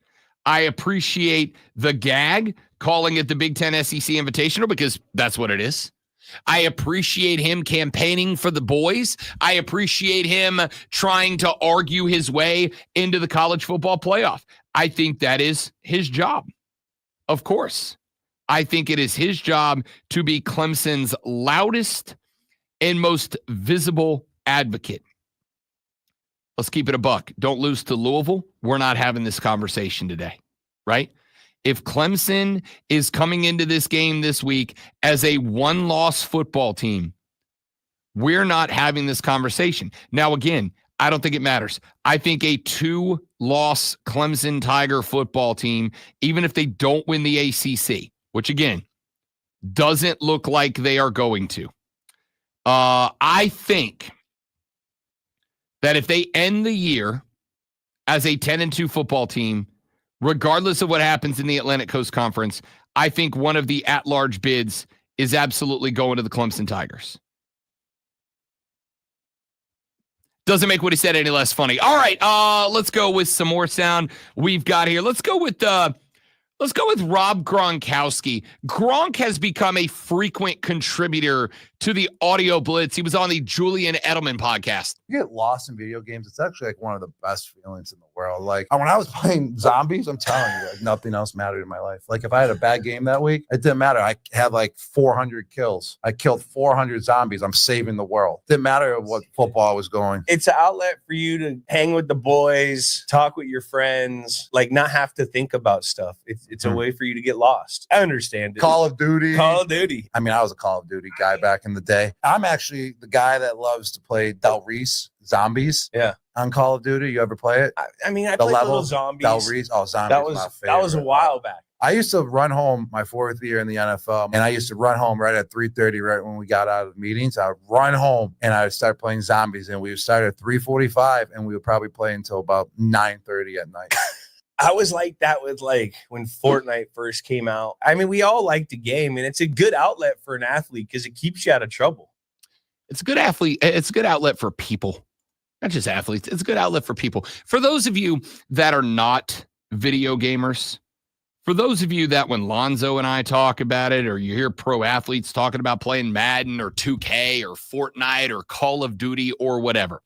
S1: I appreciate the gag, calling it the Big Ten SEC Invitational, because that's what it is. I appreciate him campaigning for the boys. I appreciate him trying to argue his way into the college football playoff. I think that is his job, of course. I think it is his job to be Clemson's loudest and most visible advocate. Let's keep it a buck. Don't lose to Louisville. We're not having this conversation today, right? If Clemson is coming into this game this week as a one-loss football team, we're not having this conversation. Now, again, I don't think it matters. I think a 2-loss Clemson Tiger football team, even if they don't win the ACC, which, again, doesn't look like they are going to, I think that if they end the year as a 10-2 football team, regardless of what happens in the Atlantic Coast Conference, I think one of the at-large bids is absolutely going to the Clemson Tigers. Doesn't make what he said any less funny. All right, let's go with some more sound we've got here. Let's go with Rob Gronkowski. Gronk has become a frequent contributor to the Audio Blitz. He was on the Julian Edelman podcast.
S10: You get lost in video games. It's actually like one of the best feelings in the world. Like when I was playing zombies, I'm telling you, like nothing else mattered in my life. Like if I had a bad game that week, it didn't matter. I had like 400 kills. I killed 400 zombies. I'm saving the world. Didn't matter what football was going.
S11: It's an outlet for you to hang with the boys, talk with your friends, like not have to think about stuff. It's a way for you to get lost. I understand it.
S10: Call of Duty.
S11: I
S10: mean, I was a Call of Duty guy back in the day. I'm actually the guy that loves to play Del Reese Zombies.
S11: Yeah.
S10: On Call of Duty. You ever play it?
S11: I played little Zombies.
S10: Del Reese. Oh, Zombies.
S11: That was a while back.
S10: I used to run home my 4th year in the NFL, and I used to run home right at 3:30, right when we got out of the meetings. I would run home, and I would start playing Zombies, and we would start at 3:45, and we would probably play until about 9:30 at night.
S11: I was like that with like when Fortnite first came out. I mean, we all like the game, and it's a good outlet for an athlete because it keeps you out of trouble.
S1: It's a good athlete. It's a good outlet for people, not just athletes. It's a good outlet for people. For those of you that are not video gamers, for those of you that when Lonzo and I talk about it, or you hear pro athletes talking about playing Madden or 2K or Fortnite or Call of Duty or whatever,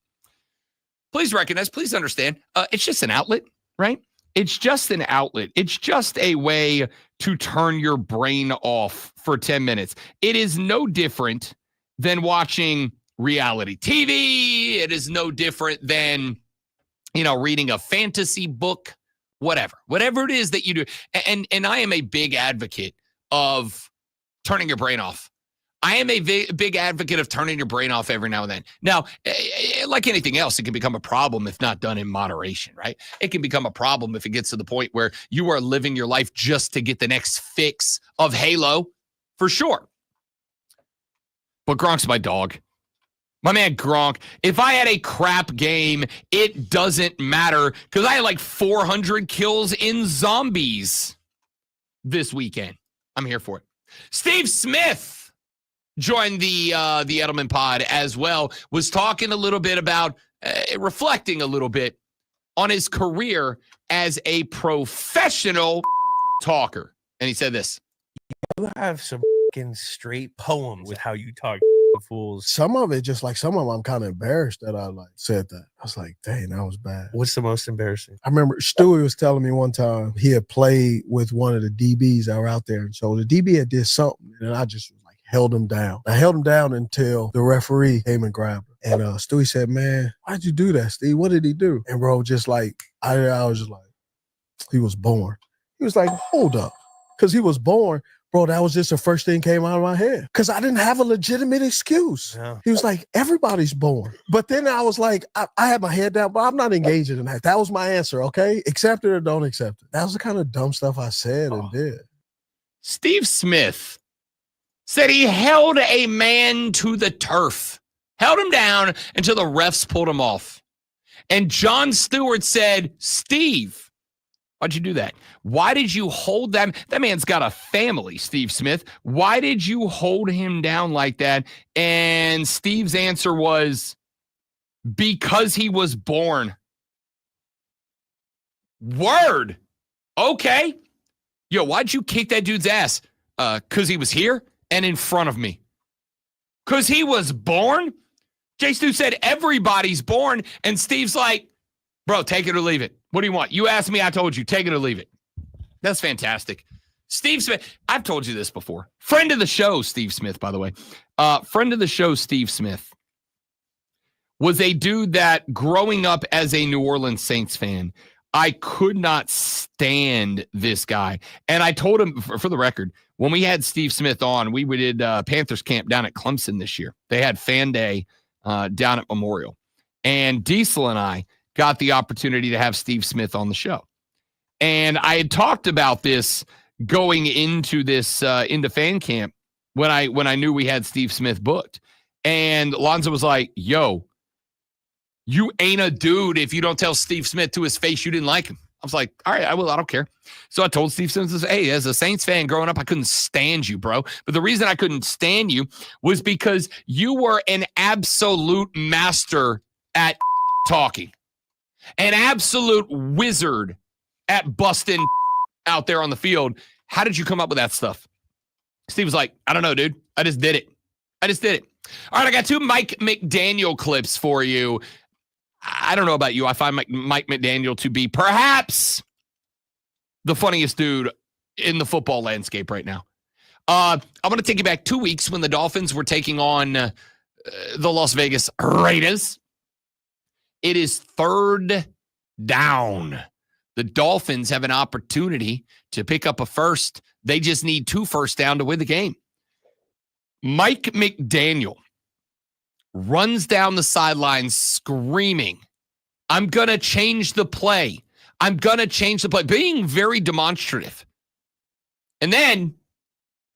S1: please recognize, please understand, it's just an outlet, right? It's just an outlet. It's just a way to turn your brain off for 10 minutes. It is no different than watching reality TV. It is no different than, reading a fantasy book, whatever it is that you do. And I am a big advocate of turning your brain off. I am a big advocate of turning your brain off every now and then. Now, like anything else, it can become a problem if not done in moderation, right? It can become a problem if it gets to the point where you are living your life just to get the next fix of Halo, for sure. But Gronk's my dog. My man Gronk. If I had a crap game, it doesn't matter because I had like 400 kills in Zombies this weekend. I'm here for it. Steve Smith joined the Edelman pod as well, was talking a little bit about, reflecting a little bit on his career as a professional talker. And he said this.
S11: You have some straight poems with how you talk fools.
S12: Some of it, just like some of them, I'm kind of embarrassed that I said that. I was like, dang, that was bad.
S11: What's the most embarrassing?
S12: I remember Stewie was telling me one time he had played with one of the DBs that were out there. And so the DB had did something, and I just held him down. I held him down until the referee came and grabbed him. And Stewie said, man, why'd you do that, Steve? What did he do? And bro, just like, I was just like, he was born. He was like, hold up. Because he was born, bro, that was just the first thing came out of my head. Because I didn't have a legitimate excuse. Yeah. He was like, everybody's born. But then I was like, I had my head down, but I'm not engaging in that. That was my answer, okay? Accept it or don't accept it. That was the kind of dumb stuff I said and did.
S1: Steve Smith said he held a man to the turf, held him down until the refs pulled him off. And Jon Stewart said, Steve, why'd you do that? Why did you hold that? That man's got a family, Steve Smith. Why did you hold him down like that? And Steve's answer was, because he was born. Word. Okay. Yo, why'd you kick that dude's ass? Because he was here and in front of me. Because he was born? Jay Stu said everybody's born. And Steve's like, bro, take it or leave it. What do you want? You asked me, I told you. Take it or leave it. That's fantastic. Steve Smith. I've told you this before. Friend of the show, Steve Smith, by the way. Friend of the show, Steve Smith, was a dude that growing up as a New Orleans Saints fan, I could not stand this guy. And I told him, for the record, when we had Steve Smith on, we did Panthers camp down at Clemson this year. They had fan day down at Memorial. And Diesel and I got the opportunity to have Steve Smith on the show. And I had talked about this going into this into fan camp when I knew we had Steve Smith booked. And Lonzo was like, yo, you ain't a dude if you don't tell Steve Smith to his face you didn't like him. I was like, all right, I will. I don't care. So I told Steve Smith, hey, as a Saints fan growing up, I couldn't stand you, bro. But the reason I couldn't stand you was because you were an absolute master at talking, an absolute wizard at busting out there on the field. How did you come up with that stuff? Steve was like, I don't know, dude. I just did it. All right, I got 2 Mike McDaniel clips for you. I don't know about you. I find Mike McDaniel to be perhaps the funniest dude in the football landscape right now. I'm going to take you back 2 weeks when the Dolphins were taking on the Las Vegas Raiders. It is 3rd down. The Dolphins have an opportunity to pick up a first. They just need 2 first down to win the game. Mike McDaniel runs down the sideline screaming, I'm going to change the play. Being very demonstrative. And then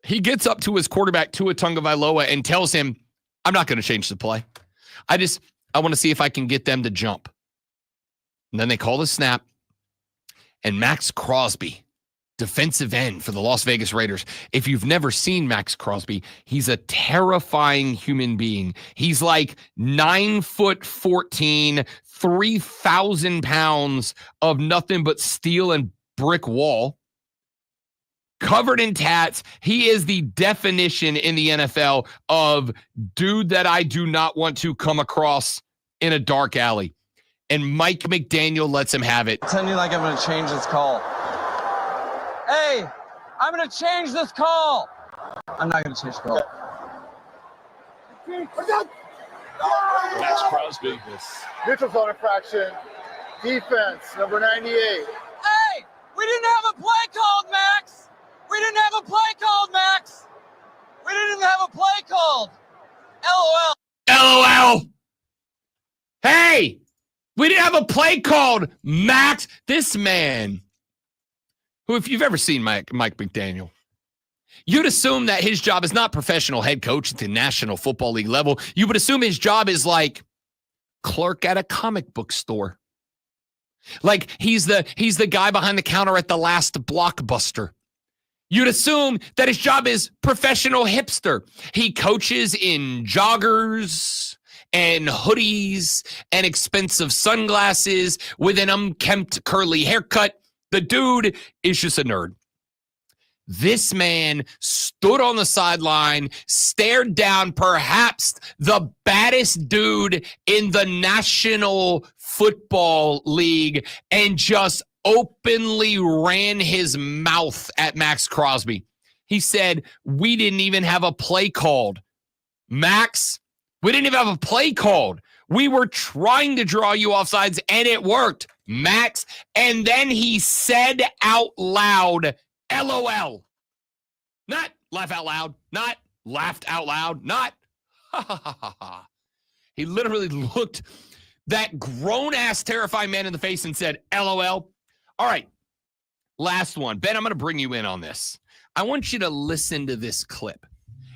S1: he gets up to his quarterback, Tua Tagovailoa, and tells him, I'm not going to change the play. I want to see if I can get them to jump. And then they call the snap. And Max Crosby, defensive end for the Las Vegas Raiders. If you've never seen Max Crosby, he's a terrifying human being. He's like 9'14", 3,000 pounds of nothing but steel and brick wall, covered in tats. He is the definition in the NFL of dude that I do not want to come across in a dark alley. And Mike McDaniel lets him have it.
S8: Pretending like I'm going to change this call. Hey, I'm going to change this call. I'm not going to change the call.
S17: Max Crosby. Neutral zone infraction. Defense, number 98.
S8: Hey, we didn't have a play called, Max. We didn't have a play called, Max. We didn't have a play called. LOL.
S1: LOL. Hey, we didn't have a play called, Max. This man, who, if you've ever seen Mike McDaniel, you'd assume that his job is not professional head coach at the National Football League level. You would assume his job is like clerk at a comic book store. Like he's the guy behind the counter at the last Blockbuster. You'd assume that his job is professional hipster. He coaches in joggers and hoodies and expensive sunglasses with an unkempt curly haircut. The dude is just a nerd. This man stood on the sideline, stared down perhaps the baddest dude in the National Football League, and just openly ran his mouth at Max Crosby. He said, we didn't even have a play called. Max, we didn't even have a play called. We were trying to draw you offsides, and it worked, Max. And then he said out loud, LOL. Not laugh out loud, not laughed out loud, not ha ha ha ha ha. He literally looked that grown-ass terrifying man in the face and said, LOL. All right, last one. Ben, I'm going to bring you in on this. I want you to listen to this clip.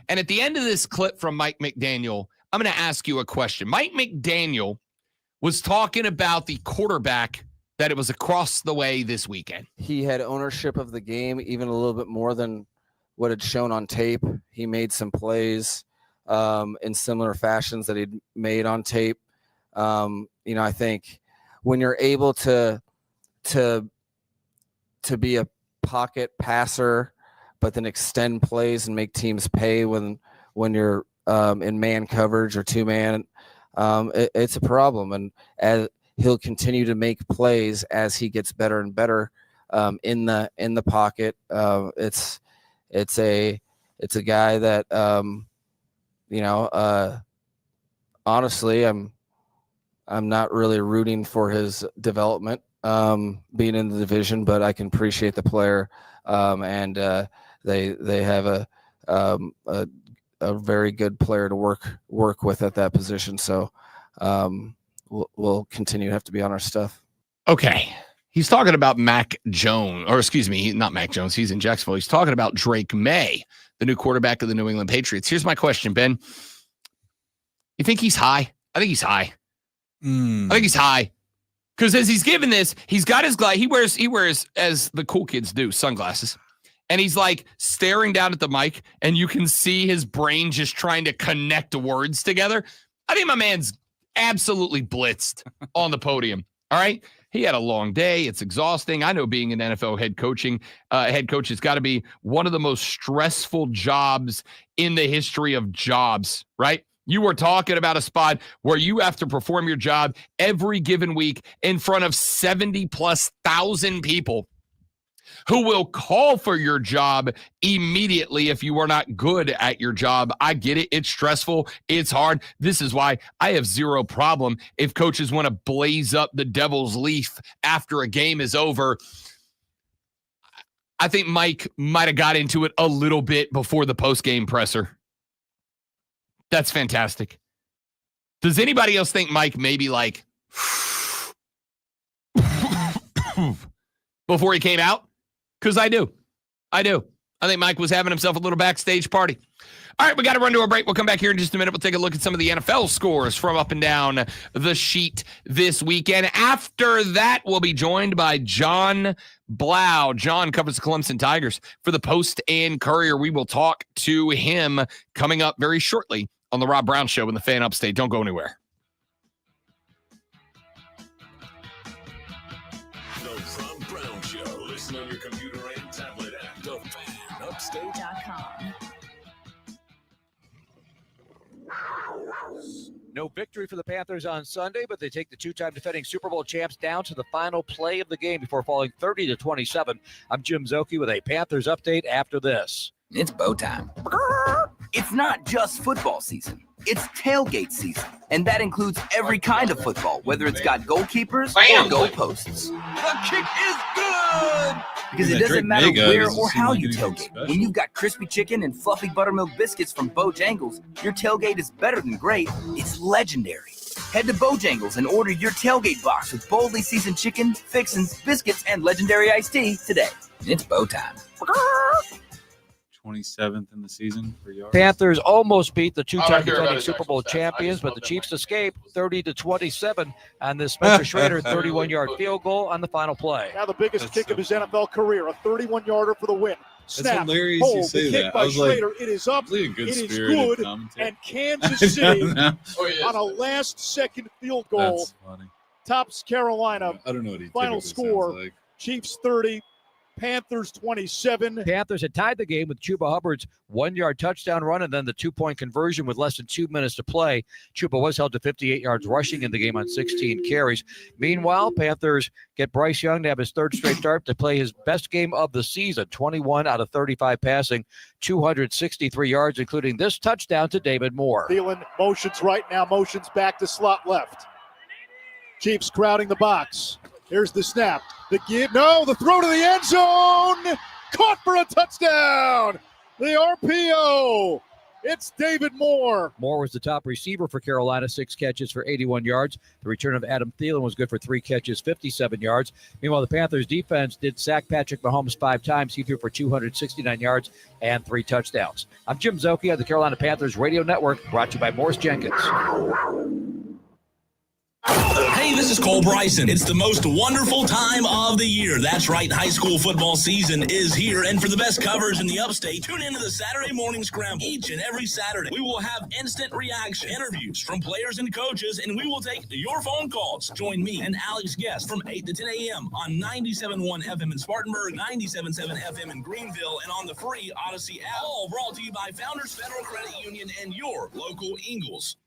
S1: And at the end of this clip from Mike McDaniel, I'm going to ask you a question. Mike McDaniel was talking about the quarterback that it was across the way this weekend.
S13: He had ownership of the game, even a little bit more than what had shown on tape. He made some plays in similar fashions that he'd made on tape. I think when you're able to be a pocket passer, but then extend plays and make teams pay when you're in man coverage or 2-man, it's a problem. And as he'll continue to make plays as he gets better and better in the pocket. It's a guy that honestly, I'm not really rooting for his development being in the division, but I can appreciate the player, and they have a very good player to work with at that position. So we'll continue to have to be on our stuff.
S1: Okay. He's talking about Mac Jones, or excuse me, not Mac Jones. He's in Jacksonville. He's talking about Drake May, the new quarterback of the New England Patriots. Here's my question, Ben. You think he's high? I think he's high. I think he's high. Because as he's given this, he's got his he wears, as the cool kids do, sunglasses. And he's like staring down at the mic, and you can see his brain just trying to connect words together. I think my man's absolutely blitzed on the podium. All right. He had a long day. It's exhausting. I know being an NFL head coach has got to be one of the most stressful jobs in the history of jobs, right? You were talking about a spot where you have to perform your job every given week in front of 70,000+ people who will call for your job immediately if you are not good at your job. I get it. It's stressful. It's hard. This is why I have zero problem if coaches want to blaze up the devil's leaf after a game is over. I think Mike might have got into it a little bit before the post-game presser. That's fantastic. Does anybody else think Mike maybe like before he came out? Because I do. I think Mike was having himself a little backstage party. All right, we got to run to a break. We'll come back here in just a minute. We'll take a look at some of the NFL scores from up and down the sheet this weekend. After that, we'll be joined by John Blau. John covers the Clemson Tigers for the Post and Courier. We will talk to him coming up very shortly on the Rob Brown Show in the Fan Upstate. Don't go anywhere.
S6: No victory for the Panthers on Sunday, but they take the two-time defending Super Bowl champs down to the final play of the game before falling 30-27. I'm Jim Zoki with a Panthers update after this.
S14: It's bow time. It's not just football season. It's tailgate season, and that includes every kind of football, whether it's got goalkeepers or goalposts.
S8: The kick is good!
S14: Because it doesn't matter where or how you tailgate. When you've got crispy chicken and fluffy buttermilk biscuits from Bojangles, your tailgate is better than great. It's legendary. Head to Bojangles and order your tailgate box with boldly seasoned chicken, fixins, biscuits, and legendary iced tea today. It's bow time.
S2: 27th in the season for yards.
S6: Panthers almost beat the two-time defending Super Bowl champions, but the Chiefs escaped 30-27 on this Spencer Schrader 31-yard field goal on the final play.
S17: Now the biggest kick of his NFL career, a 31-yarder for the win. Snap,
S2: That's hilarious
S17: hold,
S2: you say
S17: the kick
S2: that.
S17: by
S2: I was like,
S17: Schrader. It is up.
S2: It
S17: is good. And Kansas City on a last-second field goal
S2: That's funny.
S17: tops Carolina.
S2: I don't know what he
S17: Final
S2: typically
S17: score,
S2: sounds like.
S17: Chiefs 30, Panthers 27.
S6: Panthers had tied the game with Chuba Hubbard's 1-yard touchdown run and then the 2-point conversion with less than 2 minutes to play. Chuba was held to 58 yards rushing in the game on 16 carries. Meanwhile, Panthers get Bryce Young to have his third straight start to play his best game of the season, 21 out of 35 passing, 263 yards, including this touchdown to David Moore.
S17: Thielen motions right now, motions back to slot left. Chiefs crowding the box. Here's the snap. The give. No, the throw to the end zone. Caught for a touchdown. The RPO. It's David Moore.
S6: Moore was the top receiver for Carolina, 6 catches for 81 yards. The return of Adam Thielen was good for 3 catches, 57 yards. Meanwhile, the Panthers defense did sack Patrick Mahomes 5 times. He threw for 269 yards and 3 touchdowns. I'm Jim Zoki on the Carolina Panthers Radio Network, brought to you by Morris Jenkins.
S5: Hey, this is Cole Bryson. It's the most wonderful time of the year. That's right, high school football season is here. And for the best coverage in the upstate, tune into the Saturday Morning Scramble. Each and every Saturday, we will have instant reaction interviews from players and coaches, and we will take your phone calls. Join me and Alex Guest from 8 to 10 a.m. on 97.1 FM in Spartanburg, 97.7 FM in Greenville, and on the free Odyssey app. All brought to you by Founders Federal Credit Union and your local Eagles.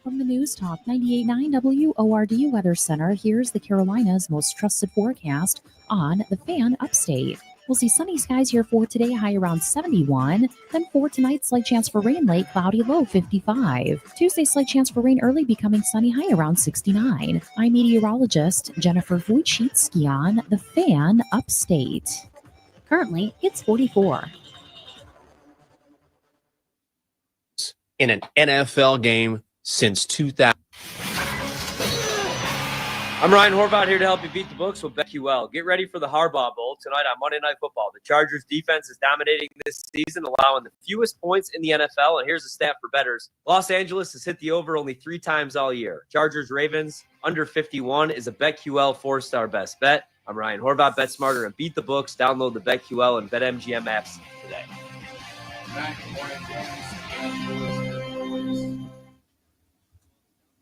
S16: From the News Talk 98.9 WORD Weather Center, here's the Carolinas' most trusted forecast on the Fan Upstate. We'll see sunny skies here for today, high around 71. Then for tonight, slight chance for rain late, cloudy, low 55. Tuesday, slight chance for rain early, becoming sunny, high around 69. I'm meteorologist Jennifer Wojcicki on the Fan Upstate. Currently, it's 44.
S18: In an NFL game since 2000. I'm Ryan Horvath here to help you beat the books with BetQL. Get ready for the Harbaugh Bowl tonight on Monday Night Football. The Chargers defense is dominating this season, allowing the fewest points in the NFL. And here's a stat for bettors. Los Angeles has hit the over only 3 times all year. Chargers Ravens under 51 is a BetQL 4-star best bet. I'm Ryan Horvath. Bet smarter and beat the books. Download the BetQL and BetMGM apps today.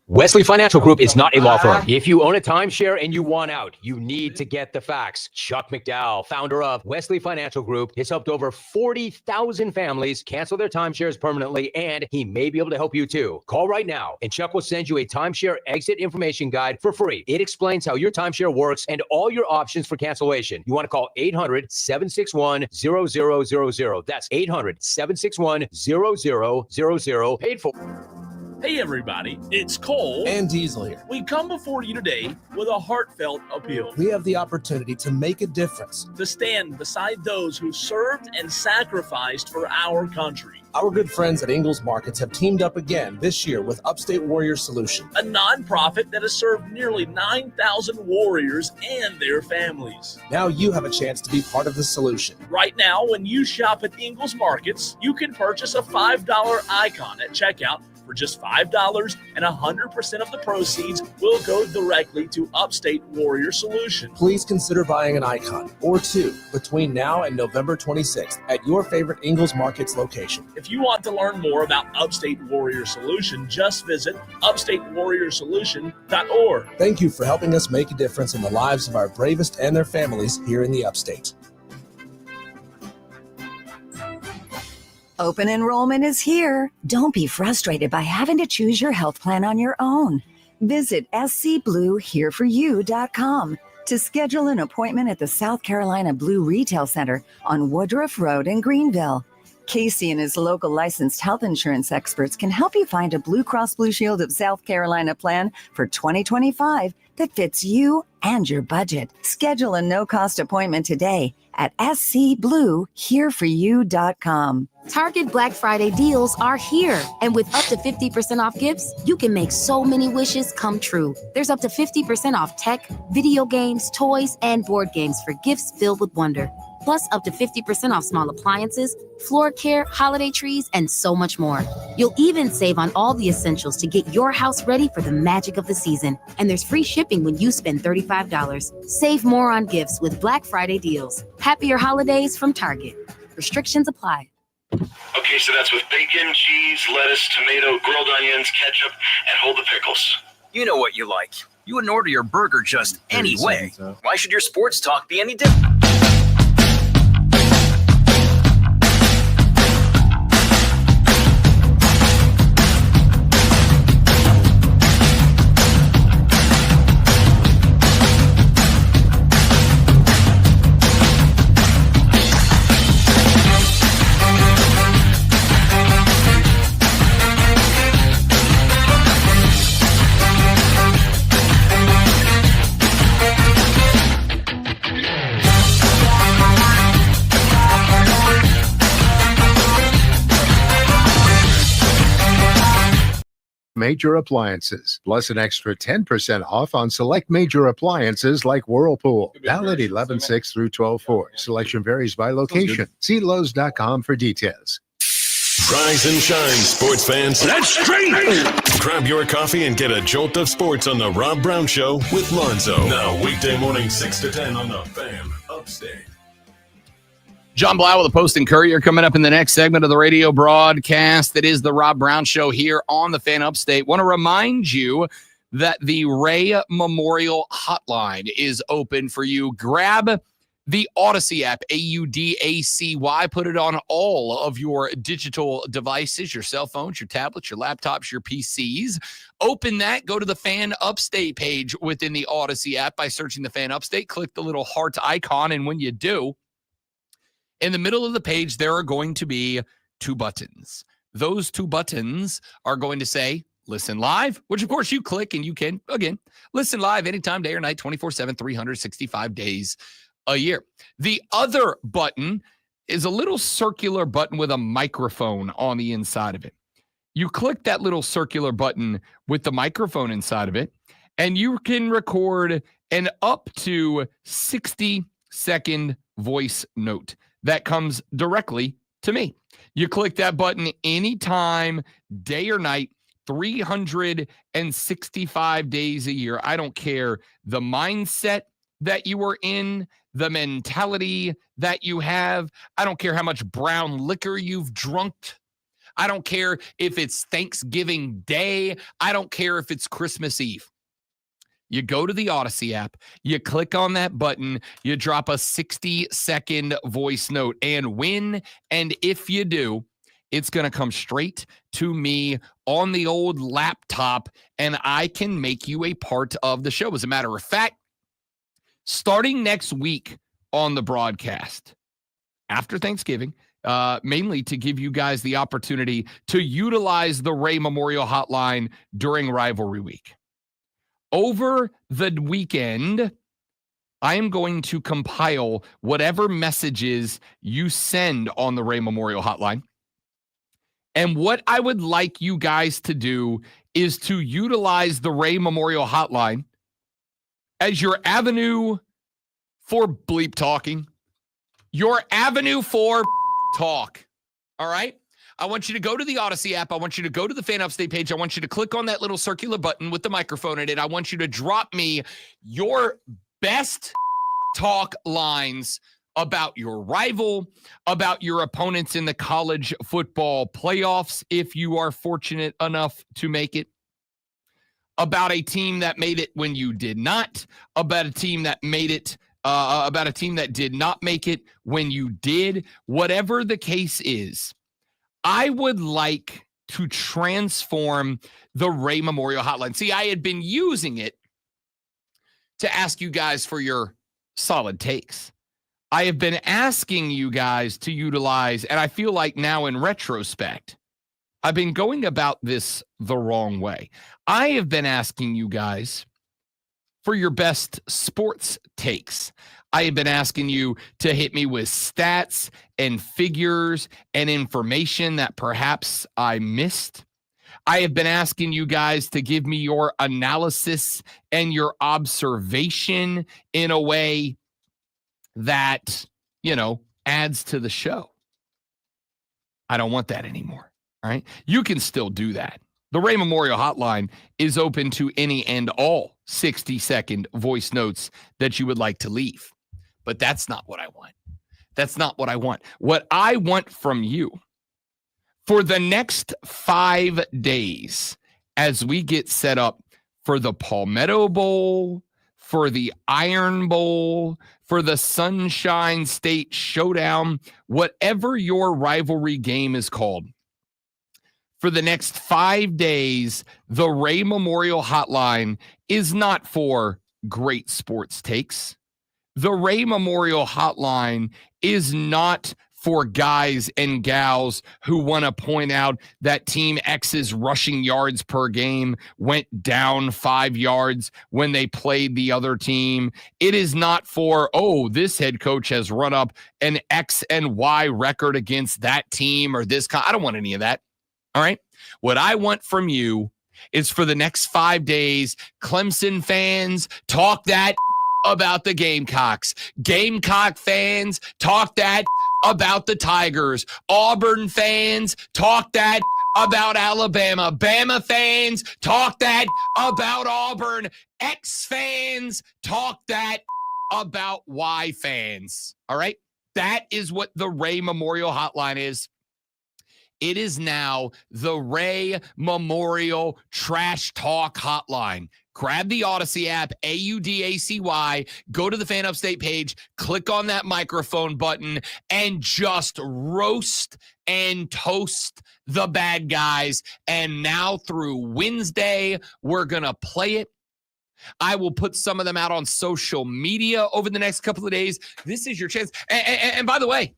S19: Wesley Financial Group is not a law firm. If you own a timeshare and you want out, you need to get the facts. Chuck McDowell, founder of Wesley Financial Group, has helped over 40,000 families cancel their timeshares permanently, and he may be able to help you too. Call right now, and Chuck will send you a timeshare exit information guide for free. It explains how your timeshare works and all your options for cancellation. You want to call 800-761-0000. That's 800-761-0000. Paid for.
S5: Hey everybody, it's Cole
S24: and Diesel here.
S5: We come before you today with a heartfelt appeal.
S24: We have the opportunity to make a difference.
S5: To stand beside those who served and sacrificed for our country.
S24: Our good friends at Ingalls Markets have teamed up again this year with Upstate Warrior Solution,
S5: a nonprofit that has served nearly 9,000 warriors and their families.
S24: Now you have a chance to be part of the solution.
S5: Right now, when you shop at Ingalls Markets, you can purchase a $5 icon at checkout for just $5, and 100% of the proceeds will go directly to Upstate Warrior Solution.
S24: Please consider buying an icon or two between now and November 26th at your favorite Ingalls Markets location.
S5: If you want to learn more about Upstate Warrior Solution, just visit upstatewarriorsolution.org.
S24: Thank you for helping us make a difference in the lives of our bravest and their families here in the Upstate.
S25: Open enrollment is here. Don't be frustrated by having to choose your health plan on your own. Visit scbluehereforyou.com to schedule an appointment at the South Carolina Blue Retail Center on Woodruff Road in Greenville. Casey and his local licensed health insurance experts can help you find a Blue Cross Blue Shield of South Carolina plan for 2025 that fits you and your budget. Schedule a no-cost appointment today at scbluehereforyou.com.
S26: Target Black Friday deals are here. And with up to 50% off gifts, you can make so many wishes come true. There's up to 50% off tech, video games, toys, and board games for gifts filled with wonder. Plus up to 50% off small appliances, floor care, holiday trees, and so much more. You'll even save on all the essentials to get your house ready for the magic of the season. And there's free shipping when you spend $35. Save more on gifts with Black Friday deals. Happier holidays from Target. Restrictions apply.
S27: Okay, so that's with bacon, cheese, lettuce, tomato, grilled onions, ketchup, and hold the pickles.
S14: You know what you like. You wouldn't order your burger just any way. Why should your sports talk be any different?
S28: Major appliances, plus an extra 10% off on select major appliances like Whirlpool. Valid 11/6 through 12/4. Selection varies by location. See Lowe's.com for details.
S3: Rise and shine, sports fans. Let's drink! Grab your coffee and get a jolt of sports on the Rob Brown Show with Lonzo. Now, weekday morning 6 to 10 on the Fan Upstate.
S1: John Blau with the Post and Courier coming up in the next segment of the radio broadcast. That is the Rob Brown Show here on the Fan Upstate. Want to remind you that the Ray Memorial Hotline is open for you. Grab The Odyssey app, AUDACY. Put it on all of your digital devices, your cell phones, your tablets, your laptops, your PCs. Open that. Go to the Fan Upstate page within the Odyssey app by searching the Fan Upstate. Click the little heart icon, and when you do, in the middle of the page, there are going to be 2 buttons. Those 2 buttons are going to say Listen Live, which of course you click and you can, again, listen live anytime, day or night, 24/7, 365 days a year. The other button is a little circular button with a microphone on the inside of it. You click that little circular button with the microphone inside of it, and you can record an up to 60-second voice note that comes directly to me. You click that button anytime, day or night, 365 days a year. I don't care the mindset that you are in, the mentality that you have. I don't care how much brown liquor you've drunk. I don't care if it's Thanksgiving Day. I don't care if it's Christmas Eve. You go to the Odyssey app, you click on that button, you drop a 60-second voice note, and when and if you do, it's going to come straight to me on the old laptop, and I can make you a part of the show. As a matter of fact, starting next week on the broadcast, after Thanksgiving, mainly to give you guys the opportunity to utilize the Ray Memorial Hotline during Rivalry Week. Over the weekend, I am going to compile whatever messages you send on the Ray Memorial Hotline. And what I would like you guys to do is to utilize the Ray Memorial Hotline as your avenue for bleep talking, your avenue for talk. All right? I want you to go to the Odyssey app. I want you to go to the Fan Upstate page. I want you to click on that little circular button with the microphone in it. I want you to drop me your best talk lines about your rival, about your opponents in the college football playoffs, if you are fortunate enough to make it, about a team that made it when you did not, about a team that made it, about a team that did not make it when you did. Whatever the case is, I would like to transform the Ray Memorial Hotline. See, I had been using it to ask you guys for your solid takes. I have been asking you guys to utilize, and I feel like now in retrospect, I've been going about this the wrong way. I have been asking you guys for your best sports takes. I have been asking you to hit me with stats and figures and information that perhaps I missed. I have been asking you guys to give me your analysis and your observation in a way that, adds to the show. I don't want that anymore. All right. You can still do that. The Ray Memorial Hotline is open to any and all 60-second voice notes that you would like to leave. But that's not what I want. That's not what I want. What I want from you for the next 5 days as we get set up for the Palmetto Bowl, for the Iron Bowl, for the Sunshine State Showdown, whatever your rivalry game is called. For the next 5 days, the Ray Memorial Hotline is not for great sports takes. The Ray Memorial Hotline is not for guys and gals who want to point out that Team X's rushing yards per game went down 5 yards when they played the other team. It is not for, this head coach has run up an X and Y record against that team or this. I don't want any of that. All right. What I want from you is for the next 5 days, Clemson fans, talk that about the Gamecocks. Gamecock fans, talk that about the Tigers. Auburn fans, talk that about Alabama. Bama fans, talk that about Auburn. X fans, talk that about Y fans. All right? That is what the Ray Memorial Hotline is. It is now the Ray Memorial Trash Talk Hotline. Grab the Odyssey app, AUDACY, go to the Fan Upstate page, click on that microphone button, and just roast and toast the bad guys. And now through Wednesday, we're going to play it. I will put some of them out on social media over the next couple of days. This is your chance. And by the way,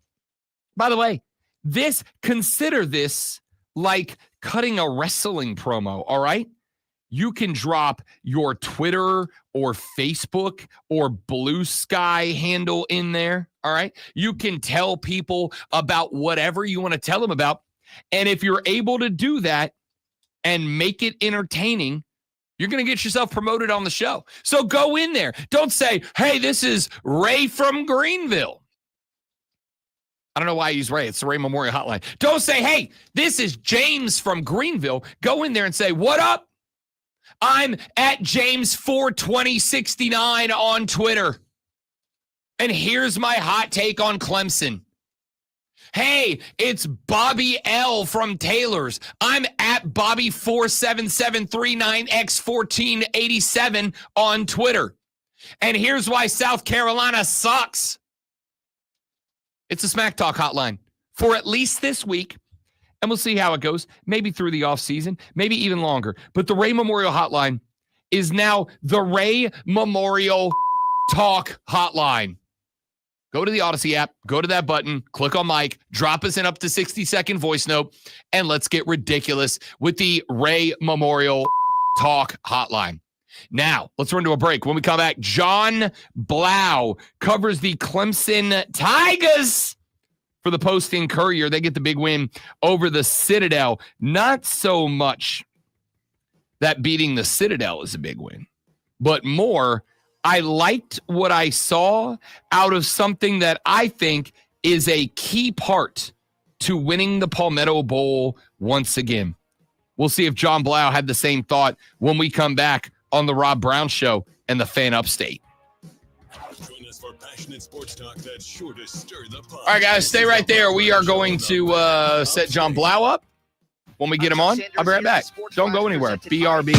S1: consider this like cutting a wrestling promo, all right? You can drop your Twitter or Facebook or Blue Sky handle in there, all right? You can tell people about whatever you want to tell them about. And if you're able to do that and make it entertaining, you're going to get yourself promoted on the show. So go in there. Don't say, hey, this is Ray from Greenville. I don't know why I use Ray. It's the Ray Memorial Hotline. Don't say, hey, this is James from Greenville. Go in there and say, what up? I'm at James42069 on Twitter. And here's my hot take on Clemson. Hey, it's Bobby L from Taylor's. I'm at Bobby47739X1487 on Twitter. And here's why South Carolina sucks. It's a Smack Talk hotline for at least this week. And we'll see how it goes, maybe through the offseason, maybe even longer. But the Ray Memorial Hotline is now the Ray Memorial Talk Hotline. Go to the Odyssey app, go to that button, click on mic, drop us an up to 60-second voice note, and let's get ridiculous with the Ray Memorial Talk Hotline. Now, let's run to a break. When we come back, John Blau covers the Clemson Tigers for the Post-Courier. They get the big win over the Citadel. Not so much that beating the Citadel is a big win, but more, I liked what I saw out of something that I think is a key part to winning the Palmetto Bowl once again. We'll see if John Blau had the same thought when we come back on the Rob Brown Show and the Fan Upstate.
S3: Join us for passionate sports talk that's sure to stir the pot.
S1: All right, guys, stay right there. We are going to set John Blau up when we get him on. I'll be right back. Don't go anywhere. BRB.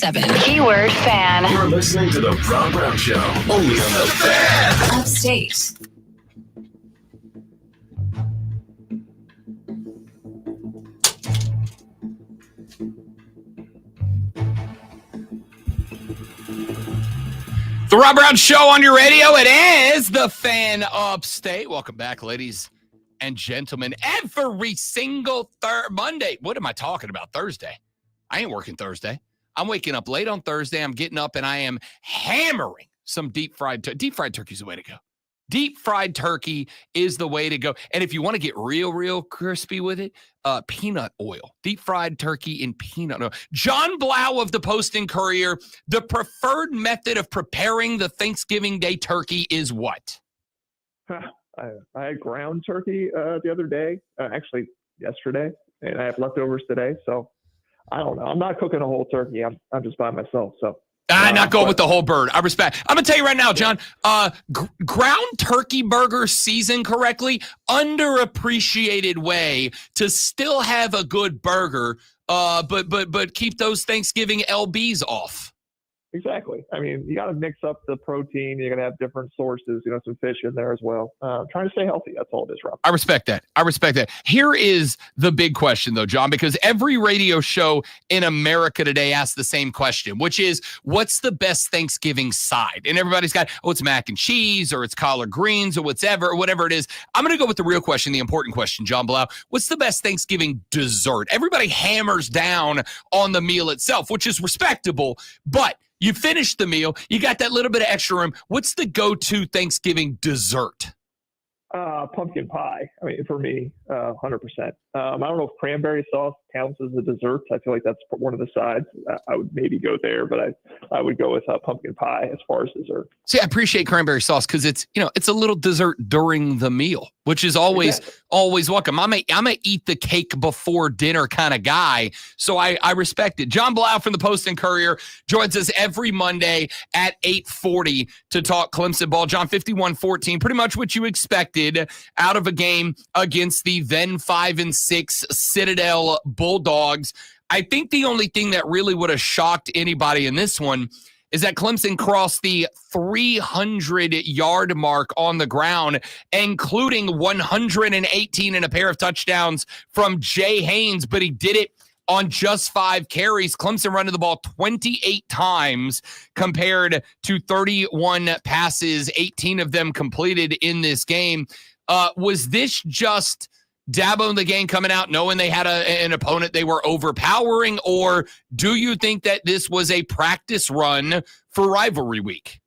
S4: 94.7.
S7: Keyword fan.
S3: You're listening to the Rob Brown Show, only on the Fan.
S4: Upstate.
S1: The Rob Brown Show on your radio. It is the Fan Upstate. Welcome back, ladies and gentlemen. Every single Monday. What am I talking about? Thursday. I ain't working Thursday. I'm waking up late on Thursday. I'm getting up and I am hammering some deep fried turkey is the way to go. Deep fried turkey is the way to go. And if you want to get real crispy with it, peanut oil. Deep fried turkey in peanut oil. John Blau of the Post and Courier, the preferred method of preparing the Thanksgiving Day turkey is what?
S9: I had ground turkey the other day, actually yesterday, and I have leftovers today. So I don't know. I'm not cooking a whole turkey. I'm just by myself. So.
S1: Not going with the whole bird. I respect. I'm going to tell you right now, John, ground turkey burger seasoned correctly, underappreciated way to still have a good burger, but keep those Thanksgiving LBs off.
S9: Exactly. I mean, you got to mix up the protein. You're going to have different sources, some fish in there as well. Trying to stay healthy. That's all it is, Rob.
S1: I respect that. Here is the big question, though, John, because every radio show in America today asks the same question, which is, what's the best Thanksgiving side? And everybody's got, it's mac and cheese or it's collard greens or whatever it is. I'm going to go with the real question, the important question, John Blau. What's the best Thanksgiving dessert? Everybody hammers down on the meal itself, which is respectable, but you finished the meal. You got that little bit of extra room. What's the go-to Thanksgiving dessert?
S9: Pumpkin pie. I mean, for me, 100%. I don't know if cranberry sauce counts as a dessert. I feel like that's one of the sides. I would maybe go there, but I would go with pumpkin pie as far as dessert.
S1: See, I appreciate cranberry sauce because it's a little dessert during the meal, which is always welcome. I'm a eat the cake before dinner kind of guy, so I respect it. John Blau from the Post and Courier joins us every Monday at 8:40 to talk Clemson ball. John, 51-14, pretty much what you expected out of a game against the then 5-6 Citadel Bulldogs. I think the only thing that really would have shocked anybody in this one is that Clemson crossed the 300-yard mark on the ground, including 118 and a pair of touchdowns from Jay Haynes, but he did it on just 5 carries. Clemson running the ball 28 times compared to 31 passes, 18 of them completed in this game. Was this just Dabo in the game coming out knowing they had an opponent they were overpowering, or do you think that this was a practice run for rivalry week?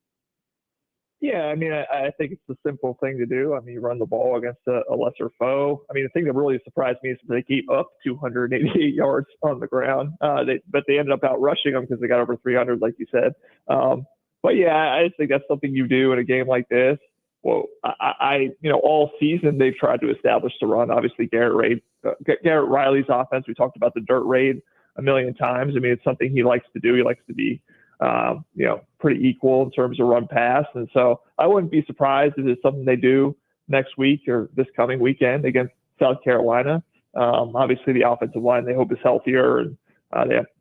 S9: Yeah, I mean, I think it's the simple thing to do. I mean, you run the ball against a lesser foe. I mean, the thing that really surprised me is they keep up 288 yards on the ground. But they ended up out rushing them because they got over 300, like you said. But yeah, I just think that's something you do in a game like this. Well, all season they've tried to establish the run. Obviously, Garrett Riley's offense. We talked about the dirt raid a million times. I mean, it's something he likes to do. He likes to be, pretty equal in terms of run pass. And so I wouldn't be surprised if it's something they do next week or this coming weekend against South Carolina. Obviously, the offensive line they hope is healthier and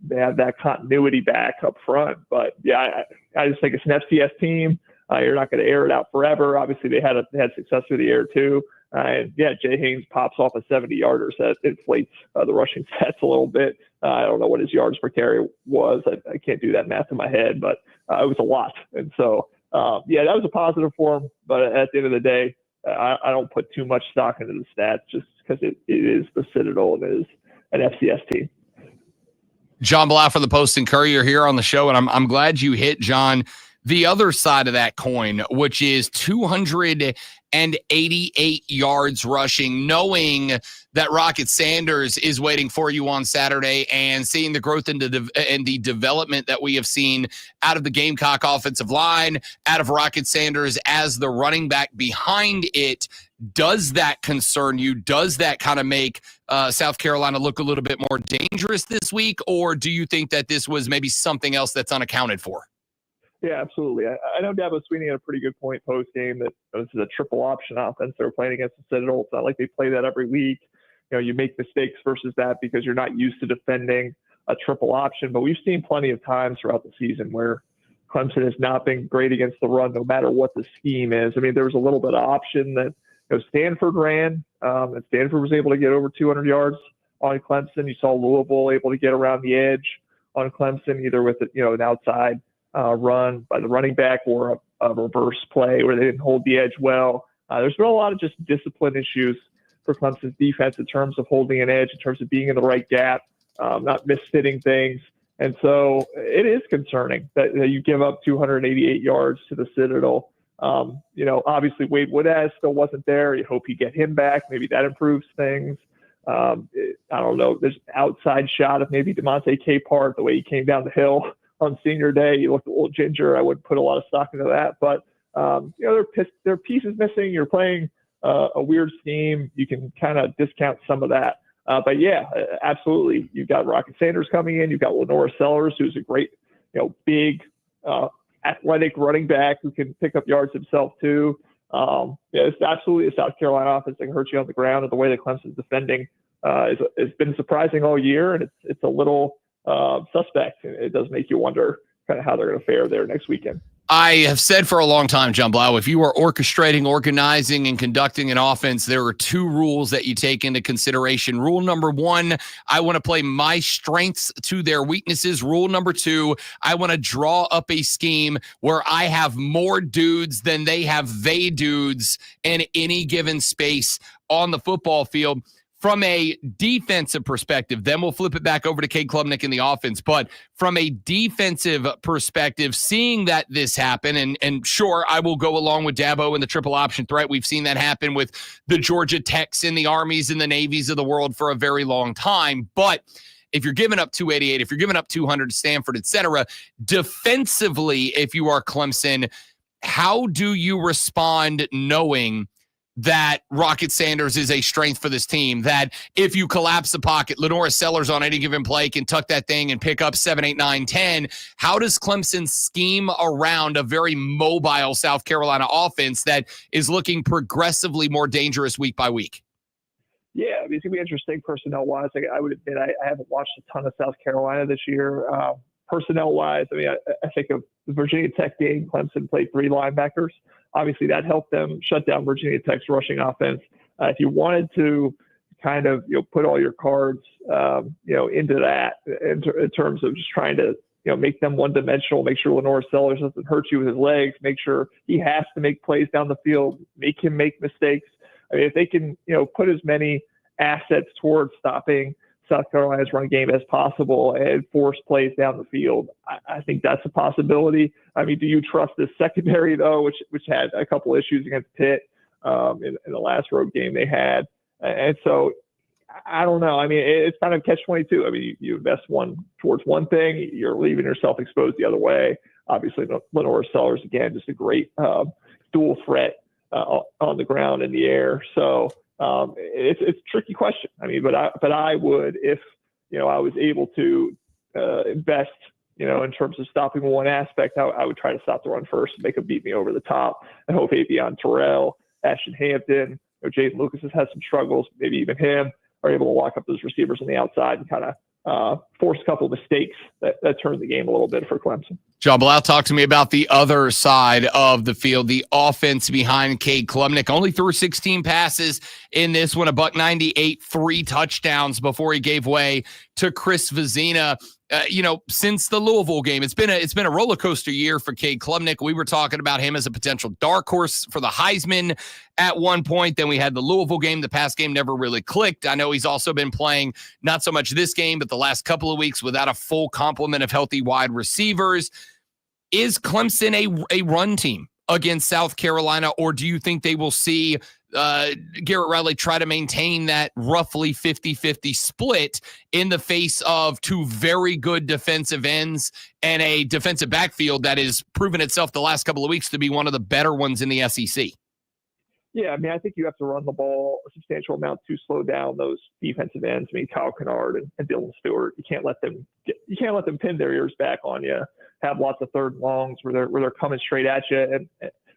S9: they have that continuity back up front. But yeah, I just think it's an FCS team. You're not going to air it out forever. Obviously, they had success through the air too. And yeah, Jay Haynes pops off a 70-yarder, so it inflates the rushing stats a little bit. I don't know what his yards per carry was. I can't do that math in my head, but it was a lot. And so, that was a positive for him. But at the end of the day, I don't put too much stock into the stats just because it is the Citadel and it is an FCS team.
S1: John Blau from the Post and Courier here on the show, and I'm glad you hit, John, the other side of that coin, which is 288 yards rushing, knowing that Rocket Sanders is waiting for you on Saturday and seeing the growth and the development that we have seen out of the Gamecock offensive line, out of Rocket Sanders as the running back behind it. Does that concern you? Does that kind of make South Carolina look a little bit more dangerous this week? Or do you think that this was maybe something else that's unaccounted for?
S9: Yeah, absolutely. I know Dabo Sweeney had a pretty good point post-game that this is a triple option offense. They're playing against the Citadel. It's not like they play that every week. You make mistakes versus that because you're not used to defending a triple option. But we've seen plenty of times throughout the season where Clemson has not been great against the run, no matter what the scheme is. I mean, there was a little bit of option that Stanford ran, and Stanford was able to get over 200 yards on Clemson. You saw Louisville able to get around the edge on Clemson, either with an outside run by the running back or a reverse play where they didn't hold the edge well. There's been a lot of just discipline issues for Clemson's defense in terms of holding an edge, in terms of being in the right gap, not misfitting things. And so it is concerning that you give up 288 yards to the Citadel. Obviously Wade Woodaz still wasn't there. You hope you get him back. Maybe that improves things. I don't know. There's an outside shot of maybe DeMonte Capehart, the way he came down the hill on senior day. He looked a little ginger. I wouldn't put a lot of stock into that. But, there are pieces missing. You're playing a weird scheme. You can kind of discount some of that. But yeah, absolutely. You've got Rocket Sanders coming in. You've got Lenora Sellers, who's a great, big, athletic running back who can pick up yards himself too. It's absolutely a South Carolina offense that can hurt you on the ground, and the way that Clemson's defending has been surprising all year, and it's a little suspect. It does make you wonder kind of how they're going to fare there next weekend.
S1: I have said for a long time, John Blau, if you are orchestrating, organizing, and conducting an offense, there are two rules that you take into consideration. Rule number one, I want to play my strengths to their weaknesses. Rule number two, I want to draw up a scheme where I have more dudes than they have they dudes in any given space on the football field. From a defensive perspective, then we'll flip it back over to Cade Klubnik in the offense. But from a defensive perspective, seeing that this happen, and sure, I will go along with Dabo and the triple option threat. We've seen that happen with the Georgia Techs and the Armies and the Navies of the world for a very long time. But if you're giving up 288, if you're giving up 200 to Stanford, et cetera, defensively, if you are Clemson, how do you respond knowing that Rocket Sanders is a strength for this team, that if you collapse the pocket, Lenora Sellers on any given play can tuck that thing and pick up 7, 8, 9, 10. How does Clemson scheme around a very mobile South Carolina offense that is looking progressively more dangerous week by week?
S9: Yeah, I mean, it's going to be interesting personnel-wise. I would admit I haven't watched a ton of South Carolina this year. Personnel-wise, I mean, I think of the Virginia Tech game, Clemson played 3 linebackers. Obviously, that helped them shut down Virginia Tech's rushing offense. If you wanted to kind of put all your cards into that in terms of just trying to make them one-dimensional, make sure Lenore Sellers doesn't hurt you with his legs, make sure he has to make plays down the field, make him make mistakes. I mean, if they can put as many assets towards stopping South Carolina's run game as possible and force plays down the field, I think that's a possibility. I mean, do you trust this secondary though, which had a couple issues against Pitt in the last road game they had? And so I don't know. I mean, it's kind of catch-22. I mean, you invest one towards one thing, you're leaving yourself exposed the other way. Obviously, Lenora Sellers, again, just a great dual threat on the ground and the air. So it's a tricky question. I mean, but I would, if I was able to invest, in terms of stopping one aspect, I would try to stop the run first, make them beat me over the top, and hope Avion Terrell, Ashton Hampton, Jaden Lucas has had some struggles, maybe even him, are able to lock up those receivers on the outside and kind of force a couple of mistakes that turn the game a little bit for Clemson.
S1: John Blau, talk to me about the other side of the field, the offense behind Cade Klubnik. Only threw 16 passes in this one, $198, 3 touchdowns before he gave way to Chris Vezina. Since the Louisville game, it's been a roller coaster year for Cade Klubnik. We were talking about him as a potential dark horse for the Heisman at one point. Then we had the Louisville game. The past game never really clicked. I know he's also been playing not so much this game, but the last couple of weeks without a full complement of healthy wide receivers. Is Clemson a run team against South Carolina, or do you think they will see Garrett Riley try to maintain that roughly 50-50 split in the face of 2 very good defensive ends and a defensive backfield that has proven itself the last couple of weeks to be one of the better ones in the SEC?
S9: Yeah, I mean, I think you have to run the ball a substantial amount to slow down those defensive ends. I mean, Kyle Kennard and Dylan Stewart. You can't let them pin their ears back on you. Have lots of third and longs where they're coming straight at you. And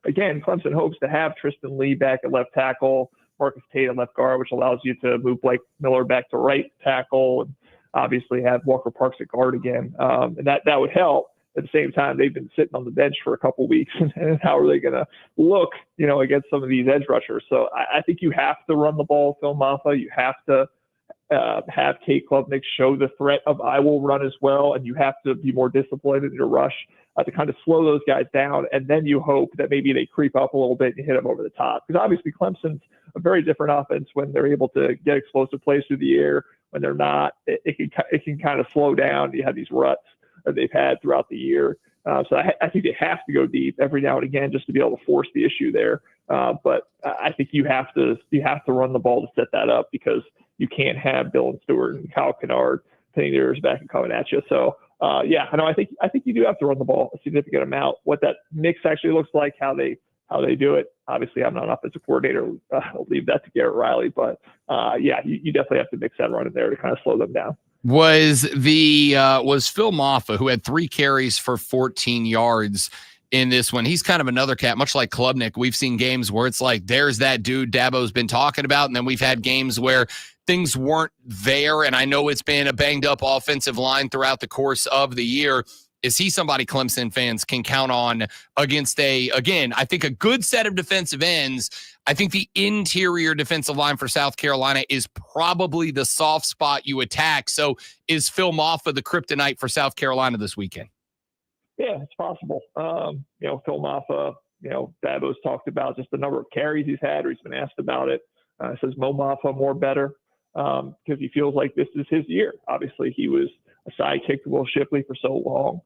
S9: again, Clemson hopes to have Tristan Lee back at left tackle, Marcus Tate at left guard, which allows you to move Blake Miller back to right tackle. obviously have Walker Parks at guard again, and that would help. At the same time, they've been sitting on the bench for a couple weeks, and how are they going to look, against some of these edge rushers? So I think you have to run the ball, Phil Maffa. You have to have Kate Klubnik show the threat of I will run as well, and you have to be more disciplined in your rush to kind of slow those guys down, and then you hope that maybe they creep up a little bit and you hit them over the top. Because obviously Clemson's a very different offense when they're able to get explosive plays through the air. When they're not, it can kind of slow down. You have these ruts that they've had throughout the year. So I think they have to go deep every now and again just to be able to force the issue there. But I think you have to run the ball to set that up, because you can't have Dylan Stewart and Kyle Kennard pinning their ears back and coming at you. So I think you do have to run the ball a significant amount. What that mix actually looks like, how they do it. Obviously, I'm not an offensive coordinator. I'll leave that to Garrett Riley. But you definitely have to mix that run in there to kind of slow them down.
S1: Was Phil Maffa, who had 3 carries for 14 yards in this one. He's kind of another cat, much like Klubnik. We've seen games where it's like, there's that dude Dabo's been talking about. And then we've had games where things weren't there. And I know it's been a banged up offensive line throughout the course of the year. Is he somebody Clemson fans can count on against I think a good set of defensive ends? I think the interior defensive line for South Carolina is probably the soft spot you attack. So is Phil Maffa the kryptonite for South Carolina this weekend?
S9: Yeah, it's possible. Phil Maffa, Dabo's talked about just the number of carries he's had, or he's been asked about it. Says Mo Maffa more better because he feels like this is his year. Obviously, he was a sidekick to Will Shipley for so long.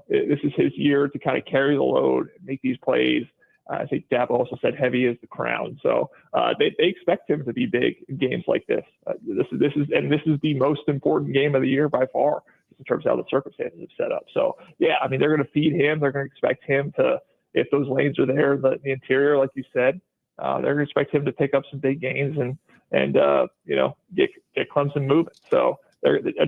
S9: This is his year to kind of carry the load and make these plays. I think Dabo also said heavy is the crown. So they expect him to be big in games like this. This is the most important game of the year by far in terms of how the circumstances have set up. So, they're going to feed him. They're going to expect him to, if those lanes are there, the interior, like you said, they're going to expect him to pick up some big gains and get Clemson moving. So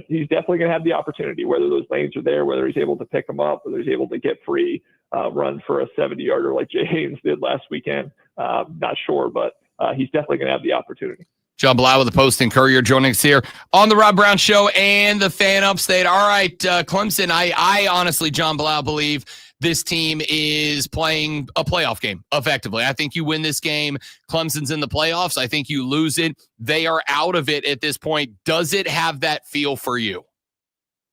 S9: he's definitely going to have the opportunity, whether those lanes are there, whether he's able to pick them up, whether he's able to get free, run for a 70-yarder like Jay Haynes did last weekend. Not sure, but he's definitely going to have the opportunity.
S1: John Blau with the Post and Courier joining us here on the Rob Brown Show and the Fan Upstate. All right, Clemson, I honestly, John Blau, believe this team is playing a playoff game effectively. I think you win this game. Clemson's in the playoffs. I think you lose it. They are out of it at this point. Does it have that feel for you?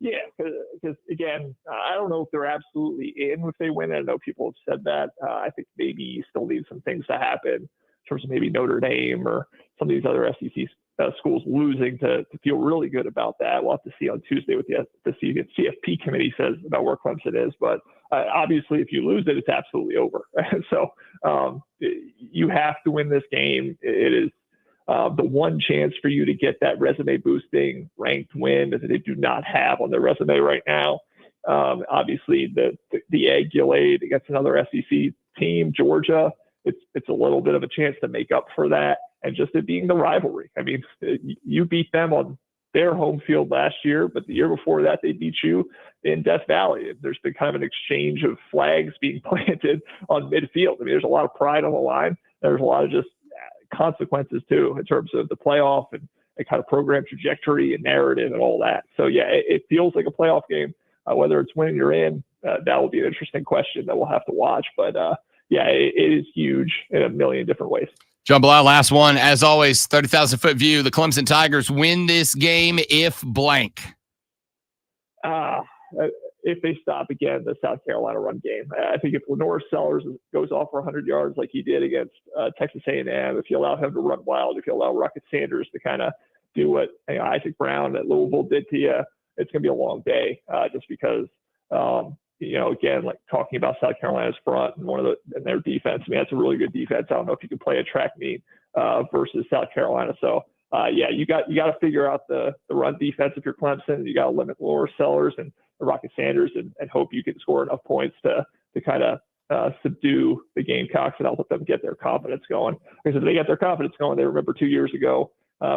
S9: Yeah, because again, I don't know if they're absolutely in if they win. I know people have said that. I think maybe you still need some things to happen in terms of maybe Notre Dame or some of these other SEC schools losing to feel really good about that. We'll have to see on Tuesday what the CFP committee says about where Clemson is. But obviously, if you lose it, it's absolutely over. So you have to win this game. It is the one chance for you to get that resume boosting ranked win that they do not have on their resume right now. Obviously, the egg you laid against another SEC team, Georgia, it's a little bit of a chance to make up for that. And just it being the rivalry. I mean, you beat them on their home field last year, but the year before that, they beat you in Death Valley. There's been kind of an exchange of flags being planted on midfield. I mean, there's a lot of pride on the line. There's a lot of just consequences too in terms of the playoff and kind of program trajectory and narrative and all that. So it feels like a playoff game. Whether it's winning or in, that will be an interesting question that we'll have to watch. But it is huge in a million different ways.
S1: John Blau, last one. As always, 30,000-foot view. The Clemson Tigers win this game if blank.
S9: If they stop again the South Carolina run game. I think if Lenore Sellers goes off for 100 yards like he did against Texas A&M, if you allow him to run wild, if you allow Ruckett Sanders to kind of do what Isaac Brown at Louisville did to you, it's going to be a long day just because again, like talking about South Carolina's front and their defense. I mean, that's a really good defense. I don't know if you can play a track meet versus South Carolina. So you got to figure out the run defense if you're Clemson. You got to limit Laura Sellers and Rocket Sanders and hope you can score enough points to kind of subdue the Gamecocks and help them get their confidence going. Because if they get their confidence going, they remember 2 years ago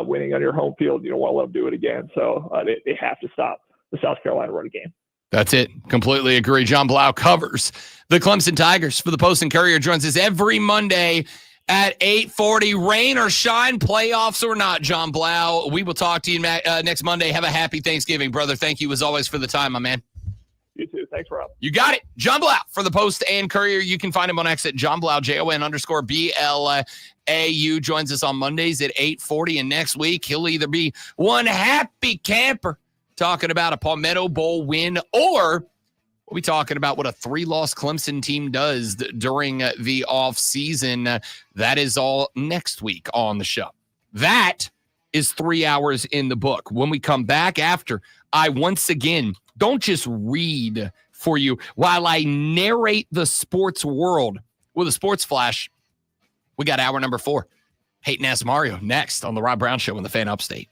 S9: winning on your home field. You don't want to let them do it again. So they have to stop the South Carolina run game.
S1: That's it. Completely agree. John Blau covers the Clemson Tigers for the Post and Courier. Joins us every Monday at 8:40. Rain or shine, playoffs or not, John Blau. We will talk to you next Monday. Have a happy Thanksgiving, brother. Thank you as always for the time, my man.
S9: You too. Thanks, Rob.
S1: You got it. John Blau for the Post and Courier. You can find him on X at John Blau, JON_BLAU. Joins us on Mondays at 8:40. And next week, he'll either be one happy camper talking about a Palmetto Bowl win, or we'll be talking about what a 3-loss Clemson team does during the offseason. That is all next week on the show. That is 3 hours in the book. When we come back after, I once again don't just read for you while I narrate the sports world with a sports flash. We got hour number 4. Hayden Ask Mario next on the Rob Brown Show in the Fan Upstate.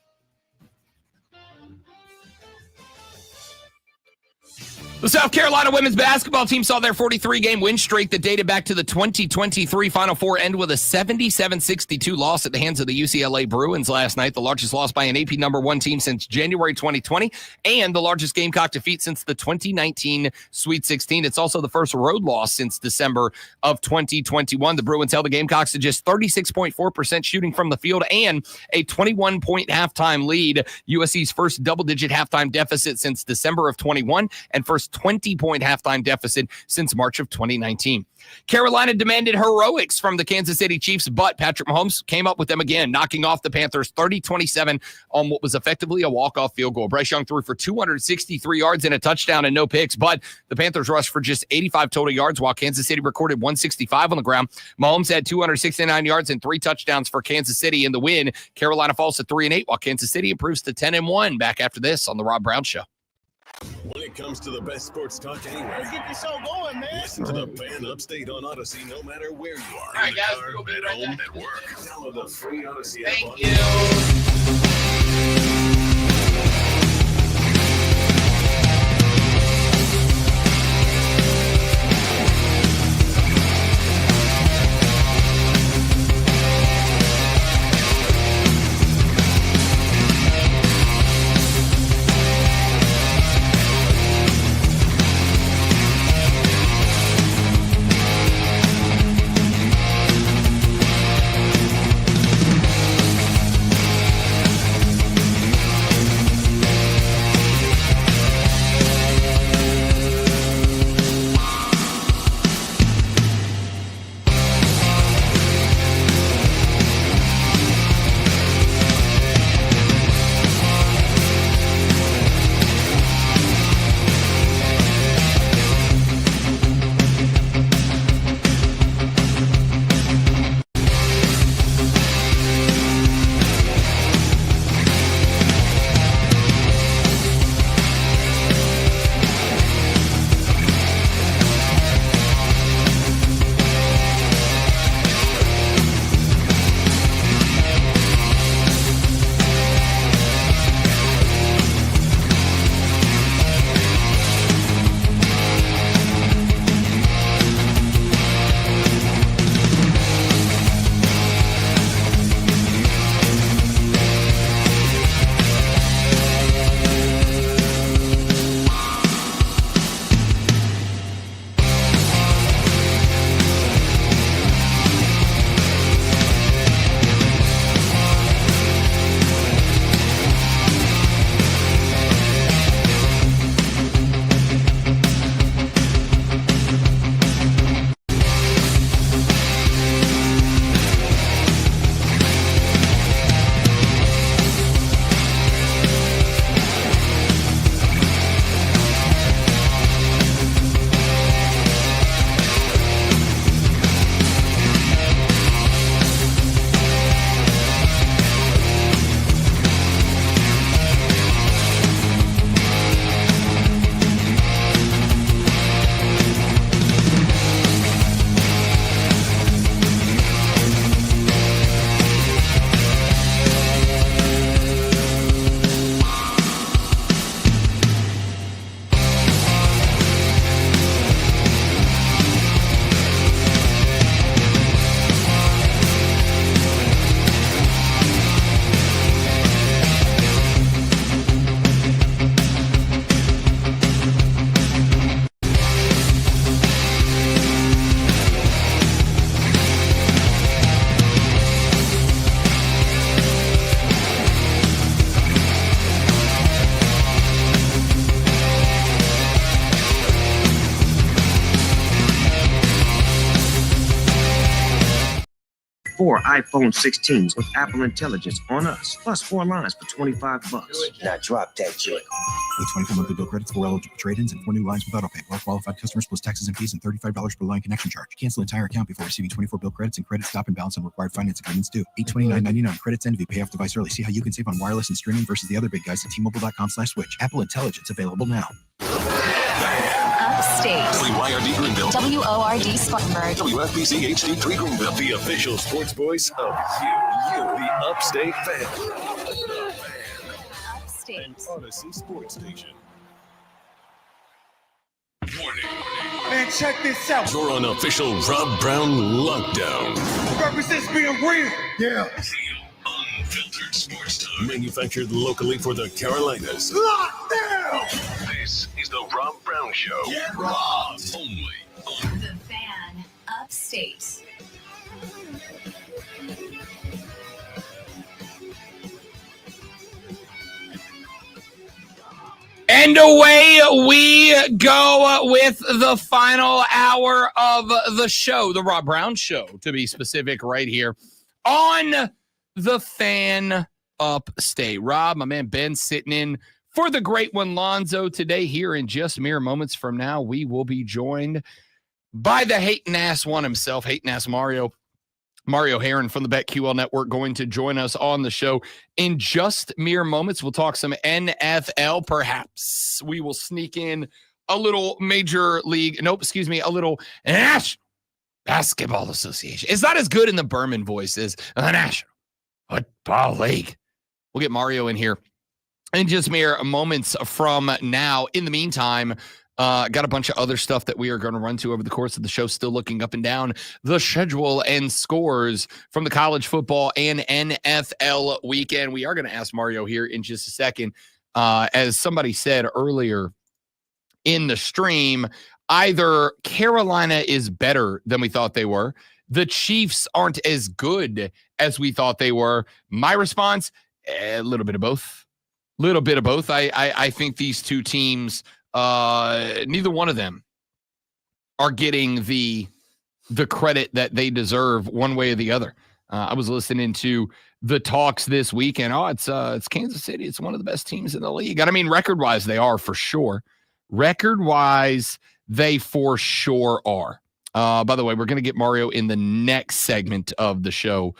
S1: The South Carolina women's basketball team saw their 43-game win streak that dated back to the 2023 Final Four end with a 77-62 loss at the hands of the UCLA Bruins last night, the largest loss by an AP number 1 team since January 2020, and the largest Gamecock defeat since the 2019 Sweet 16. It's also the first road loss since December of 2021. The Bruins held the Gamecocks to just 36.4% shooting from the field and a 21-point halftime lead, USC's first double-digit halftime deficit since December of 21, and first 20-point halftime deficit since March of 2019. Carolina demanded heroics from the Kansas City Chiefs, but Patrick Mahomes came up with them again, knocking off the Panthers 30-27 on what was effectively a walk-off field goal. Bryce Young threw for 263 yards and a touchdown and no picks, but the Panthers rushed for just 85 total yards, while Kansas City recorded 165 on the ground. Mahomes had 269 yards and 3 touchdowns for Kansas City in the win. Carolina falls to 3-8, while Kansas City improves to 10-1. Back after this on the Rob Brown Show.
S3: When it comes to the best sports talk anywhere, let's get this show going, man. Listen to the Fan Upstate on Odyssey, no matter where you are.
S1: All right, guys,
S3: we'll be right home, at work. Download the free Odyssey app.
S1: Thank you.
S4: 4 iPhone 16s with Apple Intelligence on us, plus 4 lines for $25. Now drop that joint.
S7: With 24 monthly bill credits, 4 eligible trade-ins, and 4 new lines with autopay. Well qualified customers plus taxes and fees and $35 per line connection charge. Cancel entire account before receiving 24 bill credits and credit stop and balance on required finance agreements due. $829.99 credits end if you pay off device early. See how you can save on wireless and streaming versus the other big guys at T-Mobile.com/switch. Apple Intelligence available now.
S10: Upstate.
S3: WYRD Greenville.
S10: WORD Spartanburg.
S3: WFBC HD3 Greenville. The official sports voice of you, the Upstate fan.
S10: Upstate.
S3: An Odyssey Sports Station.
S15: Man, check this out.
S3: You're on official Rob Brown lockdown.
S15: Represents being real. Yeah.
S3: Unfiltered sports talk. Manufactured locally for the Carolinas.
S15: Lockdown.
S3: This is the Rob Brown Show.
S15: Get robbed.
S3: Only on
S10: The Fan. Upstate.
S1: And away we go with the final hour of the show, the Rob Brown Show, to be specific, right here on the Fan Upstate. Rob, my man Ben, sitting in for the great one, Lonzo, today. Here in just mere moments from now, we will be joined by the hating ass one himself, hating ass Mario Heron from the BetQL Network, going to join us on the show in just mere moments. We'll talk some NFL. Perhaps we will sneak in a little major league. Nope, excuse me, a little National Basketball Association. It's not as good in the Berman voice as the National Football League. We'll get Mario in here in just mere moments from now. In the meantime, got a bunch of other stuff that we are going to run to over the course of the show, still looking up and down the schedule and scores from the college football and NFL weekend. We are going to ask Mario here in just a second. As somebody said earlier in the stream, either Carolina is better than we thought they were. The Chiefs aren't as good as we thought they were. My response, a little bit of both. Little bit of both. I think these two teams, neither one of them are getting the credit that they deserve one way or the other. I was listening to the talks this week, and it's Kansas City. It's one of the best teams in the league. And I mean, record-wise, they are for sure. Record-wise, they for sure are. By the way, we're going to get Mario in the next segment of the show.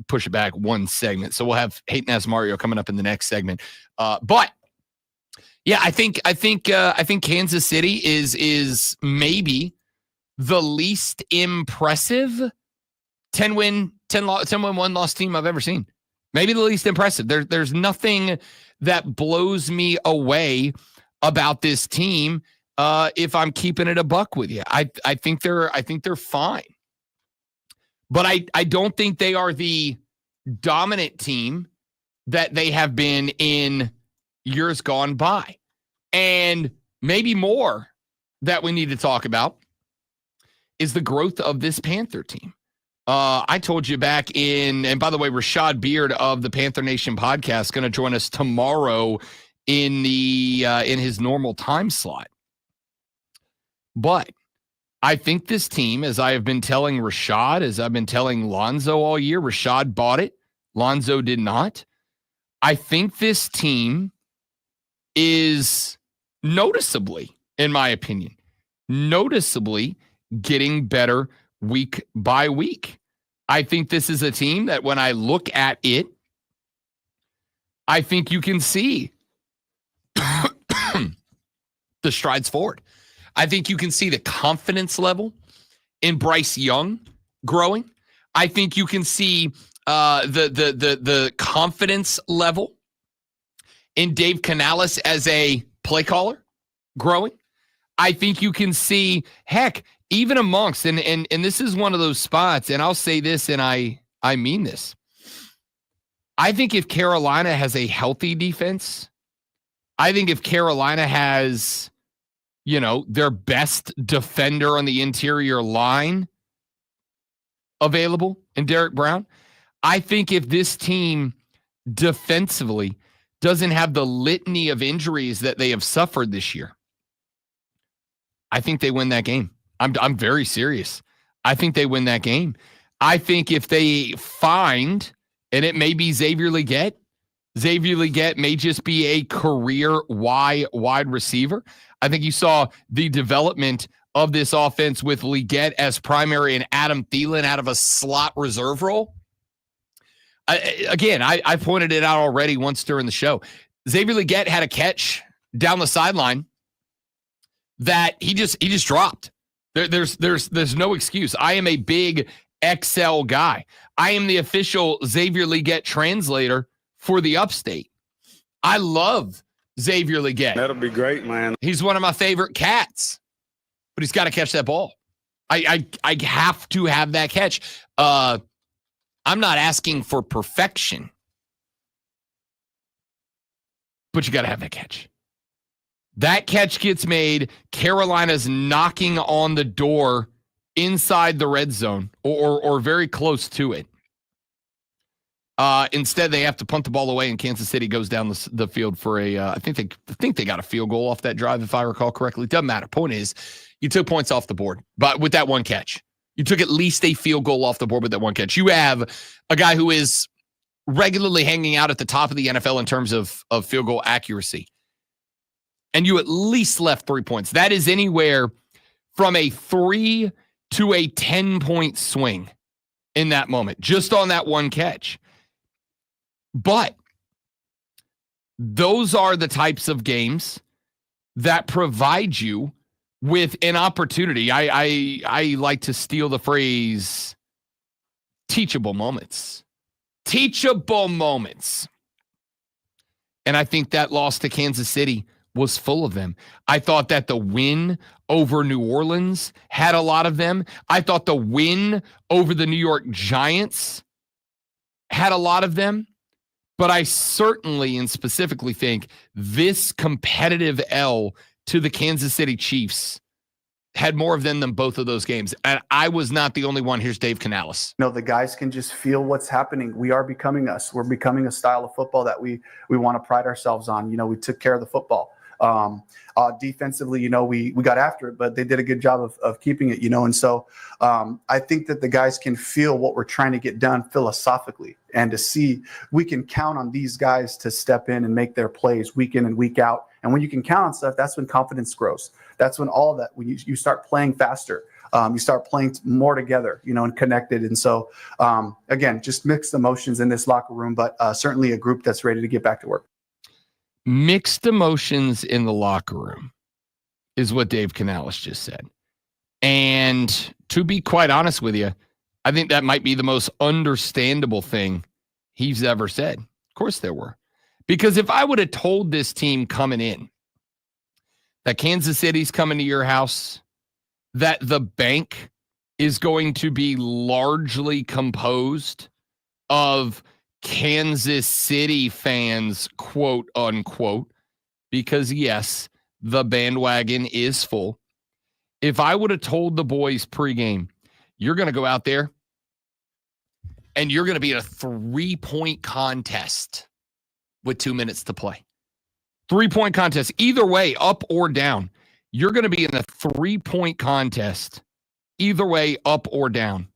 S1: Push it back one segment. So we'll have Hating Ass Mario coming up in the next segment. But yeah, I think Kansas City is maybe the least impressive 10-win, 1-loss team I've ever seen. Maybe the least impressive. There's nothing that blows me away about this team. If I'm keeping it a buck with you, I think they're fine. But I don't think they are the dominant team that they have been in years gone by. And maybe more that we need to talk about is the growth of this Panther team. I told you back and by the way, Rashad Beard of the Panther Nation podcast going to join us tomorrow in his normal time slot. But I think this team, as I have been telling Rashad, as I've been telling Lonzo all year, Rashad bought it. Lonzo did not. I think this team is noticeably, in my opinion, getting better week by week. I think this is a team that when I look at it, I think you can see the strides forward. I think you can see the confidence level in Bryce Young growing. I think you can see the confidence level in Dave Canales as a play caller growing. I think you can see, heck, even amongst, and this is one of those spots, and I'll say this, and I mean this. I think if Carolina has a healthy defense, I think if Carolina has, their best defender on the interior line available in Derek Brown, I think if this team defensively doesn't have the litany of injuries that they have suffered this year, I think they win that game. I'm very serious. I think they win that game. I think if they find, and it may be Xavier Legette may just be a career wide receiver. I think you saw the development of this offense with Legette as primary and Adam Thielen out of a slot reserve role. I pointed it out already once during the show. Xavier Legette had a catch down the sideline that he just dropped. There's no excuse. I am a big XL guy. I am the official Xavier Legette translator for the Upstate. I love Xavier Legette.
S8: That'll be great, man.
S1: He's one of my favorite cats, but he's got to catch that ball. I have to have that catch. I'm not asking for perfection, but you got to have that catch. That catch gets made. Carolina's knocking on the door inside the red zone or very close to it. Instead, they have to punt the ball away, and Kansas City goes down the field for a. I think they got a field goal off that drive, if I recall correctly. Doesn't matter. Point is, you took points off the board, but with that one catch, you took at least a field goal off the board with that one catch. You have a guy who is regularly hanging out at the top of the NFL in terms of field goal accuracy, and you at least left 3 points. That is anywhere from a 3 to a 10-point swing in that moment, just on that one catch. But those are the types of games that provide you with an opportunity. I like to steal the phrase teachable moments. Teachable moments. And I think that loss to Kansas City was full of them. I thought that the win over New Orleans had a lot of them. I thought the win over the New York Giants had a lot of them. But I certainly and specifically think this competitive L to the Kansas City Chiefs had more of them than both of those games. And I was not the only one. Here's Dave Canales.
S11: The guys can just feel what's happening. We are becoming us. We're becoming a style of football that we want to pride ourselves on. We took care of the football. Defensively, we got after it, but they did a good job of keeping it, and so I think that the guys can feel what we're trying to get done philosophically, and to see we can count on these guys to step in and make their plays week in and week out. And when you can count on stuff, that's when confidence grows. That's when when you start playing faster, you start playing more together, and connected. And so again, just mixed emotions in this locker room, but certainly a group that's ready to get back to work.
S1: Mixed emotions in the locker room is what Dave Canales just said. And to be quite honest with you, I think that might be the most understandable thing he's ever said. Of course there were. Because if I would have told this team coming in that Kansas City's coming to your house, that the bank is going to be largely composed of Kansas City fans, quote unquote, because yes, the bandwagon is full. If I would have told the boys pregame, you're going to go out there and you're going to be in a 3-point contest with 2 minutes to play. 3-point contest, either way, up or down. You're going to be in a 3-point contest, either way, up or down,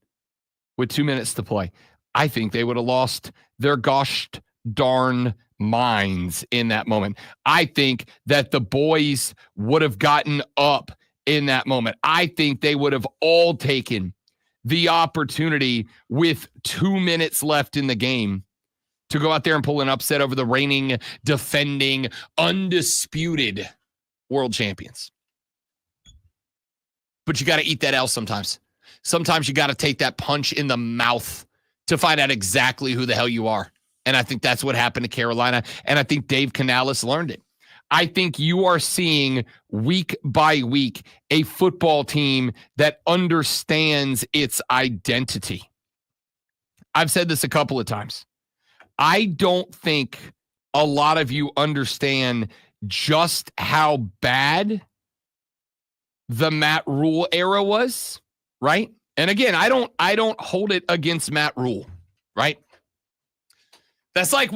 S1: with 2 minutes to play. I think they would have lost their gosh darn minds in that moment. I think that the boys would have gotten up in that moment. I think they would have all taken the opportunity with 2 minutes left in the game to go out there and pull an upset over the reigning, defending, undisputed world champions. But you got to eat that L sometimes. Sometimes you got to take that punch in the mouth to find out exactly who the hell you are. And I think that's what happened to Carolina. And I think Dave Canales learned it. I think you are seeing week by week a football team that understands its identity. I've said this a couple of times. I don't think a lot of you understand just how bad the Matt Rule era was, right? And again, I don't hold it against Matt Rule, right? That's like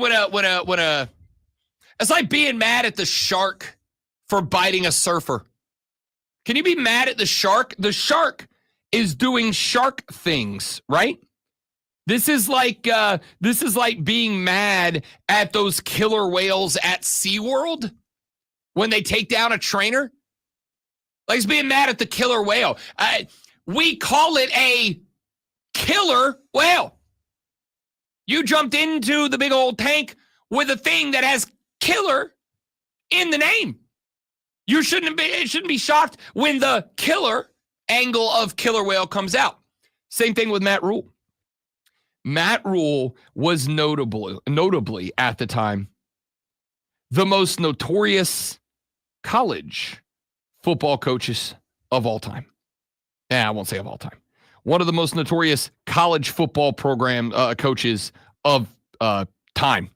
S1: it's like being mad at the shark for biting a surfer. Can you be mad at the shark? The shark is doing shark things, right? This is like being mad at those killer whales at SeaWorld when they take down a trainer. Like it's being mad at the killer whale. We call it a killer whale. You jumped into the big old tank with a thing that has killer in the name. You shouldn't be shocked when the killer angle of killer whale comes out. Same thing with Matt Rule. Matt Rule was notably at the time the most notorious college football coaches of all time. I won't say of all time. One of the most notorious college football program coaches of time,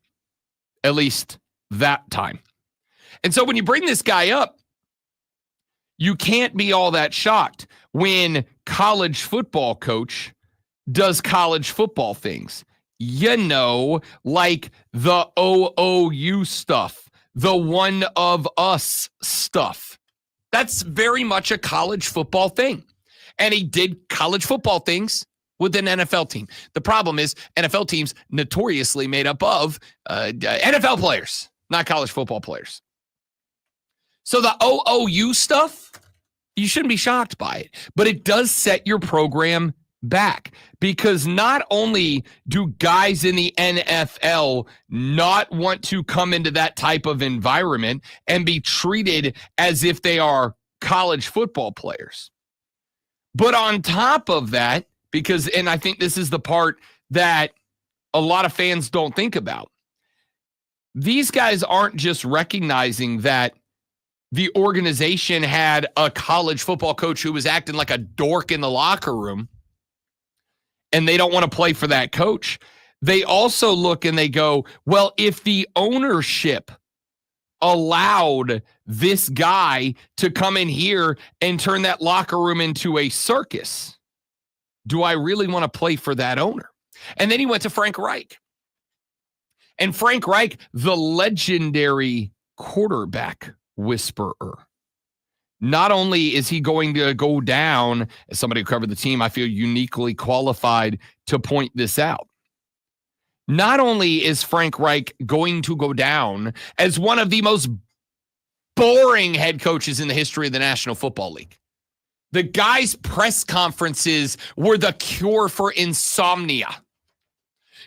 S1: at least that time. And so when you bring this guy up, you can't be all that shocked when college football coach does college football things. Like the OOU stuff, the one of us stuff. That's very much a college football thing. And he did college football things with an NFL team. The problem is NFL teams notoriously made up of NFL players, not college football players. So the OOU stuff, you shouldn't be shocked by it, but it does set your program back because not only do guys in the NFL not want to come into that type of environment and be treated as if they are college football players, but on top of that, and I think this is the part that a lot of fans don't think about, these guys aren't just recognizing that the organization had a college football coach who was acting like a dork in the locker room and they don't want to play for that coach. They also look and they go, well, if the ownership allowed this guy to come in here and turn that locker room into a circus, do I really want to play for that owner? And then he went to Frank Reich. And Frank Reich, the legendary quarterback whisperer. Not only is he going to go down, as somebody who covered the team, I feel uniquely qualified to point this out. Not only is Frank Reich going to go down as one of the most boring head coaches in the history of the National Football League. The guy's press conferences were the cure for insomnia.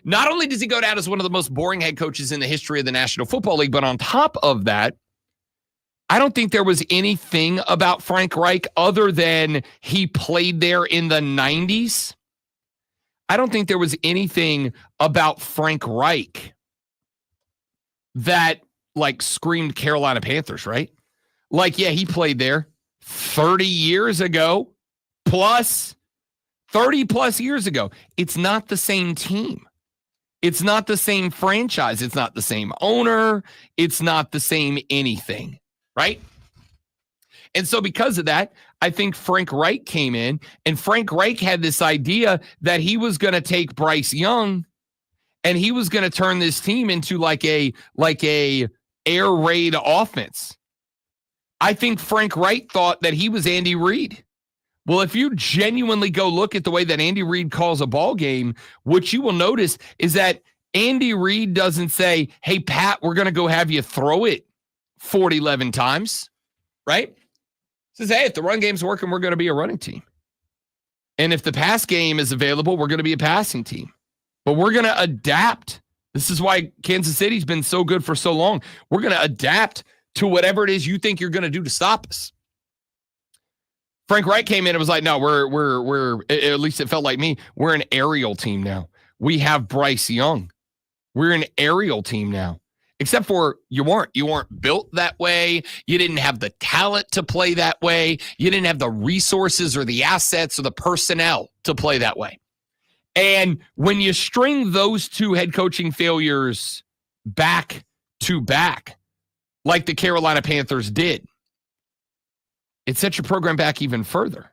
S1: Not only does he go down as one of the most boring head coaches in the history of the National Football League, but on top of that, I don't think there was anything about Frank Reich other than he played there in the 90s. I don't think there was anything about Frank Reich that screamed Carolina Panthers, right? He played there 30 years ago, plus 30 plus years ago. It's not the same team. It's not the same franchise. It's not the same owner. It's not the same anything. Right? And so because of that, I think Frank Reich came in, and Frank Reich had this idea that he was going to take Bryce Young and he was going to turn this team into like a air raid offense. I think Frank Reich thought that he was Andy Reid. Well, if you genuinely go look at the way that Andy Reid calls a ball game, what you will notice is that Andy Reid doesn't say, hey, Pat, we're going to go have you throw it 11 times, right? Says, hey, if the run game's working, we're going to be a running team. And if the pass game is available, we're going to be a passing team. But we're going to adapt. This is why Kansas City's been so good for so long. We're going to adapt to whatever it is you think you're going to do to stop us. Frank Reich came in and was like, no, we're at least it felt like me, we're an aerial team now. We have Bryce Young. We're an aerial team now. Except for you weren't built that way. You didn't have the talent to play that way. You didn't have the resources or the assets or the personnel to play that way. And when you string those two head coaching failures back to back, like the Carolina Panthers did, it sets your program back even further.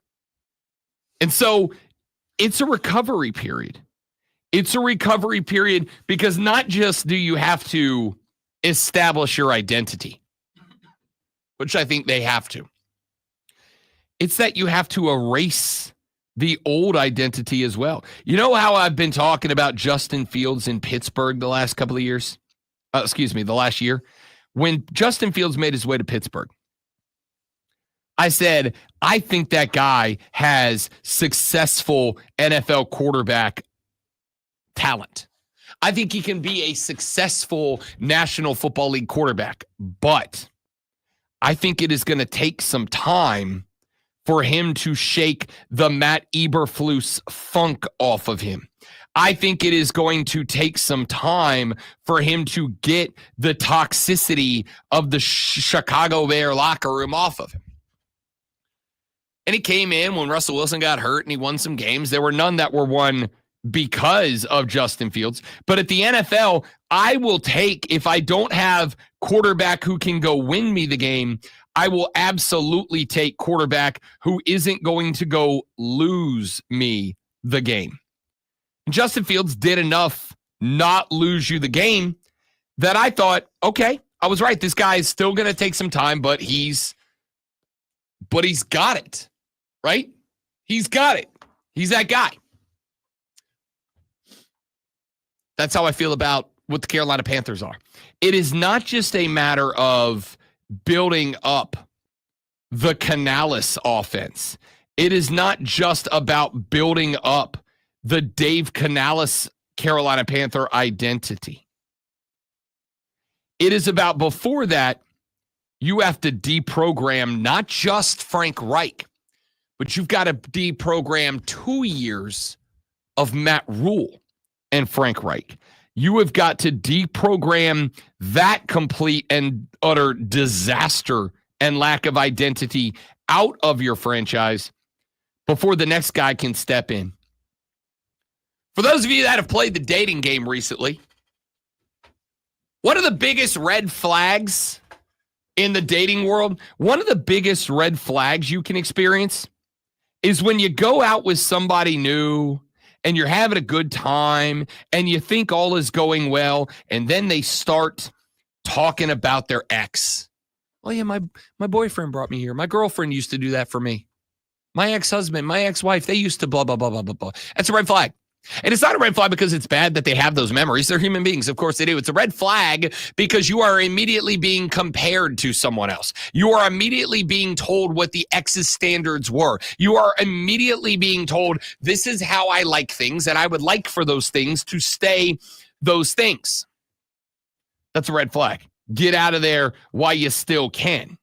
S1: And so it's a recovery period. It's a recovery period because not just do you have to establish your identity, which I think they have to. It's that you have to erase the old identity as well. You know how I've been talking about Justin Fields in Pittsburgh the last couple of years? The last year. When Justin Fields made his way to Pittsburgh, I said, I think that guy has successful NFL quarterback talent. I think he can be a successful National Football League quarterback, but I think it is going to take some time for him to shake the Matt Eberflus funk off of him. I think it is going to take some time for him to get the toxicity of the Chicago Bear locker room off of him. And he came in when Russell Wilson got hurt and he won some games. There were none that were won because of Justin Fields. But at the NFL, I will take, if I don't have quarterback who can go win me the game, I will absolutely take quarterback who isn't going to go lose me the game. Justin Fields did enough not lose you the game that I thought, okay, I was right. This guy is still going to take some time, but he's got it, right? He's got it. He's that guy. That's how I feel about what the Carolina Panthers are. It is not just a matter of building up the Canales offense. It is not just about building up the Dave Canales Carolina Panther identity. It is about, before that, you have to deprogram not just Frank Reich, but you've got to deprogram 2 years of Matt Rule and Frank Reich. You have got to deprogram that complete and utter disaster and lack of identity out of your franchise before the next guy can step in. For those of you that have played the dating game recently, one of the biggest red flags in the dating world, one of the biggest red flags you can experience is when you go out with somebody new and you're having a good time and you think all is going well, and then they start talking about their ex. Oh yeah, my boyfriend brought me here. My girlfriend used to do that for me. My ex-husband, my ex-wife, they used to blah, blah, blah, blah, blah, blah. That's a red flag. And it's not a red flag because it's bad that they have those memories. They're human beings. Of course they do. It's a red flag because you are immediately being compared to someone else. You are immediately being told what the ex's standards were. You are immediately being told, this is how I like things, and I would like for those things to stay those things. That's a red flag. Get out of there while you still can,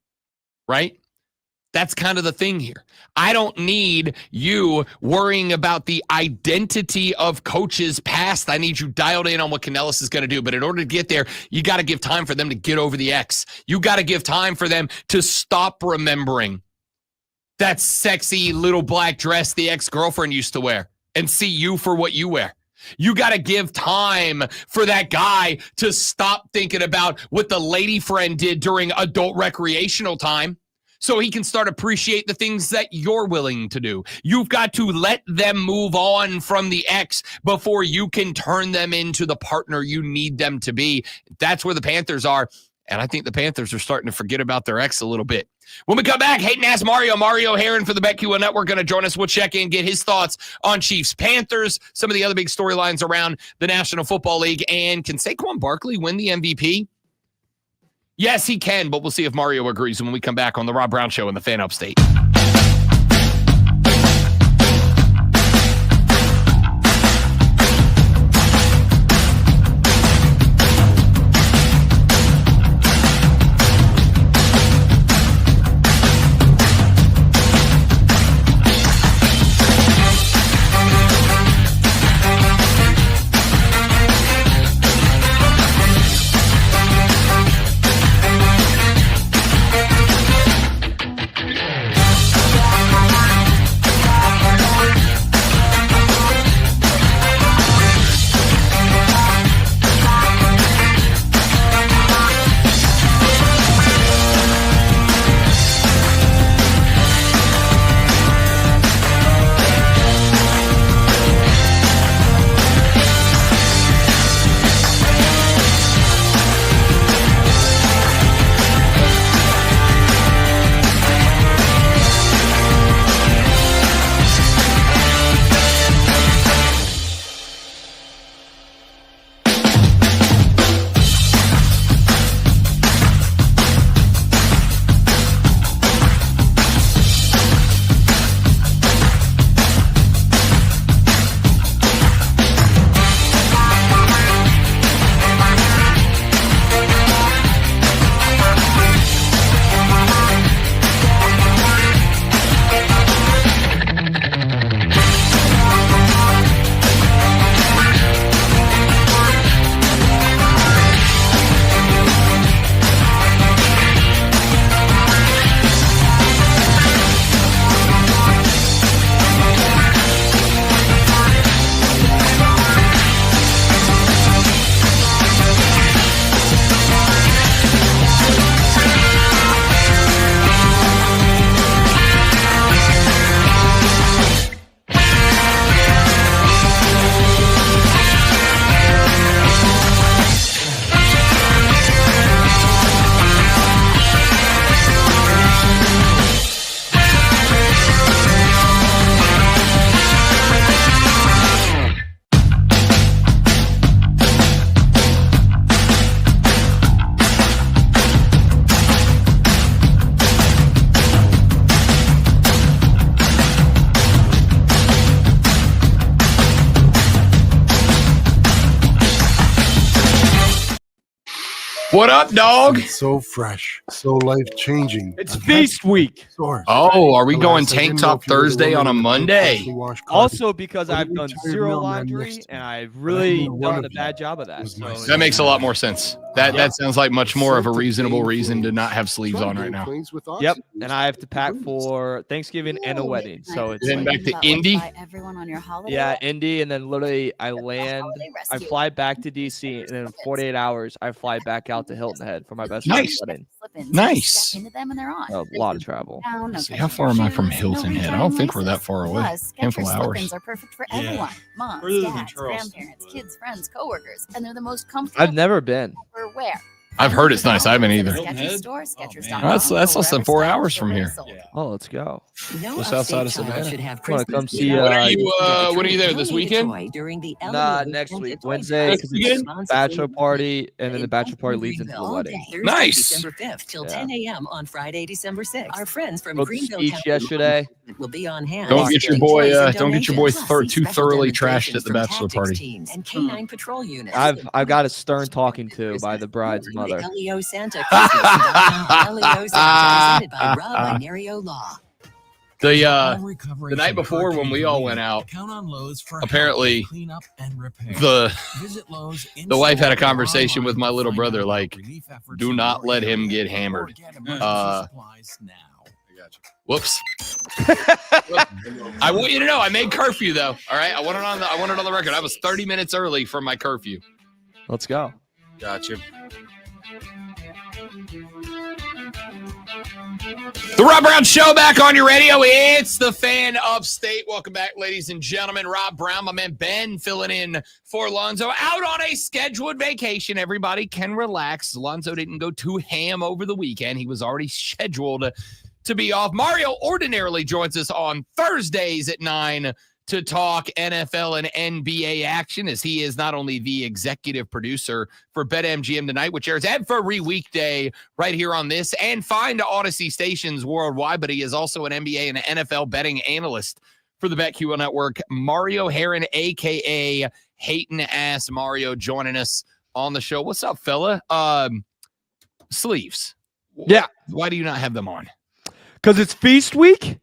S1: right? That's kind of the thing here. I don't need you worrying about the identity of coaches past. I need you dialed in on what Canales is going to do. But in order to get there, you got to give time for them to get over the X. You got to give time for them to stop remembering that sexy little black dress the ex-girlfriend used to wear and see you for what you wear. You got to give time for that guy to stop thinking about what the lady friend did during adult recreational time, so he can start appreciate the things that you're willing to do. You've got to let them move on from the ex before you can turn them into the partner you need them to be. That's where the Panthers are. And I think the Panthers are starting to forget about their ex a little bit. When we come back, Hayden asked Mario Herron for the BetQL Network going to join us. We'll check in, get his thoughts on Chiefs Panthers, some of the other big storylines around the National Football League. And can Saquon Barkley win the MVP? Yes, he can, but we'll see if Mario agrees when we come back on the Rob Brown Show in the Fan Upstate. What up, dog?
S2: It's so fresh, so life-changing.
S8: It's feast week.
S1: Oh, are we going tank top Thursday on a Monday?
S8: Also because I've done zero laundry and I've really done a bad job of that. So
S1: That makes a lot more sense. That sounds like much more of a reasonable reason to not have sleeves on right now.
S8: Yep, and I have to pack for Thanksgiving and a wedding. So it's
S1: then back to Indy.
S12: Everyone on your holiday.
S8: Yeah, Indy, and then literally I fly back to DC, and then in 48 hours I fly back out to Hilton Head for my best friend's wedding.
S1: Nice.
S12: Into them and they're on.
S8: A lot of travel.
S1: See, how far am I from Hilton Head? I don't think we're that far away. Handful of hours.
S12: Are perfect for everyone. Moms, dads, grandparents, kids, friends, coworkers, and they're the most comfortable.
S8: I've never been.
S12: For where?
S1: I've heard it's nice. I haven't either.
S12: Skechers.com.
S1: That's less than 4 hours from here.
S8: Oh, let's go.
S1: Just outside of Savannah.
S8: Want to come see?
S1: When are you there this weekend?
S8: Nah, next week, Wednesday, because it's bachelor party, and then the bachelor party leads into the wedding.
S1: Nice.
S13: December 5th till 10 a.m. on Friday, December 6th. Our friends from
S8: Booked
S13: Greenville
S8: speech
S13: County
S8: yesterday.
S13: will be on hand.
S1: Don't get your boy too thoroughly trashed at the bachelor party.
S13: And K9 patrol units.
S8: I've got a stern talking to by the bride's mother.
S13: LEO Santa Christmas.com. LEO Santa presented by Rob Inario Law.
S1: The night before when we all went out, apparently the wife had a conversation with my little brother, like, do not let him get hammered. Whoops. I want you to know I made curfew though. All right. I want it on the record. I was 30 minutes early from my curfew.
S8: Let's go.
S1: Gotcha. The Rob Brown Show back on your radio. It's the Fan Upstate. Welcome back, ladies and gentlemen. Rob Brown, my man Ben, filling in for Lonzo. Out on a scheduled vacation. Everybody can relax. Lonzo didn't go too ham over the weekend. He was already scheduled to be off. Mario ordinarily joins us on Thursdays at 9 to talk NFL and NBA action, as he is not only the executive producer for BetMGM Tonight, which airs every weekday right here on this and find Odyssey stations worldwide, but he is also an NBA and NFL betting analyst for the BetQL Network. Mario Heron, a.k.a. Hating Ass Mario, joining us on the show. What's up, fella? Sleeves.
S8: Yeah.
S1: Why do you not have them on?
S8: Because it's feast week.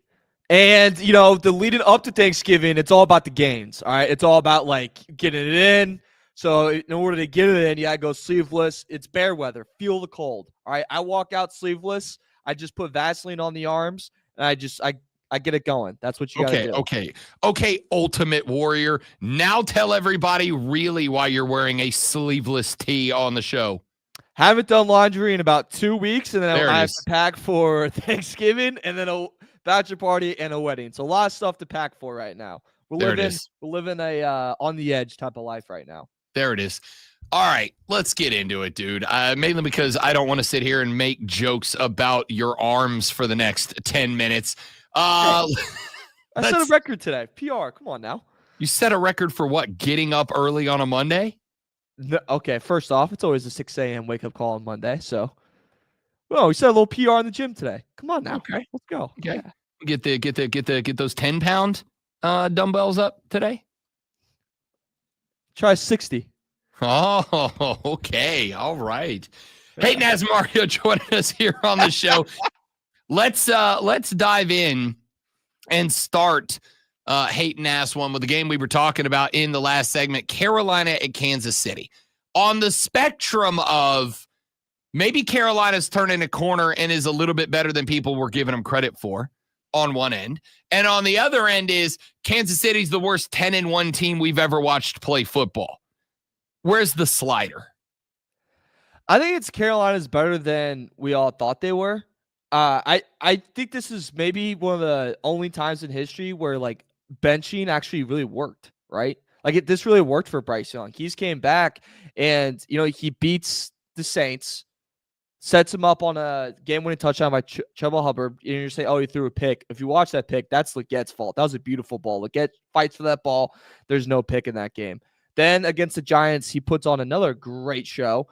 S8: And, you know, the leading up to Thanksgiving, it's all about the gains, all right? It's all about, like, getting it in. So in order to get it in, you got to go sleeveless. It's bear weather. Feel the cold, all right? I walk out sleeveless. I just put Vaseline on the arms, and I get it going. That's what you got to do.
S1: Okay, Ultimate Warrior. Now tell everybody really why you're wearing a sleeveless tee on the show.
S8: Haven't done laundry in about 2 weeks, and then I have to pack for Thanksgiving, and then a bachelor party and a wedding. So a lot of stuff to pack for right now. We're living a on the edge type of life right now.
S1: There it is. All right, let's get into it, dude. Mainly because I don't want to sit here and make jokes about your arms for the next 10 minutes.
S8: I set a record today. PR, come on now.
S1: You set a record for what? Getting up early on a Monday?
S8: No, okay, first off, it's always a 6 a.m. wake-up call on Monday, so. Well, we set a little PR in the gym today. Come on now.
S1: Okay.
S8: Let's go.
S1: Okay. Yeah. Get those 10-pound dumbbells up today.
S8: Try 60.
S1: Oh, okay. All right. Hey, Naz Mario joining us here on the show. Let's dive in and start hating ass one with the game we were talking about in the last segment, Carolina at Kansas City. On the spectrum of maybe Carolina's turning a corner and is a little bit better than people were giving them credit for on one end. And on the other end is Kansas City's the worst 10-1 team we've ever watched play football. Where's the slider?
S8: I think it's Carolina's better than we all thought they were. I think this is maybe one of the only times in history where, like, benching actually really worked, right? Like, this really worked for Bryce Young. He's came back and, you know, he beats the Saints, sets him up on a game-winning touchdown by Chuba Hubbard. And you're saying, oh, he threw a pick. If you watch that pick, that's Legette's fault. That was a beautiful ball. Legette fights for that ball. There's no pick in that game. Then against the Giants, he puts on another great show,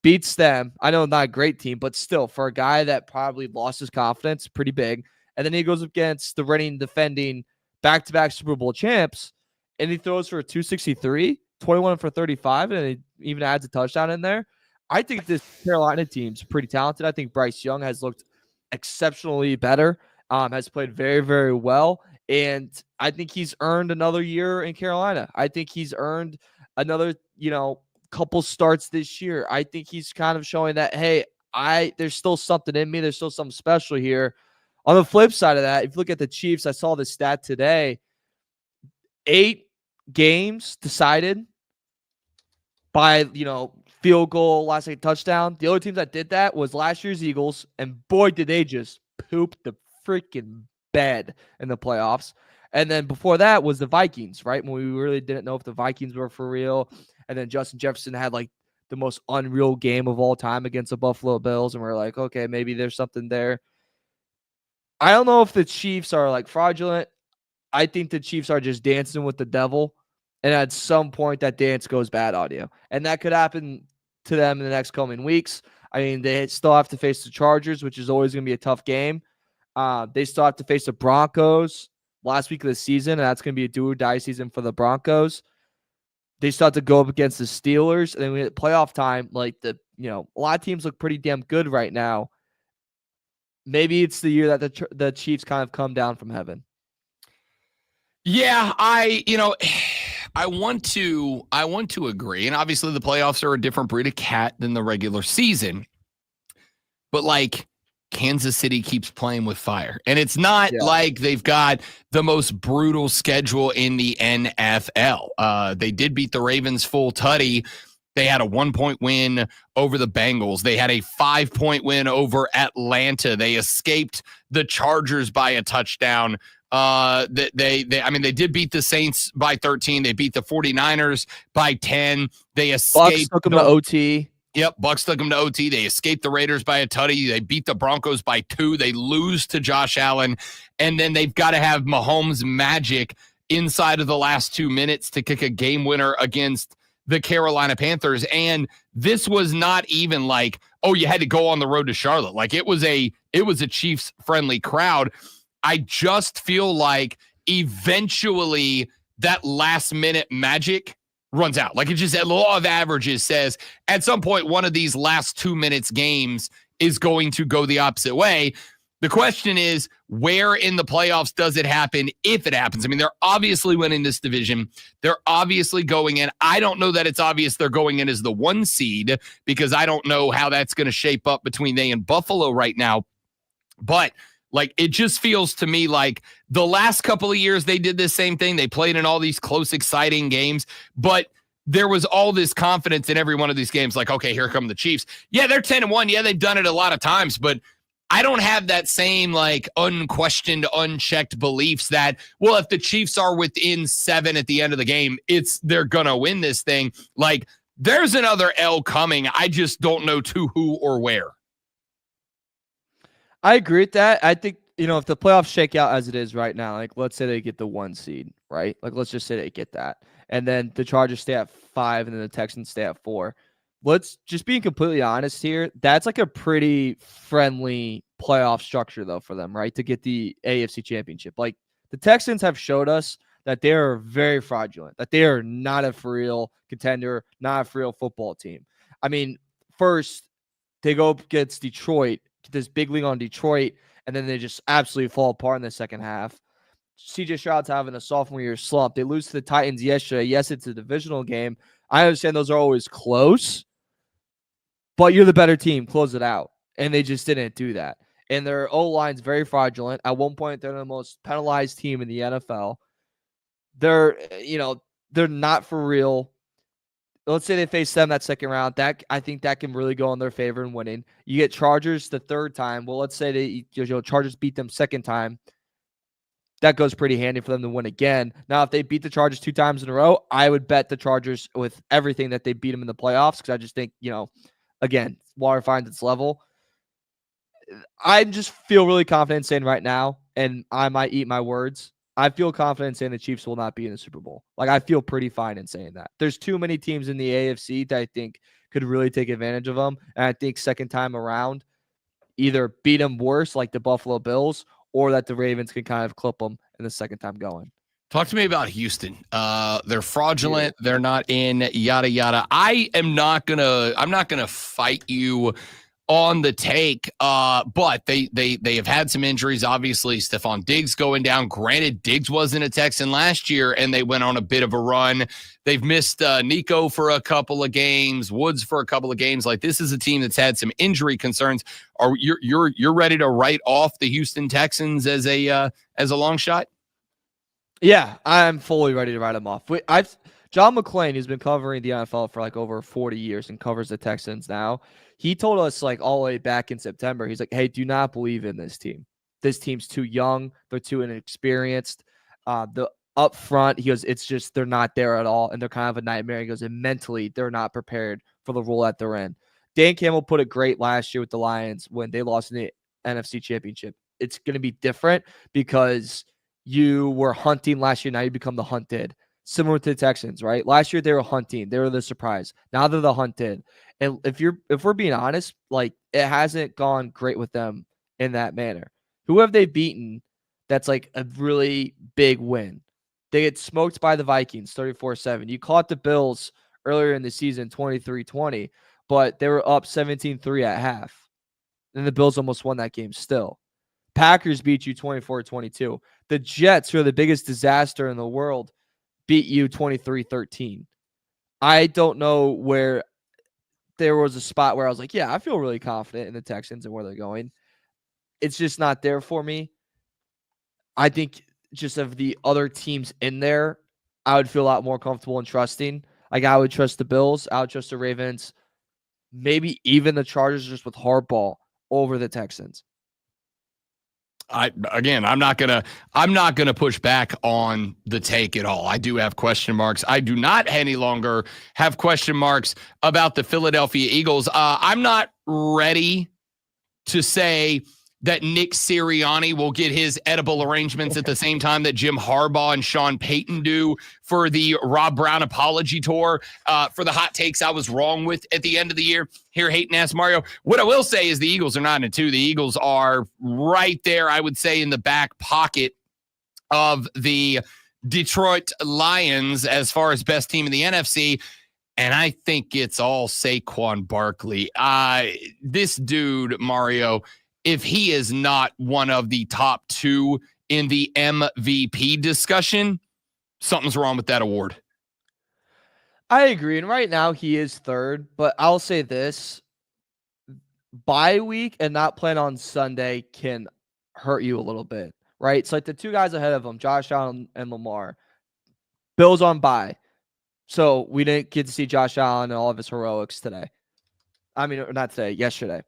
S8: beats them. I know not a great team, but still, for a guy that probably lost his confidence, pretty big. And then he goes against the reigning, defending, back-to-back Super Bowl champs, and he throws for a 263, 21 for 35, and he even adds a touchdown in there. I think this Carolina team's pretty talented. I think Bryce Young has looked exceptionally better, has played very, very well. And I think he's earned another year in Carolina. I think he's earned another, couple starts this year. I think he's kind of showing that, hey, there's still something in me. There's still something special here. On the flip side of that, if you look at the Chiefs, I saw the stat today, 8 games decided by, field goal, last second touchdown. The other teams that did that was last year's Eagles, and boy, did they just poop the freaking bed in the playoffs. And then before that was the Vikings, right? When we really didn't know if the Vikings were for real. And then Justin Jefferson had like the most unreal game of all time against the Buffalo Bills. And we're like, okay, maybe there's something there. I don't know if the Chiefs are like fraudulent. I think the Chiefs are just dancing with the devil. And at some point, that dance goes bad on you. And that could happen to them in the next coming weeks. I mean, they still have to face the Chargers, which is always going to be a tough game. They still have to face the Broncos last week of the season, and that's going to be a do-or-die season for the Broncos. They still have to go up against the Steelers. And then we hit playoff time, like a lot of teams look pretty damn good right now. Maybe it's the year that the Chiefs kind of come down from heaven.
S1: Yeah, I want to agree. And obviously the playoffs are a different breed of cat than the regular season. But like Kansas City keeps playing with fire. And it's not like they've got the most brutal schedule in the NFL. They did beat the Ravens full tutty. They had a 1-point win over the Bengals. They had a 5-point win over Atlanta. They escaped the Chargers by a touchdown. They did beat the Saints by 13. They beat the 49ers by 10. They escaped.
S8: Bucs took them to OT.
S1: Yep, Bucs took them to OT. They escaped the Raiders by a tutty. They beat the Broncos by 2. They lose to Josh Allen. And then they've got to have Mahomes magic inside of the last 2 minutes to kick a game winner against the Carolina Panthers. And this was not even like, oh, you had to go on the road to Charlotte. Like it was a Chiefs friendly crowd. I just feel like eventually that last minute magic runs out. Like it just, the law of averages says at some point, one of these last 2 minutes games is going to go the opposite way. The question is, where in the playoffs does it happen if it happens? I mean, they're obviously winning this division. They're obviously going in. I don't know that it's obvious they're going in as the 1 seed because I don't know how that's going to shape up between they and Buffalo right now. But like, it just feels to me like the last couple of years they did this same thing. They played in all these close, exciting games, but there was all this confidence in every one of these games. Like, okay, here come the Chiefs. Yeah, they're 10-1. Yeah, they've done it a lot of times, but I don't have that same like unquestioned, unchecked beliefs that, well, if the Chiefs are within 7 at the end of the game, they're going to win this thing. Like, there's another L coming. I just don't know to who or where.
S8: I agree with that. I think, if the playoffs shake out as it is right now, like let's say they get the 1 seed, right? Like let's just say they get that. And then the Chargers stay at 5 and then the Texans stay at 4. Let's just being completely honest here. That's like a pretty friendly playoff structure though for them, right? To get the AFC Championship. Like the Texans have showed us that they are very fraudulent, that they are not a for real contender, not a for real football team. I mean, first they go up against Detroit, get this big league on Detroit, and then they just absolutely fall apart in the second half. CJ Stroud's having a sophomore year slump. They lose to the Titans yesterday. Yes, it's a divisional game. I understand those are always close, but you're the better team. Close it out. And they just didn't do that. And their O-line's very fraudulent. At one point, they're the most penalized team in the NFL. They're not for real. Let's say they face them that second round. I think that can really go in their favor in winning. You get Chargers the third time. Well, let's say Chargers beat them second time. That goes pretty handy for them to win again. Now, if they beat the Chargers 2 times in a row, I would bet the Chargers with everything that they beat them in the playoffs because I just think, again, water finds its level. I just feel really confident saying right now, and I might eat my words, I feel confident saying the Chiefs will not be in the Super Bowl. Like, I feel pretty fine in saying that. There's too many teams in the AFC that I think could really take advantage of them. And I think second time around, either beat them worse like the Buffalo Bills or that the Ravens can kind of clip them in the second time going.
S1: Talk to me about Houston. They're fraudulent. They're not in, yada, yada. I'm not gonna fight you on the take, but they have had some injuries. Obviously, Stephon Diggs going down. Granted, Diggs wasn't a Texan last year, and they went on a bit of a run. They've missed Nico for a couple of games, Woods for a couple of games. Like, this is a team that's had some injury concerns. Are you're ready to write off the Houston Texans as a long shot?
S8: Yeah, I'm fully ready to write them off. John McClain, who's been covering the NFL for like over 40 years and covers the Texans now, he told us like all the way back in September, he's like, hey, do not believe in this team. This team's too young. They're too inexperienced. The up front, he goes, it's just they're not there at all, and they're kind of a nightmare. He goes, and mentally, they're not prepared for the role that they're in. Dan Campbell put it great last year with the Lions when they lost in the NFC Championship. It's going to be different because you were hunting last year. Now you become the hunted. Similar to the Texans, right? Last year they were hunting. They were the surprise. Now they're the hunted. And if we're being honest, like, it hasn't gone great with them in that manner. Who have they beaten that's like a really big win? They get smoked by the Vikings 34-7. You caught the Bills earlier in the season 23-20, but they were up 17-3 at half. And the Bills almost won that game still. Packers beat you 24-22. The Jets, who are the biggest disaster in the world, beat you 23-13. I don't know where there was a spot where I was like, yeah, I feel really confident in the Texans and where they're going. It's just not there for me. I think just of the other teams in there, I would feel a lot more comfortable and trusting. Like, I would trust the Bills. I would trust the Ravens. Maybe even the Chargers just with Harbaugh over the Texans.
S1: I'm not gonna push back on the take at all. I do have question marks. I do not any longer have question marks about the Philadelphia Eagles. I'm not ready to say that Nick Sirianni will get his edible arrangements at the same time that Jim Harbaugh and Sean Payton do for the Rob Brown apology tour, for the hot takes I was wrong with at the end of the year. Here, Hayton asks Mario. What I will say is the Eagles are 9-2. The Eagles are right there, I would say, in the back pocket of the Detroit Lions as far as best team in the NFC. And I think it's all Saquon Barkley. This dude, Mario, if he is not one of the top two in the MVP discussion, something's wrong with that award.
S8: I agree. And right now he is third, but I'll say this. Bye week and not playing on Sunday can hurt you a little bit, right? It's like the two guys ahead of him, Josh Allen and Lamar. Bills on bye. So we didn't get to see Josh Allen and all of his heroics today. I mean, not today, yesterday.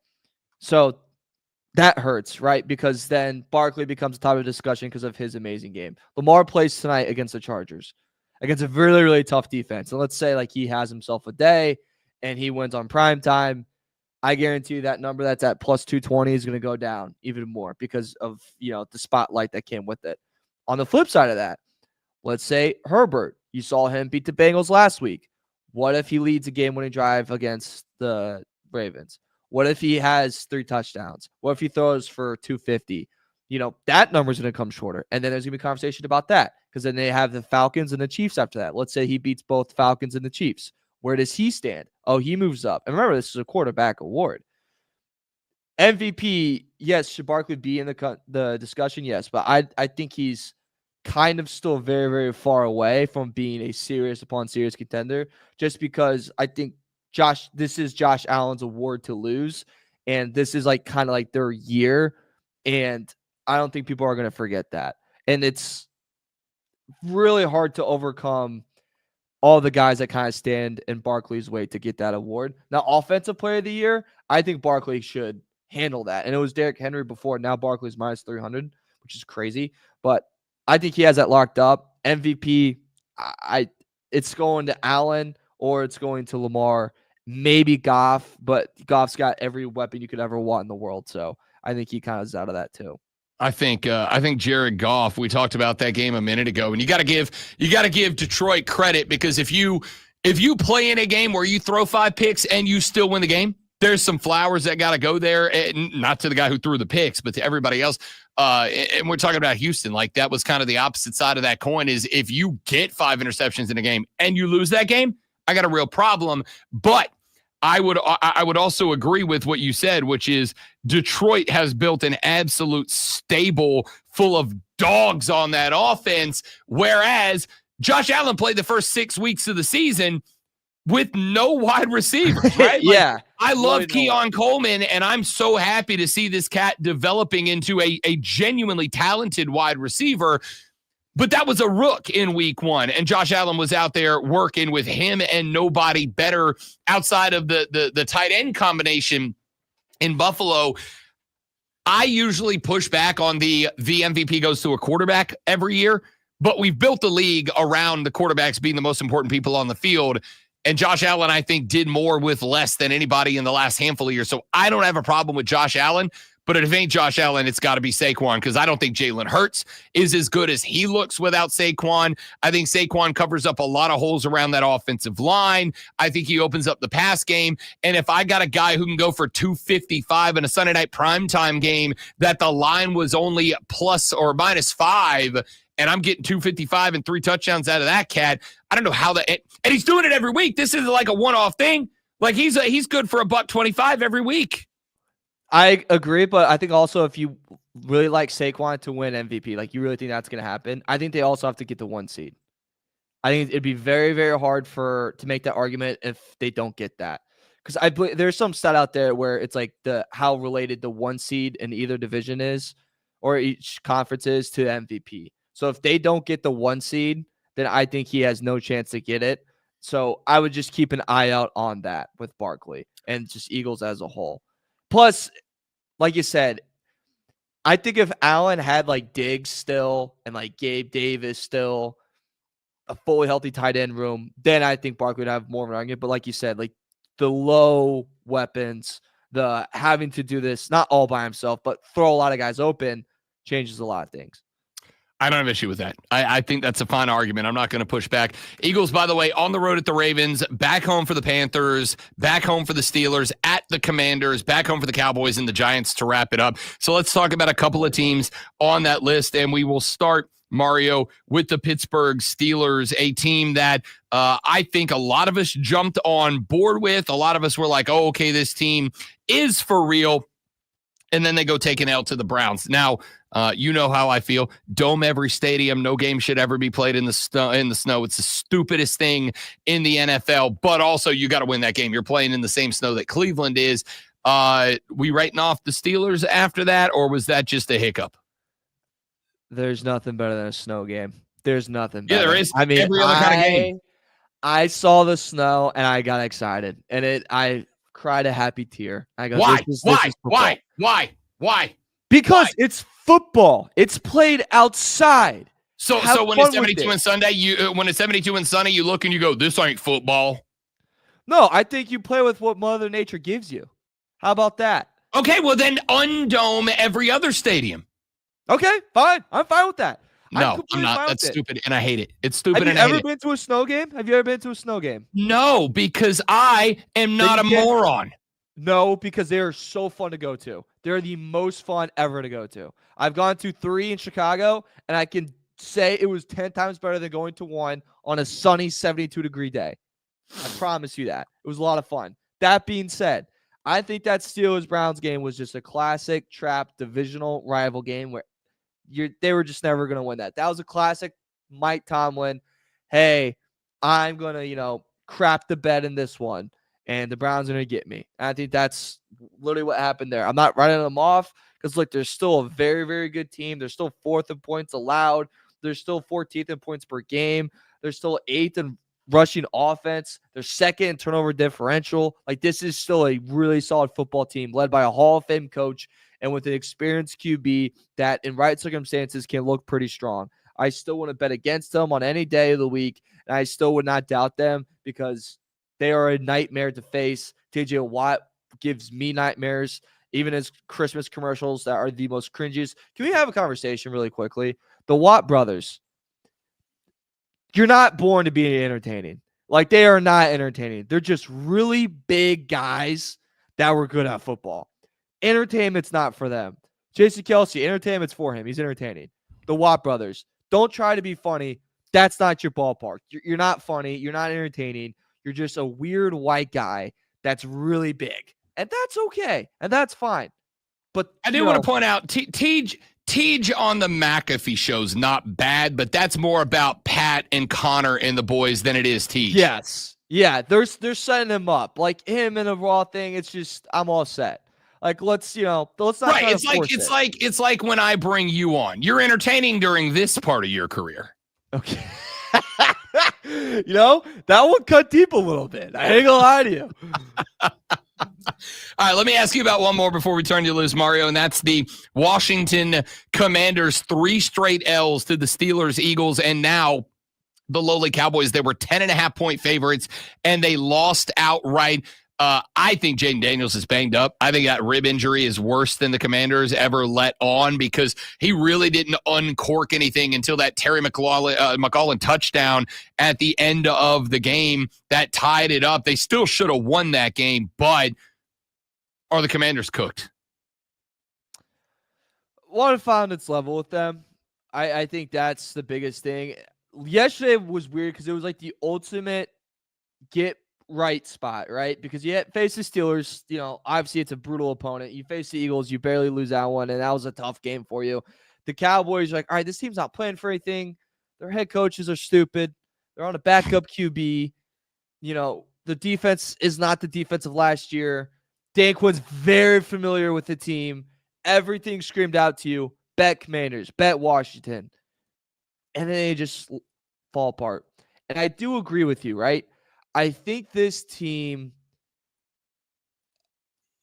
S8: So that hurts, right? Because then Barkley becomes a topic of discussion because of his amazing game. Lamar plays tonight against the Chargers, against a really, really tough defense. And let's say like he has himself a day and he wins on prime time. I guarantee you that number that's at plus 220 is going to go down even more because of, the spotlight that came with it. On the flip side of that, let's say Herbert, you saw him beat the Bengals last week. What if he leads a game-winning drive against the Ravens? What if he has 3 touchdowns? What if he throws for 250? That number's going to come shorter. And then there's going to be conversation about that because then they have the Falcons and the Chiefs after that. Let's say he beats both Falcons and the Chiefs. Where does he stand? Oh, he moves up. And remember, this is a quarterback award. MVP, yes. Should Barkley be in the discussion? Yes. But I think he's kind of still very, very far away from being a serious upon serious contender just because I think this is Josh Allen's award to lose, and this is like kind of like their year, and I don't think people are going to forget that. And it's really hard to overcome all the guys that kind of stand in Barkley's way to get that award. Now, Offensive Player of the Year, I think Barkley should handle that. And it was Derrick Henry before. Now Barkley's minus 300, which is crazy. But I think he has that locked up. MVP, it's going to Allen or it's going to Lamar. Maybe Goff, but Goff's got every weapon you could ever want in the world. So I think he kind of is out of that too.
S1: I think Jared Goff, we talked about that game a minute ago, and you got to give Detroit credit because if you play in a game where you throw 5 picks and you still win the game, There's some flowers that got to go there, and not to the guy who threw the picks, but to everybody else. And we're talking about Houston. Like, that was kind of the opposite side of that coin, is if you get 5 interceptions in a game and you lose that game, I got a real problem. But I would also agree with what you said, which is Detroit has built an absolute stable full of dogs on that offense, whereas Josh Allen played the first 6 weeks of the season with no wide receivers, right?
S8: Yeah.
S1: I love Keon Coleman, and I'm so happy to see this cat developing into a genuinely talented wide receiver. But that was a rook in week 1, and Josh Allen was out there working with him and nobody better outside of the tight end combination in Buffalo. I usually push back on the MVP goes to a quarterback every year, but we've built the league around the quarterbacks being the most important people on the field. And Josh Allen, I think, did more with less than anybody in the last handful of years. So I don't have a problem with Josh Allen. But if it ain't Josh Allen, it's got to be Saquon, because I don't think Jalen Hurts is as good as he looks without Saquon. I think Saquon covers up a lot of holes around that offensive line. I think he opens up the pass game. And if I got a guy who can go for 255 in a Sunday night primetime game that the line was only plus or minus 5, and I'm getting 255 and 3 touchdowns out of that cat, I don't know how that. And he's doing it every week. This isn't like a one-off thing. Like, he's good for $125 every week.
S8: I agree, but I think also if you really like Saquon to win MVP, like you really think that's going to happen, I think they also have to get the 1 seed. I think it'd be very, very hard to make that argument if they don't get that. Because I believe there's some stat out there where it's like how related the 1 seed in either division is, or each conference is, to MVP. So if they don't get the 1 seed, then I think he has no chance to get it. So I would just keep an eye out on that with Barkley and just Eagles as a whole. Plus, like you said, I think if Allen had like Diggs still and like Gabe Davis still, a fully healthy tight end room, then I think Barkley would have more of an argument. But like you said, like the low weapons, the having to do this, not all by himself, but throw a lot of guys open, changes a lot of things.
S1: I don't have an issue with that. I think that's a fine argument. I'm not going to push back. Eagles, by the way, on the road at the Ravens, back home for the Panthers, back home for the Steelers, at the Commanders, back home for the Cowboys and the Giants to wrap it up. So let's talk about a couple of teams on that list, and we will start, Mario, with the Pittsburgh Steelers, a team that I think a lot of us jumped on board with. A lot of us were like, oh, okay, this team is for real. And then they go take an L to the Browns. Now, you know how I feel. Dome every stadium. No game should ever be played in the snow. It's the stupidest thing in the NFL. But also, you got to win that game. You're playing in the same snow that Cleveland is. We writing off the Steelers after that, or was that just a hiccup?
S8: There's nothing better than a snow game. There's nothing better.
S1: Yeah, there is.
S8: I mean,
S1: every other kind of game.
S8: I saw the snow and I got excited, and I cried a happy tear. I go,
S1: Why?
S8: This is
S1: Why?
S8: Because it's football. It's played outside.
S1: So when it's 72 and Sunday, when it's 72 and sunny, you look and you go, this ain't football.
S8: No, I think you play with what Mother Nature gives you. How about that?
S1: Okay, well then undome every other stadium.
S8: Okay, fine. I'm fine with that.
S1: No, I'm not. That's stupid, and I hate it. It's stupid,
S8: and I hate it. Have you ever been to a snow game? Have you ever been to a snow game?
S1: No, because I am not a moron.
S8: No, because they are so fun to go to. They're the most fun ever to go to. I've gone to 3 in Chicago, and I can say it was 10 times better than going to 1 on a sunny 72-degree day. I promise you that. It was a lot of fun. That being said, I think that Steelers-Browns game was just a classic trap divisional rival game where they were just never going to win that. That was a classic Mike Tomlin. Hey, I'm going to, crap the bed in this one, and the Browns are going to get me. And I think that's literally what happened there. I'm not writing them off because, look, they're still a very, very good team. They're still 4th in points allowed. They're still 14th in points per game. They're still 8th in rushing offense. They're 2nd in turnover differential. Like, this is still a really solid football team led by a Hall of Fame coach and with an experienced QB that in right circumstances can look pretty strong. I still want to bet against them on any day of the week, and I still would not doubt them because they are a nightmare to face. TJ Watt gives me nightmares, even his Christmas commercials that are the most cringiest. Can we have a conversation really quickly? The Watt brothers, you're not born to be entertaining. Like, they are not entertaining. They're just really big guys that were good at football. Entertainment's not for them. Jason Kelsey, entertainment's for him. He's entertaining. The Watt brothers, don't try to be funny. That's not your ballpark. You're not funny. You're not entertaining. You're just a weird white guy that's really big. And that's okay. And that's fine. But
S1: I do want to point out, Tej on the McAfee show's not bad, but that's more about Pat and Connor and the boys than it is Tej.
S8: Yes. Yeah, they're setting him up. Like him and the Raw thing, it's just I'm all set. Like let's not
S1: right. It's like when I bring you on. You're entertaining during this part of your career.
S8: Okay. That one cut deep a little bit. I ain't gonna lie to you.
S1: All right, let me ask you about one more before we turn you loose, Mario, and that's the Washington Commanders' 3 straight L's to the Steelers, Eagles, and now the lowly Cowboys. They were 10.5-point favorites, and they lost outright. I think Jaden Daniels is banged up. I think that rib injury is worse than the Commanders ever let on because he really didn't uncork anything until that Terry McLaurin touchdown at the end of the game that tied it up. They still should have won that game, but are the Commanders cooked?
S8: Want to find its level with them. I think that's the biggest thing. Yesterday was weird because it was like the ultimate get right spot, right? Because you face the Steelers, obviously it's a brutal opponent. You face the Eagles, you barely lose that one, and that was a tough game for you. The Cowboys are like, all right, this team's not playing for anything. Their head coaches are stupid. They're on a backup QB. The defense is not the defense of last year. Dan Quinn's very familiar with the team. Everything screamed out to you, bet Commanders, bet Washington. And then they just fall apart. And I do agree with you, right? I think this team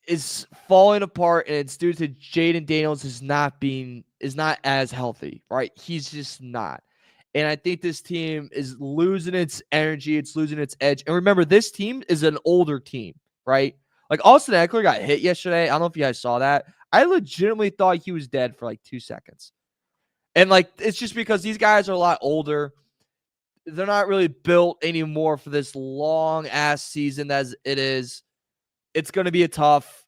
S8: is falling apart, and it's due to Jaden Daniels is not as healthy, right? He's just not. And I think this team is losing its energy. It's losing its edge. And remember, this team is an older team, right? Like Austin Eckler got hit yesterday. I don't know if you guys saw that. I legitimately thought he was dead for like 2 seconds. And it's just because these guys are a lot older. They're not really built anymore for this long-ass season as it is. It's going to be a tough.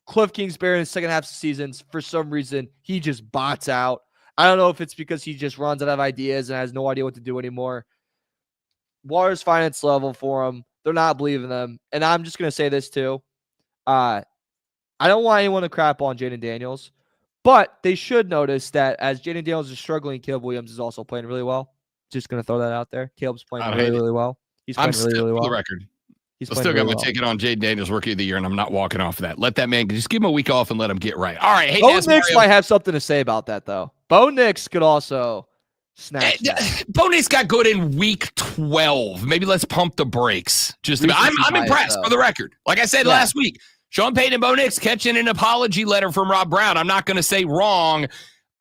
S8: Cliff Kingsbury in the second half of the season, for some reason, he just bots out. I don't know if it's because he just runs out of ideas and has no idea what to do anymore. Water's finance level for him. They're not believing them. And I'm just going to say this too. I don't want anyone to crap on Jaden Daniels, but they should notice that as Jaden Daniels is struggling, Caleb Williams is also playing really well. Just going to throw that out there. Caleb's playing really well. He's playing really well.
S1: For the record. I still got my ticket on Jaden Daniels Rookie of the Year, and I'm not walking off of that. Let that man, just give him a week off and let him get right. All right. Hey,
S8: Bo Nix might have something to say about that, though. Bo Nix could also snatch that.
S1: Bo Nix got good in week 12. Maybe let's pump the brakes. I'm impressed, for the record. Like I said last week, Sean Payton and Bo Nix catching an apology letter from Rob Brown. I'm not going to say wrong.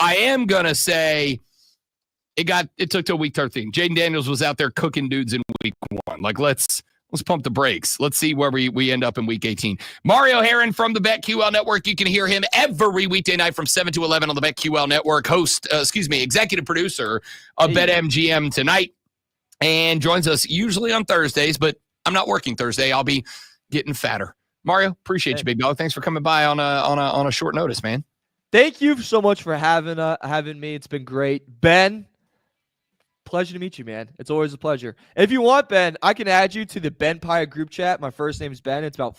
S1: I am going to say it took till week 13. Jaden Daniels was out there cooking dudes in week 1. Let's pump the brakes. Let's see where we end up in week 18. Mario Herron from the BetQL Network. You can hear him every weekday night from 7 to 11 on the BetQL Network. Executive producer of BetMGM tonight, and joins us usually on Thursdays, but I'm not working Thursday. I'll be getting fatter. Mario, appreciate you, big dog. Thanks for coming by on a short notice, man.
S8: Thank you so much for having me. It's been great. Ben, pleasure to meet you, man. It's always a pleasure. If you want, Ben, I can add you to the Ben Paya group chat. My first name is Ben. It's about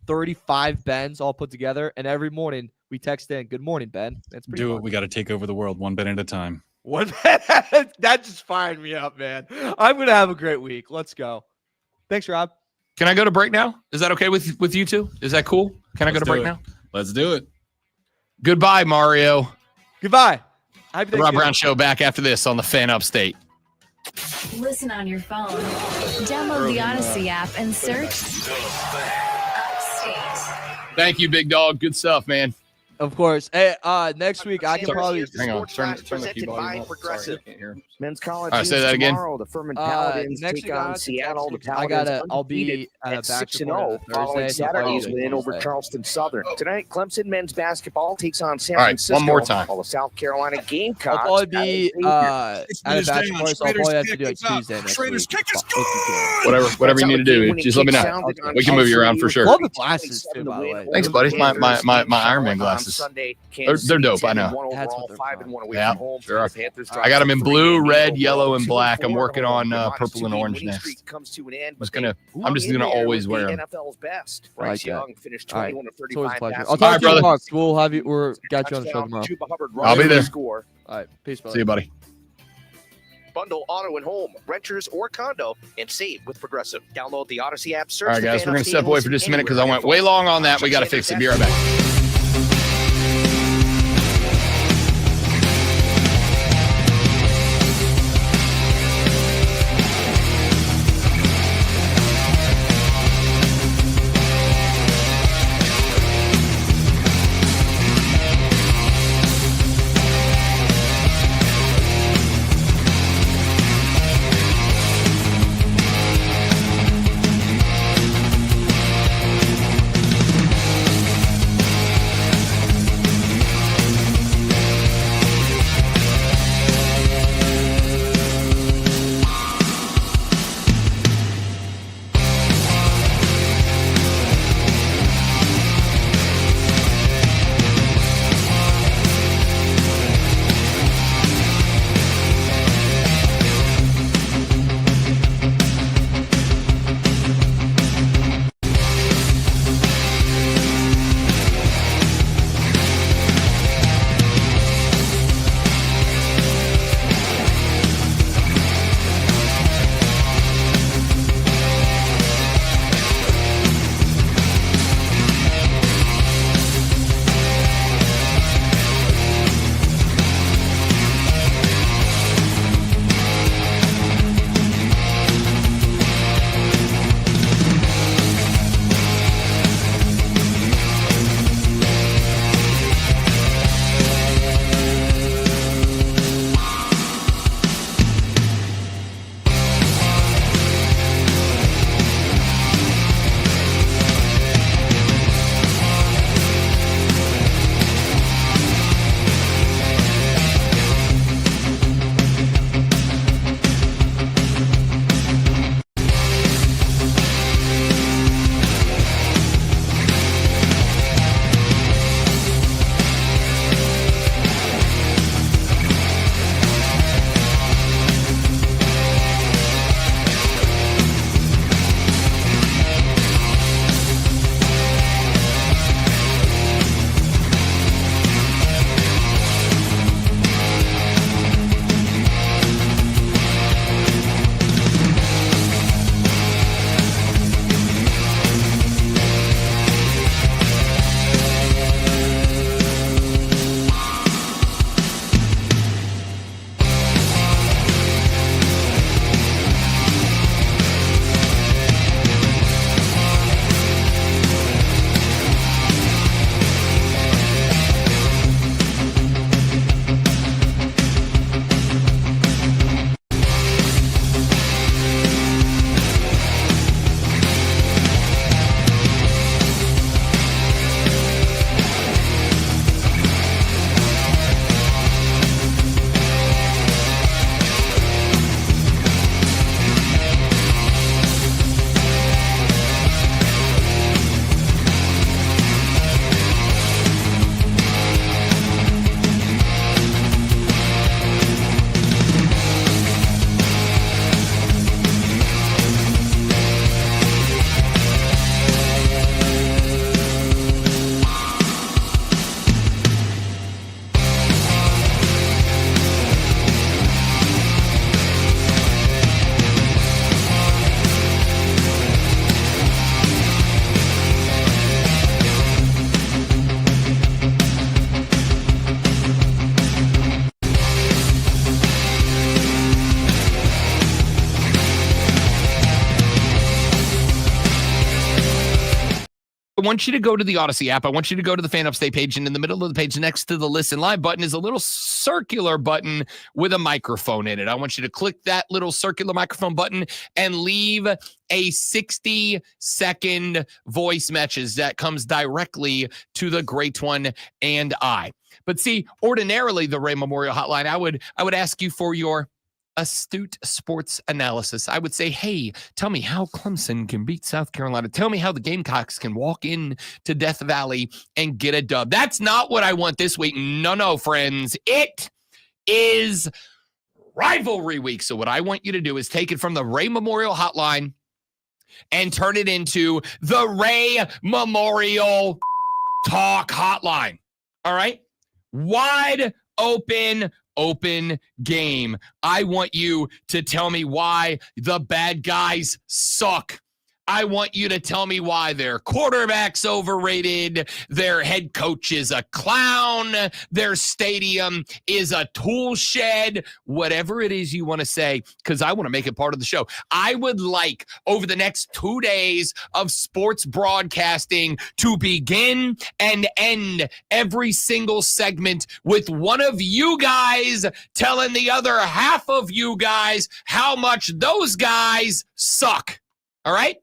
S8: 35 Bens all put together, and every morning we text in, "Good morning, Ben." That's pretty fun.
S6: We got to take over the world one Ben at a time.
S8: One Ben. That just fired me up, man. I'm gonna have a great week. Let's go. Thanks, Rob.
S1: Can I go to break now? Is that okay with you two? Is that cool? Can I go to break now?
S6: Let's do it.
S1: Goodbye, Mario.
S8: Goodbye.
S1: The Rob Brown Show back after this on the Fan Upstate.
S10: Listen on your phone. Download the Odyssey app and search Upstate.
S1: Thank you, big dog. Good stuff, man.
S8: Of course. Hey, next week I can probably
S1: hang on. Turn the key volume up. Sorry, I can't hear.
S4: Men's college.
S1: All right, say that again.
S4: Tomorrow, the Furman Paladins
S8: next
S4: take
S8: week
S4: on Seattle. The Paladins
S8: I'll be
S4: at 6-0 following Saturday's win over Charleston Southern. Tonight, Clemson men's basketball takes on San Francisco.
S1: One more time.
S4: While the South Carolina Gamecocks.
S8: I'll probably be at a basketball, so I'll probably have to do it Tuesday next week.
S1: Whatever you need to do, just let me know. We can move you around for sure.
S8: Love the glasses too, by the way.
S1: Thanks, buddy. My Iron Man glasses. They're dope. I know.
S8: That's what they're
S1: Yeah, sure. I got them in blue, red, yellow, and black. I'm working on purple and orange next. I'm just gonna always wear them.
S4: NFL's best.
S8: I like
S4: Bryce
S8: that.
S4: Young finished
S8: All right.
S4: 21 of
S8: It's always a
S4: 35
S8: pleasure.
S4: passes.
S8: I'll talk to you
S1: brother.
S8: tomorrow. We'll have you. We're got you on the show tomorrow.
S4: Chuba Hubbard
S1: I'll be
S4: running
S1: there.
S4: the score.
S8: All right. Peace, brother.
S1: See you, buddy.
S4: Bundle auto and home, renters or condo, and save with Progressive. Download the Odyssey app. Search
S1: All right,
S4: the
S1: guys,
S4: Fan
S1: we're gonna
S4: Upstate
S1: step
S4: and
S1: away for
S4: listen
S1: just a minute because I
S4: anywhere.
S1: went way long on that. We got to fix it. Be right back. I want you to go to the Odyssey app. I want you to go to the Fan Upstate page, and in the middle of the page next to the Listen Live button is a little circular button with a microphone in it. I want you to click that little circular microphone button and leave a 60-second voice message that comes directly to the Great One and I. But see, ordinarily, the Ray Memorial Hotline, I would ask you for your astute sports analysis. I would say, hey, tell me how Clemson can beat South Carolina. Tell me how the Gamecocks can walk in to Death Valley and get a dub. That's not what I want this week. No, friends. It is rivalry week. So what I want you to do is take it from the Ray Memorial Hotline and turn it into the Ray Memorial Talk Hotline. All right? Wide open game. I want you to tell me why the bad guys suck. I want you to tell me why their quarterback's overrated, their head coach is a clown, their stadium is a tool shed, whatever it is you want to say, because I want to make it part of the show. I would like, over the next 2 days of sports broadcasting, to begin and end every single segment with one of you guys telling the other half of you guys how much those guys suck. All right?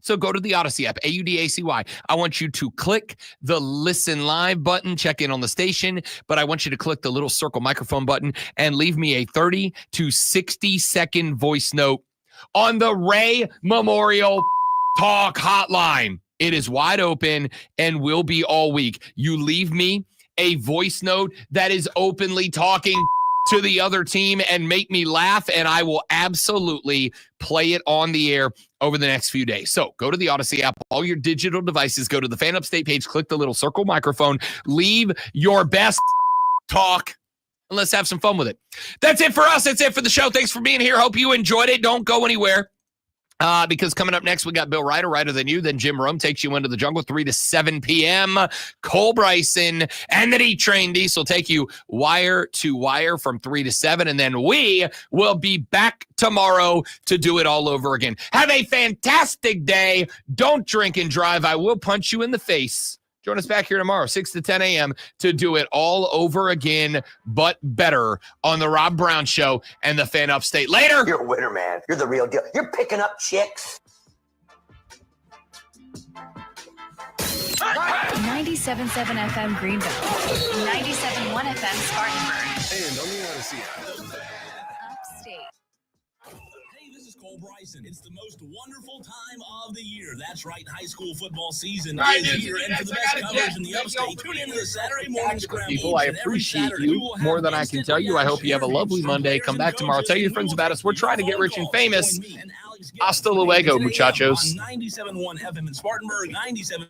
S1: So go to the Odyssey app, AUDACY. I want you to click the Listen Live button, check in on the station, but I want you to click the little circle microphone button and leave me a 30 to 60-second voice note on the Ray Memorial Talk Hotline. It is wide open and will be all week. You leave me a voice note that is openly talking to the other team and make me laugh, and I will absolutely play it on the air over the next few days. So go to the Odyssey app, all your digital devices, go to the Fan Upstate page, click the little circle microphone, leave your best talk, and let's have some fun with it. That's it for us. That's it for the show. Thanks for being here. Hope you enjoyed it. Don't go anywhere. Because coming up next, we got Bill Ryder, Ryder Than You. Then Jim Rome takes you into the jungle, 3 to 7 p.m. Cole Bryson and the D-Train Diesel take you wire to wire from 3 to 7. And then we will be back tomorrow to do it all over again. Have a fantastic day. Don't drink and drive. I will punch you in the face. Join us back here tomorrow, 6 to 10 a.m. to do it all over again, but better on the Rob Brown Show and the Fan Upstate. Later.
S16: You're a winner, man. You're the real deal. You're picking up chicks.
S10: 97.7 FM Greenville. 97.1 FM Spartanburg.
S3: And on the Odyssey app.
S10: Upstate.
S5: Hey, this is Cole Bryson. It's the most wonderful time of the year. That's right, high school football season is here, and for the best coverage in the Upstate, tune in to the Saturday morning scramble.
S1: People, I appreciate you more than I can tell you. I hope you have a lovely Monday. Come back tomorrow. Tell your friends about us. We're trying to get rich and famous. Hasta luego, muchachos.
S5: 97.1 FM in Spartanburg, 97.